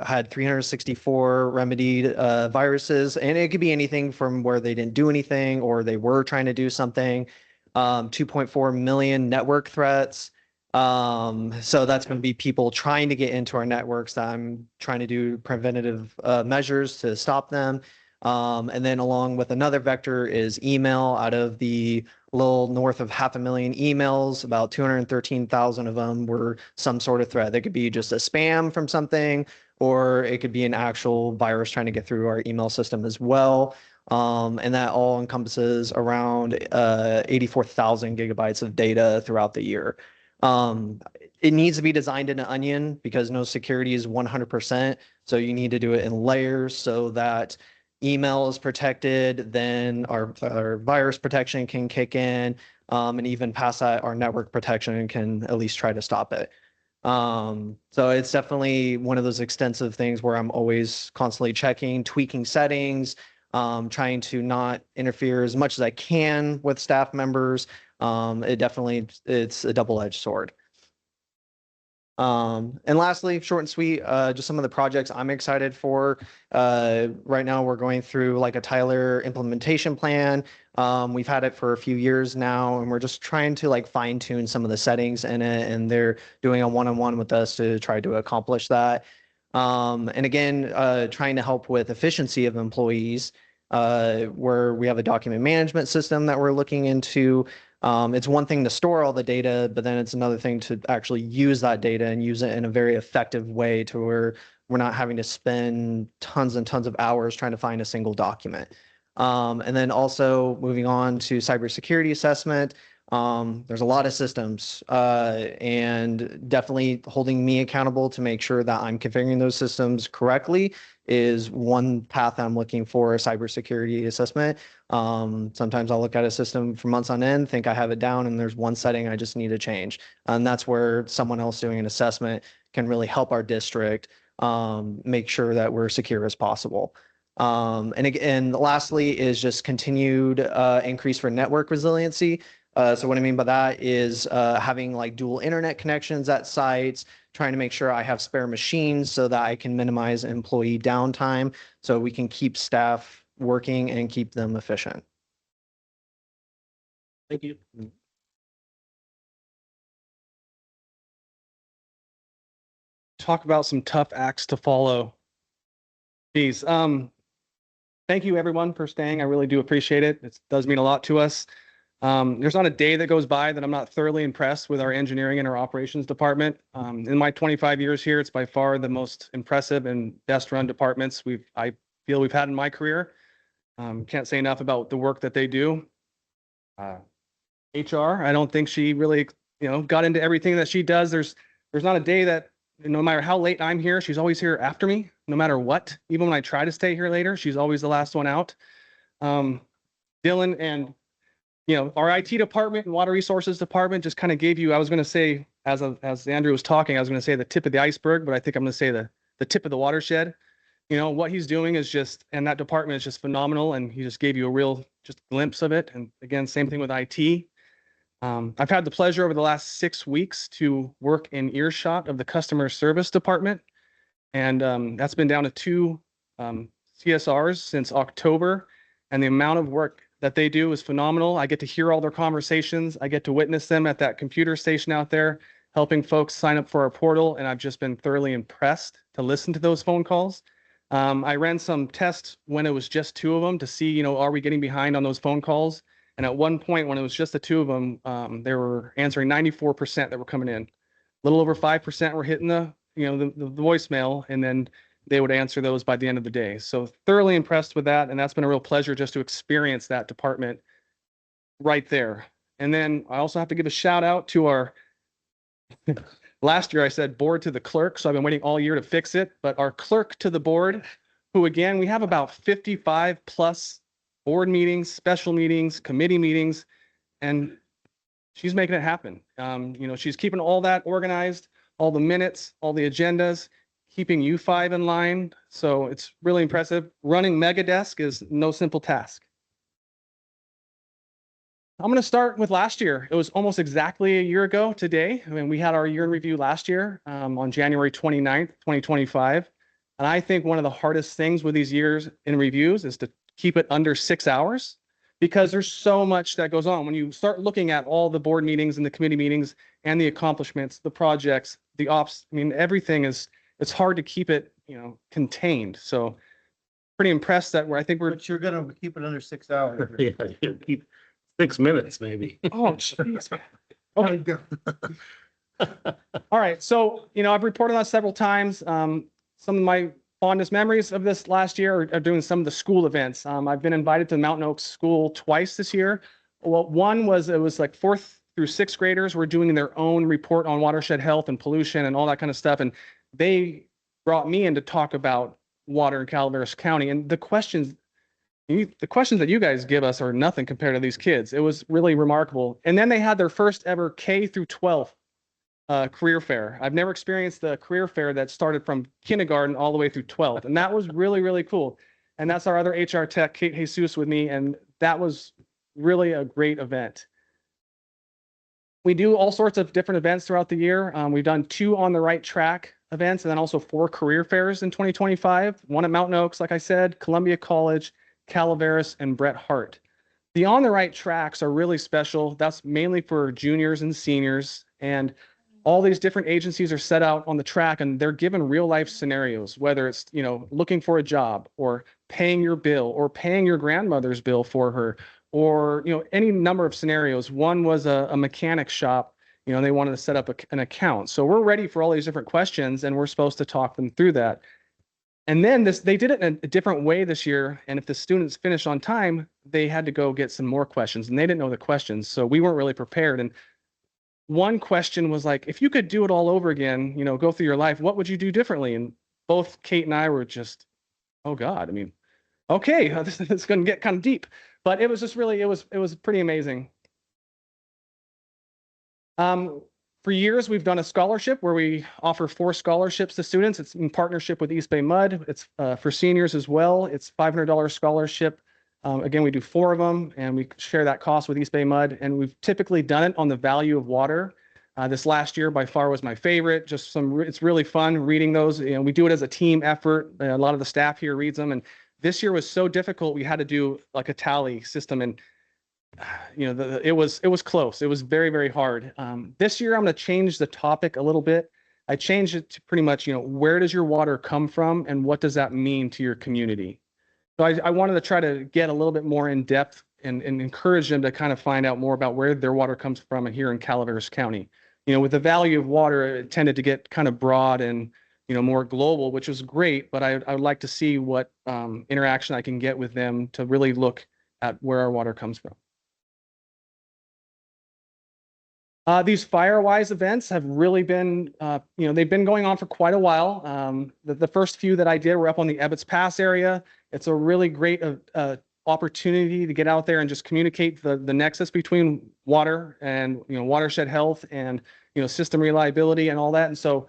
had 364 remedied viruses, and it could be anything from where they didn't do anything or they were trying to do something. 2.4 million network threats. So that's going to be people trying to get into our networks that I'm trying to do preventative measures to stop them. And then along with another vector is email. Out of the little north of 500,000 emails, about 213,000 of them were some sort of threat. That could be just a spam from something, or it could be an actual virus trying to get through our email system as well. And that all encompasses around 84,000 gigabytes of data throughout the year. It needs to be designed in an onion because no security is 100%. So you need to do it in layers so that email is protected, then our virus protection can kick in, and even past that, our network protection can at least try to stop it. So it's definitely one of those extensive things where I'm always constantly checking, tweaking settings, trying to not interfere as much as I can with staff members. It's a double-edged sword. And lastly, short and sweet, just some of the projects I'm excited for. Right now, we're going through like a Tyler implementation plan. We've had it for a few years now, and we're just trying to like fine tune some of the settings in it, and they're doing a one-on-one with us to try to accomplish that. And again, trying to help with efficiency of employees, where we have a document management system that we're looking into. It's one thing to store all the data, but then it's another thing to actually use that data and use it in a very effective way to where we're not having to spend tons and tons of hours trying to find a single document. And then also moving on to cybersecurity assessment. There's a lot of systems, and definitely holding me accountable to make sure that I'm configuring those systems correctly is one path I'm looking for a cybersecurity assessment. Sometimes I'll look at a system for months on end, think I have it down, and there's one setting I just need to change. And that's where someone else doing an assessment can really help our district make sure that we're secure as possible. And again, lastly is just continued increase for network resiliency. So what I mean by that is having like dual internet connections at sites, trying to make sure I have spare machines so that I can minimize employee downtime so we can keep staff working and keep them efficient. Thank you. Talk about some tough acts to follow. Geez, thank you everyone for staying. I really do appreciate it. It does mean a lot to us. There's not a day that goes by that I'm not thoroughly impressed with our engineering and our operations department. In my 25 years here, it's by far the most impressive and best run departments I feel we've had in my career. Can't say enough about the work that they do. HR, I don't think she really, got into everything that she does. There's not a day that, no matter how late I'm here, she's always here after me, no matter what. Even when I try to stay here later, she's always the last one out. Dylan and, our IT department and water resources department just kind of gave you, I was going to say, as Andrew was talking, I was going to say the tip of the iceberg, but I think I'm going to say the tip of the watershed. What he's doing is just, and that department is just phenomenal. And he just gave you a real just glimpse of it. And again, same thing with IT. I've had the pleasure over the last 6 weeks to work in earshot of the customer service department. And that's been down to 2 CSRs since October. And the amount of work that they do is phenomenal. I get to hear all their conversations. I get to witness them at that computer station out there, helping folks sign up for our portal. And I've just been thoroughly impressed to listen to those phone calls. I ran some tests when it was just 2 of them to see, are we getting behind on those phone calls? And at one point when it was just the 2 of them, they were answering 94% that were coming in. A little over 5% were hitting the voicemail, and then they would answer those by the end of the day. So thoroughly impressed with that. And that's been a real pleasure just to experience that department right there. And then I also have to give a shout out to our, last year I said board to the clerk. So I've been waiting all year to fix it, but our clerk to the board, who again, we have about 55 plus board meetings, special meetings, committee meetings, and she's making it happen. She's keeping all that organized, all the minutes, all the agendas, keeping you 5 in line. So it's really impressive. Running Megadesk is no simple task. I'm going to start with last year. It was almost exactly a year ago today. We had our year in review last year on January 29th, 2025. And I think one of the hardest things with these years in reviews is to keep it under 6 hours, because there's so much that goes on. When you start looking at all the board meetings and the committee meetings and the accomplishments, the projects, the ops, everything it's hard to keep it, contained. So pretty impressed that I think we're. But you're going to keep it under 6 hours. Yeah, keep 6 minutes maybe. Oh, jeez. Okay. All right. So, I've reported on several times. Some of my fondest memories of this last year are doing some of the school events. I've been invited to Mountain Oaks School twice this year. Well, one was, it was like 4th through 6th graders were doing their own report on watershed health and pollution and all that kind of stuff. And they brought me in to talk about water in Calaveras County. And the questions that you guys give us are nothing compared to these kids. It was really remarkable. And then they had their first ever K through 12 career fair. I've never experienced the career fair that started from kindergarten all the way through 12th. And that was really, really cool. And that's our other HR tech, Kate Jesus, with me. And that was really a great event. We do all sorts of different events throughout the year. We've done 2 on the right track events, and then also 4 career fairs in 2025. 1 at Mountain Oaks, like I said, Columbia College, Calaveras, and Bret Harte. The on the right tracks are really special. That's mainly for juniors and seniors. And all these different agencies are set out on the track, and they're given real life scenarios, whether it's, looking for a job or paying your bill or paying your grandmother's bill for her, or, any number of scenarios. One was a mechanic shop. They wanted to set up an account. So we're ready for all these different questions, and we're supposed to talk them through that. And then they did it in a different way this year. And if the students finished on time, they had to go get some more questions, and they didn't know the questions. So we weren't really prepared. And one question was like, if you could do it all over again, go through your life, what would you do differently? And both Kate and I were just, oh God, okay, this is going to get kind of deep, but it was just really, it was pretty amazing. For For years, we've done a scholarship where we offer 4 scholarships to students. It's in partnership with East Bay Mud. It's for seniors as well. It's $500 scholarship. Again, we do 4 of them, and we share that cost with East Bay Mud. And we've typically done it on the value of water. This last year by far was my favorite. Just it's really fun reading those. You know, we do it as a team effort. A lot of the staff here reads them. And this year was so difficult. We had to do like a tally system, and you know, it was close. It was very, very hard. This year, I'm going to change the topic a little bit. I changed it to pretty much, you know, where does your water come from and what does that mean to your community? So I wanted to try to get a little bit more in depth and encourage them to kind of find out more about where their water comes from here in Calaveras County. You know, with the value of water, it tended to get kind of broad and, you know, more global, which was great, but I would like to see what interaction I can get with them to really look at where our water comes from. These Firewise events have really been, you know, they've been going on for quite a while. The first few that I did were up on the Ebbets Pass area. It's a really great opportunity to get out there and just communicate the nexus between water and, you know, watershed health and, you know, system reliability and all that. And so,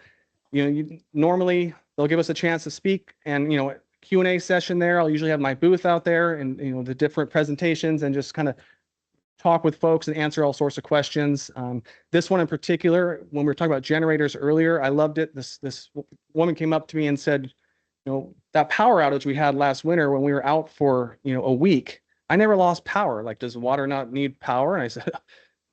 you know, normally they'll give us a chance to speak, and, you know, Q&A session there. I'll usually have my booth out there and, you know, the different presentations and just kind of talk with folks and answer all sorts of questions. This one in particular, when we were talking about generators earlier, I loved it. This woman came up to me and said, you know, that power outage we had last winter when we were out for, you know, a week, I never lost power. Like, does water not need power? And I said,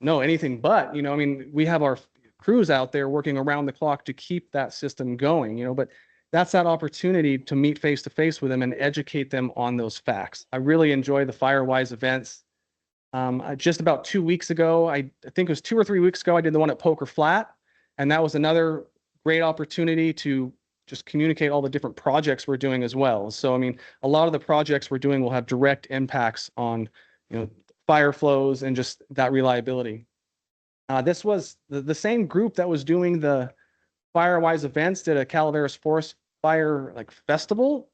no, anything but. You know, I mean, we have our crews out there working around the clock to keep that system going, you know, but that's that opportunity to meet face to face with them and educate them on those facts. I really enjoy the Firewise events. Just about 2 weeks ago, I think it was 2 or 3 weeks ago, I did the one at Poker Flat, and that was another great opportunity to just communicate all the different projects we're doing as well. So, I mean, a lot of the projects we're doing will have direct impacts on, you know, fire flows and just that reliability. This was the same group that was doing the Firewise events, did a Calaveras Forest Fire like festival,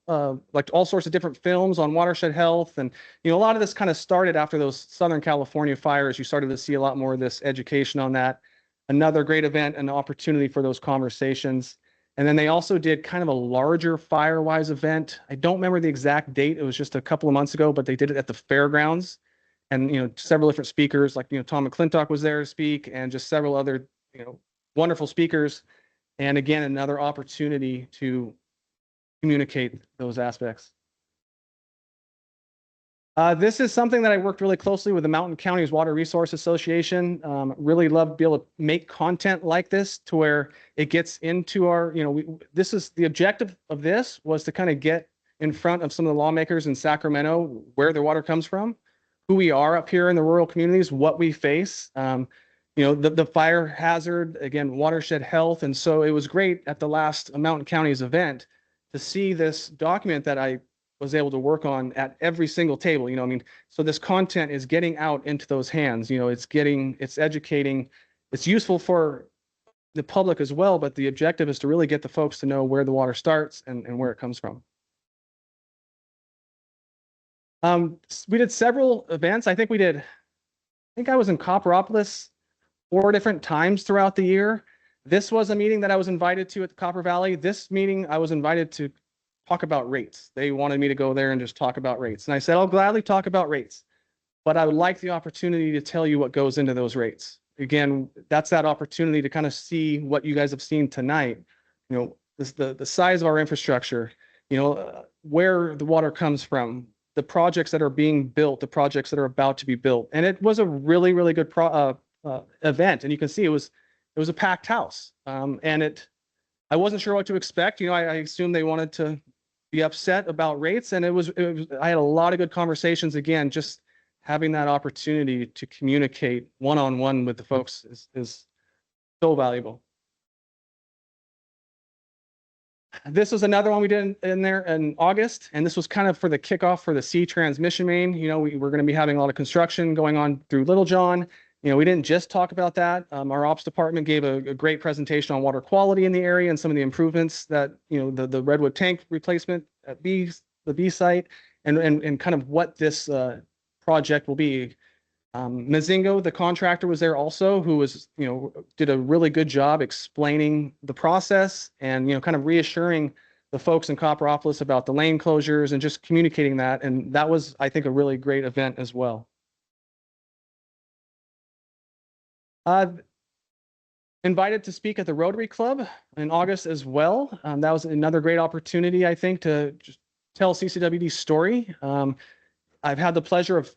like all sorts of different films on watershed health. And, you know, a lot of this kind of started after those Southern California fires. You started to see a lot more of this education on that. Another great event, an opportunity for those conversations. And then they also did kind of a larger Firewise event. I don't remember the exact date. It was just a couple of months ago, but they did it at the fairgrounds. And, you know, several different speakers, like, you know, Tom McClintock was there to speak, and just several other, you know, wonderful speakers. And again, another opportunity to communicate those aspects. This is something that I worked really closely with the Mountain Counties Water Resource Association. Really love to be able to make content like this to where it gets into our, you know, this is the objective of this was to kind of get in front of some of the lawmakers in Sacramento, where their water comes from, who we are up here in the rural communities, what we face. You know, the fire hazard, again, watershed health. And so it was great at the last Mountain Counties event to see this document that I was able to work on at every single table. You know, I mean, so this content is getting out into those hands. You know, it's educating, it's useful for the public as well, but the objective is to really get the folks to know where the water starts and where it comes from. We did several events. I think I was in Copperopolis 4 different times throughout the year. This was a meeting that I was invited to at the Copper Valley. This meeting, I was invited to talk about rates. They wanted me to go there and just talk about rates. And I said, I'll gladly talk about rates, but I would like the opportunity to tell you what goes into those rates. Again, that's that opportunity to kind of see what you guys have seen tonight. You know, the size of our infrastructure, you know, where the water comes from, the projects that are being built, the projects that are about to be built. And it was a really, really good event. And you can see it was a packed house. And I wasn't sure what to expect. You know, I assumed they wanted to be upset about rates, and I had a lot of good conversations. Again, just having that opportunity to communicate one-on-one with the folks is so valuable. This was another one we did in there in August, and this was kind of for the kickoff for the C transmission main. You know, we're going to be having a lot of construction going on through Little John. You know, we didn't just talk about that. Our ops department gave a great presentation on water quality in the area and some of the improvements that, you know, the redwood tank replacement at the B site and kind of what this project will be. Mazingo, the contractor, was there also, who was, did a really good job explaining the process and, kind of reassuring the folks in Copperopolis about the lane closures and just communicating that. And that was, I think, a really great event as well. Invited to speak at the Rotary Club in August as well. That was another great opportunity, I think, to just tell CCWD's story. I've had the pleasure of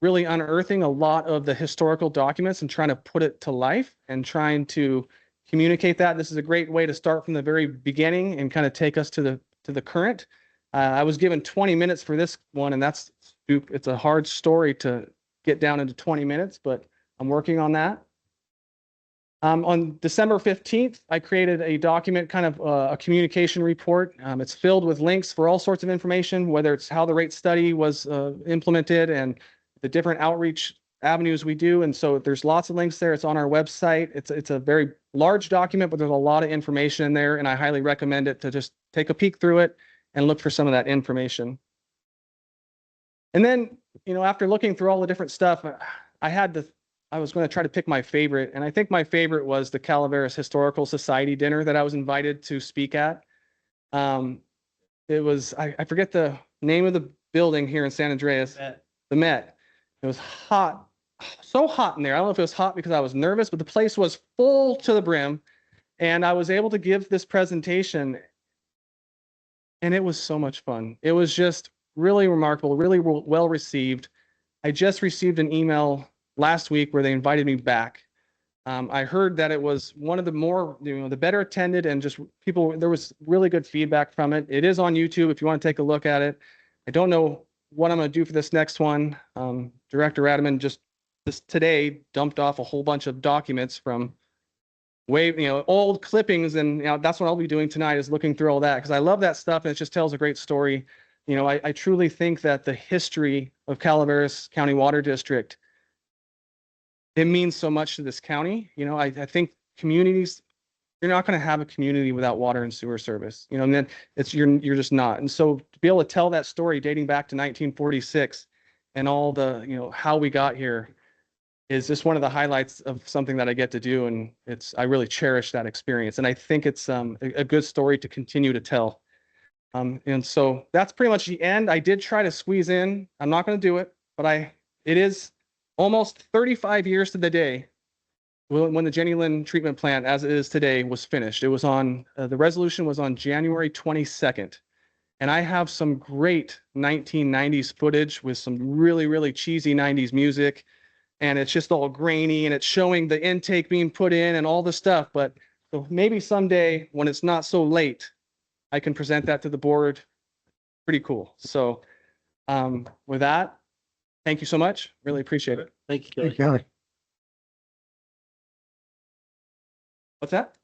really unearthing a lot of the historical documents and trying to put it to life and trying to communicate that. This is a great way to start from the very beginning and kind of take us to the current. I was given 20 minutes for this one, and it's a hard story to get down into 20 minutes, but I'm working on that. On December 15th, I created a document, kind of a communication report. It's filled with links for all sorts of information, whether it's how the rate study was implemented and the different outreach avenues we do. And so there's lots of links there. It's on our website. It's a very large document, but there's a lot of information in there, and I highly recommend it to just take a peek through it and look for some of that information. And then, after looking through all the different stuff, I was going to try to pick my favorite, and I think my favorite was the Calaveras Historical Society dinner that I was invited to speak at. It was, I forget the name of the building here in San Andreas. The Met. It was hot, so hot in there. I don't know if it was hot because I was nervous, but the place was full to the brim, and I was able to give this presentation, and it was so much fun. It was just really remarkable, really well received. I just received an email last week where they invited me back. I heard that it was one of the more, the better attended, and just people, there was really good feedback from it. It is on YouTube if you want to take a look at it. I don't know what I'm going to do for this next one. Director Adamman just today dumped off a whole bunch of documents from old clippings, and that's what I'll be doing tonight, is looking through all that, because I love that stuff and it just tells a great story. I truly think that the history of Calaveras County Water District, it means so much to this county. I think communities, you're not going to have a community without water and sewer service, and then you're just not. And so to be able to tell that story dating back to 1946 and all the, how we got here is just one of the highlights of something that I get to do. And I really cherish that experience. And I think it's a good story to continue to tell. And so that's pretty much the end. I did try to squeeze in, I'm not going to do it, but it is almost 35 years to the day when the Jenny Lynn treatment plant, as it is today, was finished. It was on, the resolution was on January 22nd. And I have some great 1990s footage with some really, really cheesy 90s music. And it's just all grainy, and it's showing the intake being put in and all the stuff. But so maybe someday when it's not so late, I can present that to the board. Pretty cool. So with that, thank you so much. Really appreciate it. Thank you, Kelly. Hey, Kelly. What's that?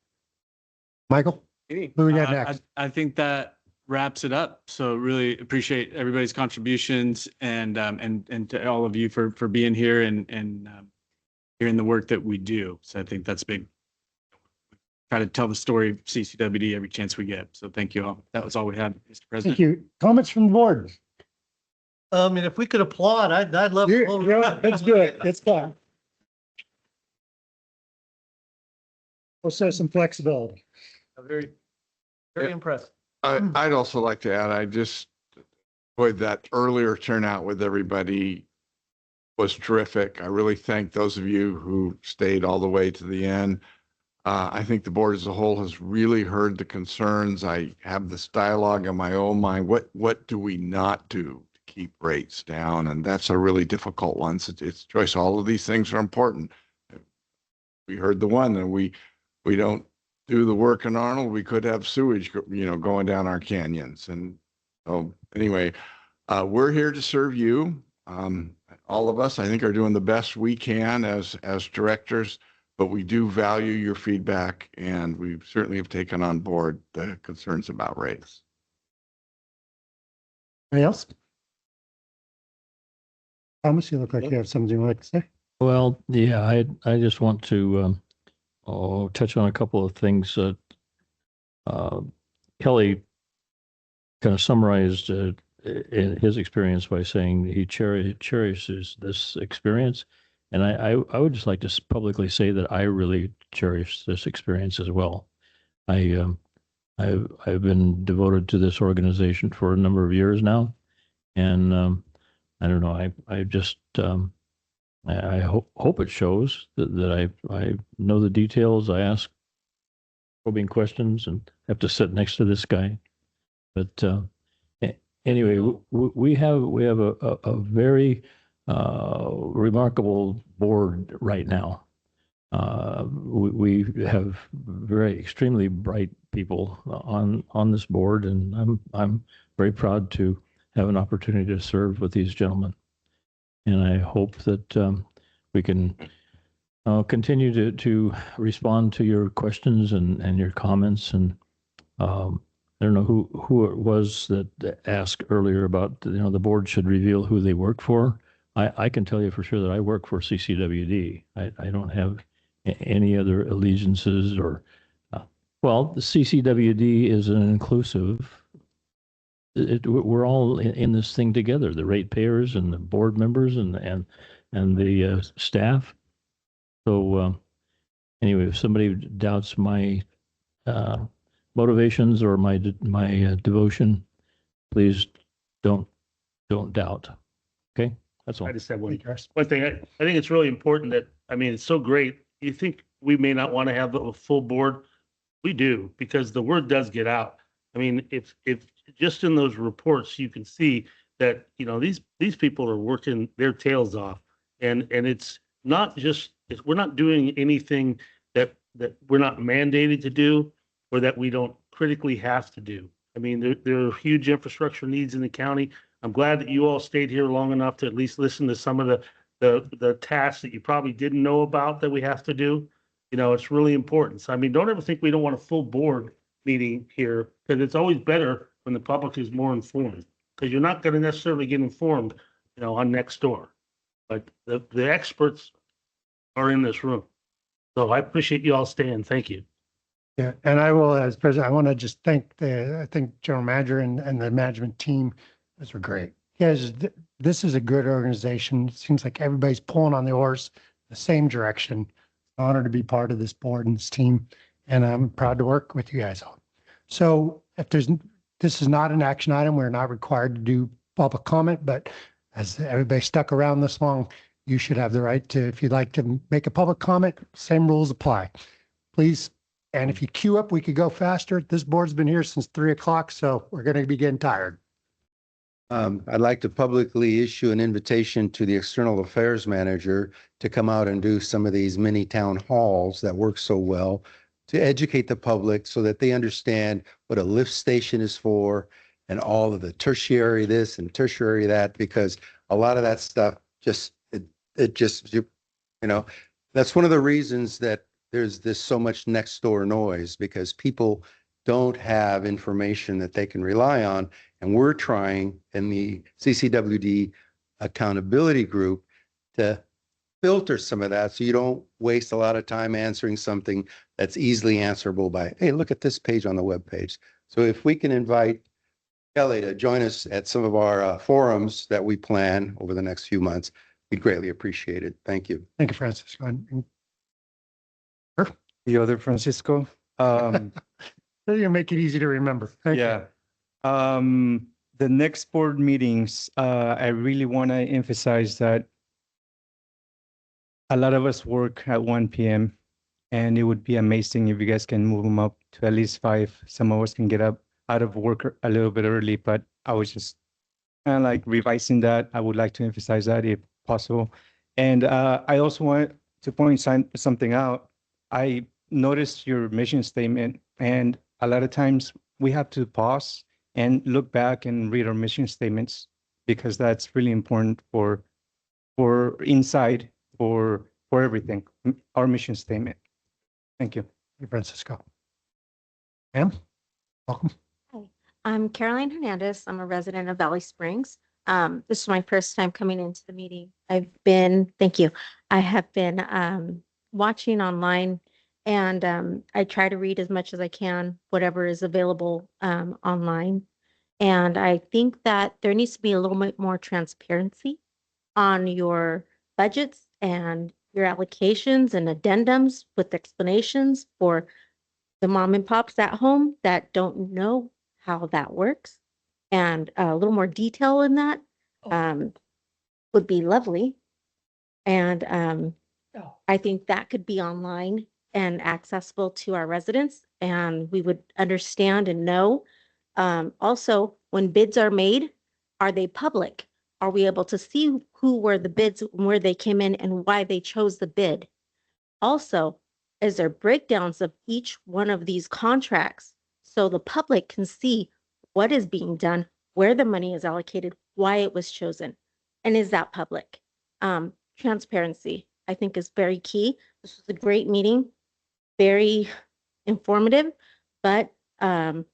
Michael, Any? who we got next? I think that wraps it up. So really appreciate everybody's contributions and to all of you for being here and hearing the work that we do. So I think that's big. Try to tell the story of CCWD every chance we get. So thank you all. That was all we had, Mr. President. Thank you. Comments from the board? And if we could applaud, I'd love. That's good. It's fine. We'll show some flexibility. Very, very impressed. I'd also like to add, I just enjoyed that earlier turnout with everybody was terrific. I really thank those of you who stayed all the way to the end. I think the board as a whole has really heard the concerns. I have this dialogue in my own mind. What do we not do to keep rates down? And that's a really difficult one. It's choice. All of these things are important. We heard the one that we don't do the work in Arnold, we could have sewage, going down our canyons. And so anyway, we're here to serve you. All of us, I think, are doing the best we can as directors, but we do value your feedback, and we certainly have taken on board the concerns about rates. Anything else? Thomas, you look like you have something you'd like to say. Well, yeah, I just want to touch on a couple of things. Kelly kind of summarized in his experience by saying he cherishes this experience, And I would just like to publicly say that I really cherish this experience as well. I've been devoted to this organization for a number of years now, and I don't know. I just I hope it shows that I know the details. I ask probing questions and have to sit next to this guy. But anyway, we have a very remarkable board right now. We have very extremely bright people on this board, and I'm very proud to have an opportunity to serve with these gentlemen. And I hope that we can continue to respond to your questions and your comments. And I don't know who it was that asked earlier about, the board should reveal who they work for. I can tell you for sure that I work for CCWD. I don't have any other allegiances or, well, the CCWD is an inclusive. We're all in this thing together, the ratepayers and the board members and the staff. So anyway, if somebody doubts my motivations or my devotion, please don't doubt. Okay, that's all. I just have one thing. I think it's really important that, I mean, it's so great. You think we may not want to have a full board? We do, because the word does get out. I mean, if just in those reports, you can see that, these people are working their tails off, and it's not just, we're not doing anything that we're not mandated to do or that we don't critically have to do. I mean, there are huge infrastructure needs in the county. I'm glad that you all stayed here long enough to at least listen to some of the tasks that you probably didn't know about that we have to do. It's really important. So, I mean, don't ever think we don't want a full board meeting here, because it's always better when the public is more informed, because you're not going to necessarily get informed, on next door. But the experts are in this room. So I appreciate you all staying. Thank you. Yeah, and I will, as president, I want to just thank general manager and the management team. Those were great. Yes, this is a good organization. It seems like everybody's pulling on the oars the same direction. Honored to be part of this board and this team, and I'm proud to work with you guys all. So if this is not an action item, we're not required to do public comment, but as everybody stuck around this long, you should have the right to, if you'd like to make a public comment, same rules apply. Please. And if you queue up, we could go faster. This board's been here since 3:00, so we're going to be getting tired. I'd like to publicly issue an invitation to the external affairs manager to come out and do some of these mini town halls that work so well to educate the public so that they understand what a lift station is for and all of the tertiary this and tertiary that, because a lot of that stuff just, that's one of the reasons that there's so much next door noise, because people don't have information that they can rely on. And we're trying in the CCWD accountability group to filter some of that, so you don't waste a lot of time answering something that's easily answerable by, hey, look at this page on the web page. So if we can invite Kelly to join us at some of our forums that we plan over the next few months, we'd greatly appreciate it. Thank you. Thank you, Francisco. The other Francisco. You make it easy to remember. Thank you. The next board meetings, I really want to emphasize that a lot of us work at 1 p.m. and it would be amazing if you guys can move them up to at least 5. Some of us can get up out of work a little bit early, but I was just kind of like revising that. I would like to emphasize that if possible. And I also want to point something out. I noticed your mission statement, and a lot of times we have to pause and look back and read our mission statements, because that's really important for inside, for everything, our mission statement. Thank you. Hey, Francisco. Ma'am, welcome. Hi, I'm Caroline Hernandez. I'm a resident of Valley Springs. This is my first time coming into the meeting. Thank you. I have been watching online, and I try to read as much as I can, whatever is available online. And I think that there needs to be a little bit more transparency on your budgets and your allocations and addendums with explanations for the mom and pops at home that don't know how that works. And a little more detail in that would be lovely. And I think that could be online and accessible to our residents, and we would understand and know. Also, when bids are made, are they public? Are we able to see who were the bids, where they came in, and why they chose the bid? Also, is there breakdowns of each one of these contracts so the public can see what is being done, where the money is allocated, why it was chosen, and is that public? Transparency, I think, is very key. This was a great meeting, very informative, but like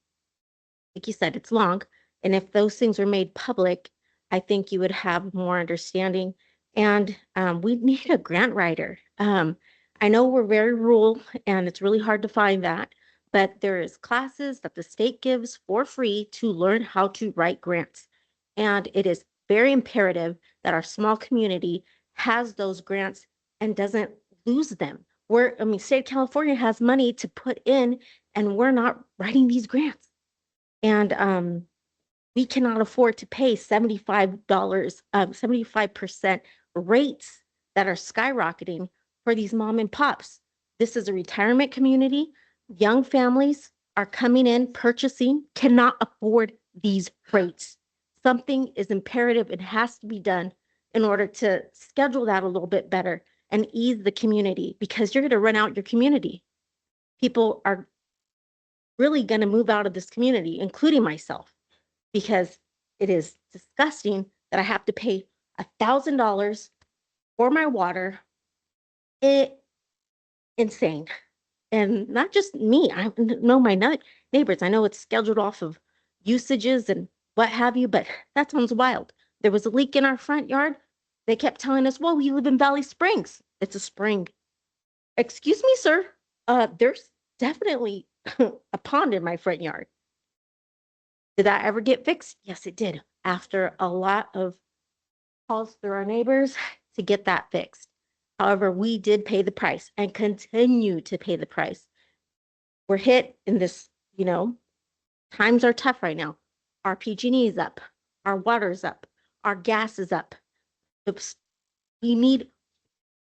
you said, it's long. And if those things were made public, I think you would have more understanding. And we need a grant writer. I know we're very rural and it's really hard to find that, but there is classes that the state gives for free to learn how to write grants. And it is very imperative that our small community has those grants and doesn't lose them. State of California has money to put in and we're not writing these grants. And we cannot afford to pay $75, 75% rates that are skyrocketing for these mom and pops. This is a retirement community. Young families are coming in, purchasing, cannot afford these rates. Something is imperative. It has to be done in order to schedule that a little bit better and ease the community, because you're going to run out your community. People are really going to move out of this community, including myself, because it is disgusting that I have to pay $1,000 for my water. Insane. And not just me, I know my neighbors. I know it's scheduled off of usages and what have you, but that sounds wild. There was a leak in our front yard. They kept telling us, well, we live in Valley Springs. It's a spring. Excuse me, sir. There's definitely a pond in my front yard. Did that ever get fixed? Yes, it did. After a lot of calls through our neighbors to get that fixed. However, we did pay the price and continue to pay the price. We're hit in this, times are tough right now. Our PG&E is up. Our water's up. Our gas is up. We need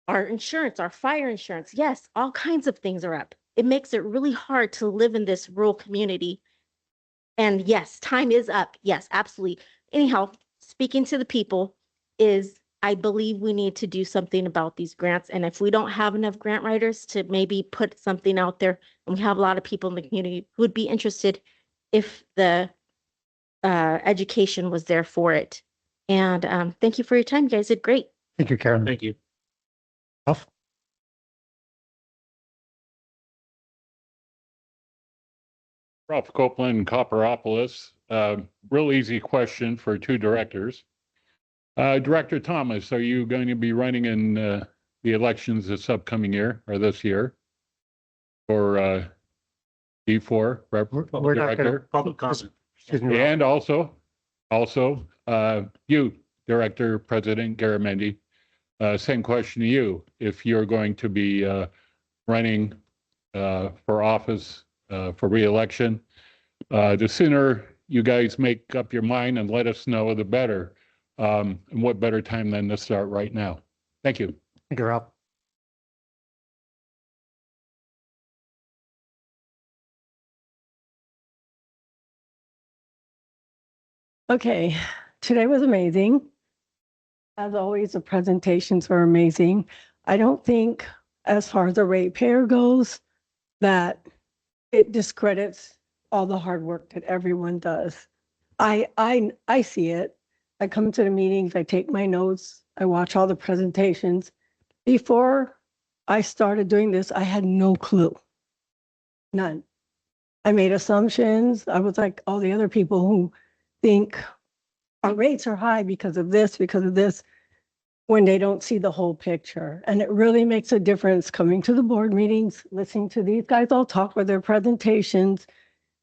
our insurance, our fire insurance. Yes, all kinds of things are up. It makes it really hard to live in this rural community. And yes, time is up. Yes, absolutely. Anyhow, speaking to the people is, I believe we need to do something about these grants. And if we don't have enough grant writers to maybe put something out there, and we have a lot of people in the community who would be interested if the education was there for it. And thank you for your time. You guys did great. Thank you, Karen. Thank you. Ralph? Ralph Copeland, Copperopolis. Real easy question for two directors. Director Thomas, are you going to be running in the elections this upcoming year or this year for D4 We're not gonna- Public comment. Excuse me, Ralph. And also, you, Director President Garamendi, same question to you. If you're going to be running for office for reelection, the sooner you guys make up your mind and let us know, the better. And what better time than to start right now? Thank you. Thank you, Ralph. Okay, today was amazing. As always, the presentations were amazing. I don't think, as far as the ratepayer goes, that it discredits all the hard work that everyone does. I see it. I come to the meetings, I take my notes, I watch all the presentations. Before I started doing this, I had no clue. None. I made assumptions. I was like all the other people who think our rates are high because of this, when they don't see the whole picture. And it really makes a difference coming to the board meetings, listening to these guys all talk with their presentations.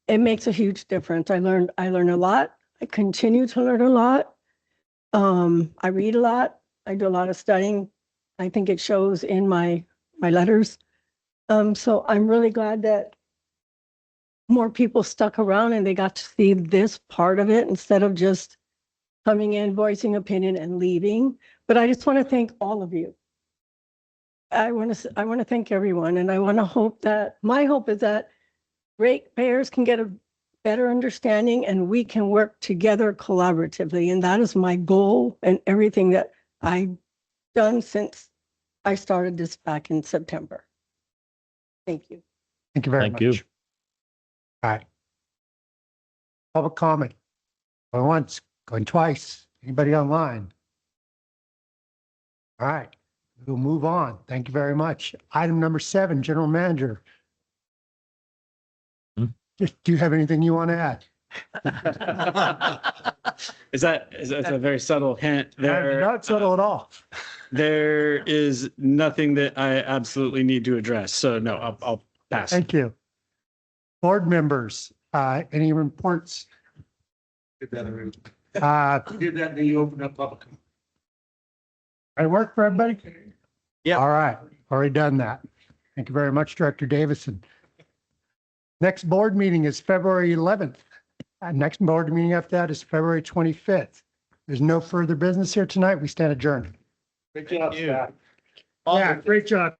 It makes a huge difference. I learned a lot. I continue to learn a lot. I read a lot. I do a lot of studying. I think it shows in my letters. So I'm really glad that more people stuck around and they got to see this part of it instead of just coming in, voicing opinion and leaving. But I just want to thank all of you. I want to thank everyone, and I want to hope that, my hope is that ratepayers can get a better understanding and we can work together collaboratively. And that is my goal and everything that I've done since I started this back in September. Thank you. Thank you very Thank much. you. All right. Public comment. Going once, going twice. Anybody online? All right, we'll move on. Thank you very much. Item number 7, General Manager. Do you have anything you want to add? Is that a very subtle hint there? Not subtle at all. There is nothing that I absolutely need to address. So no, I'll pass. Thank you. Board members, any reports? Did that, then you open up public. I work for everybody? Yeah. All right, already done that. Thank you very much, Director Davison. Next board meeting is February 11th. Next board meeting after that is February 25th. There's no further business here tonight. We stand adjourned. Great job, staff. Yeah, great job.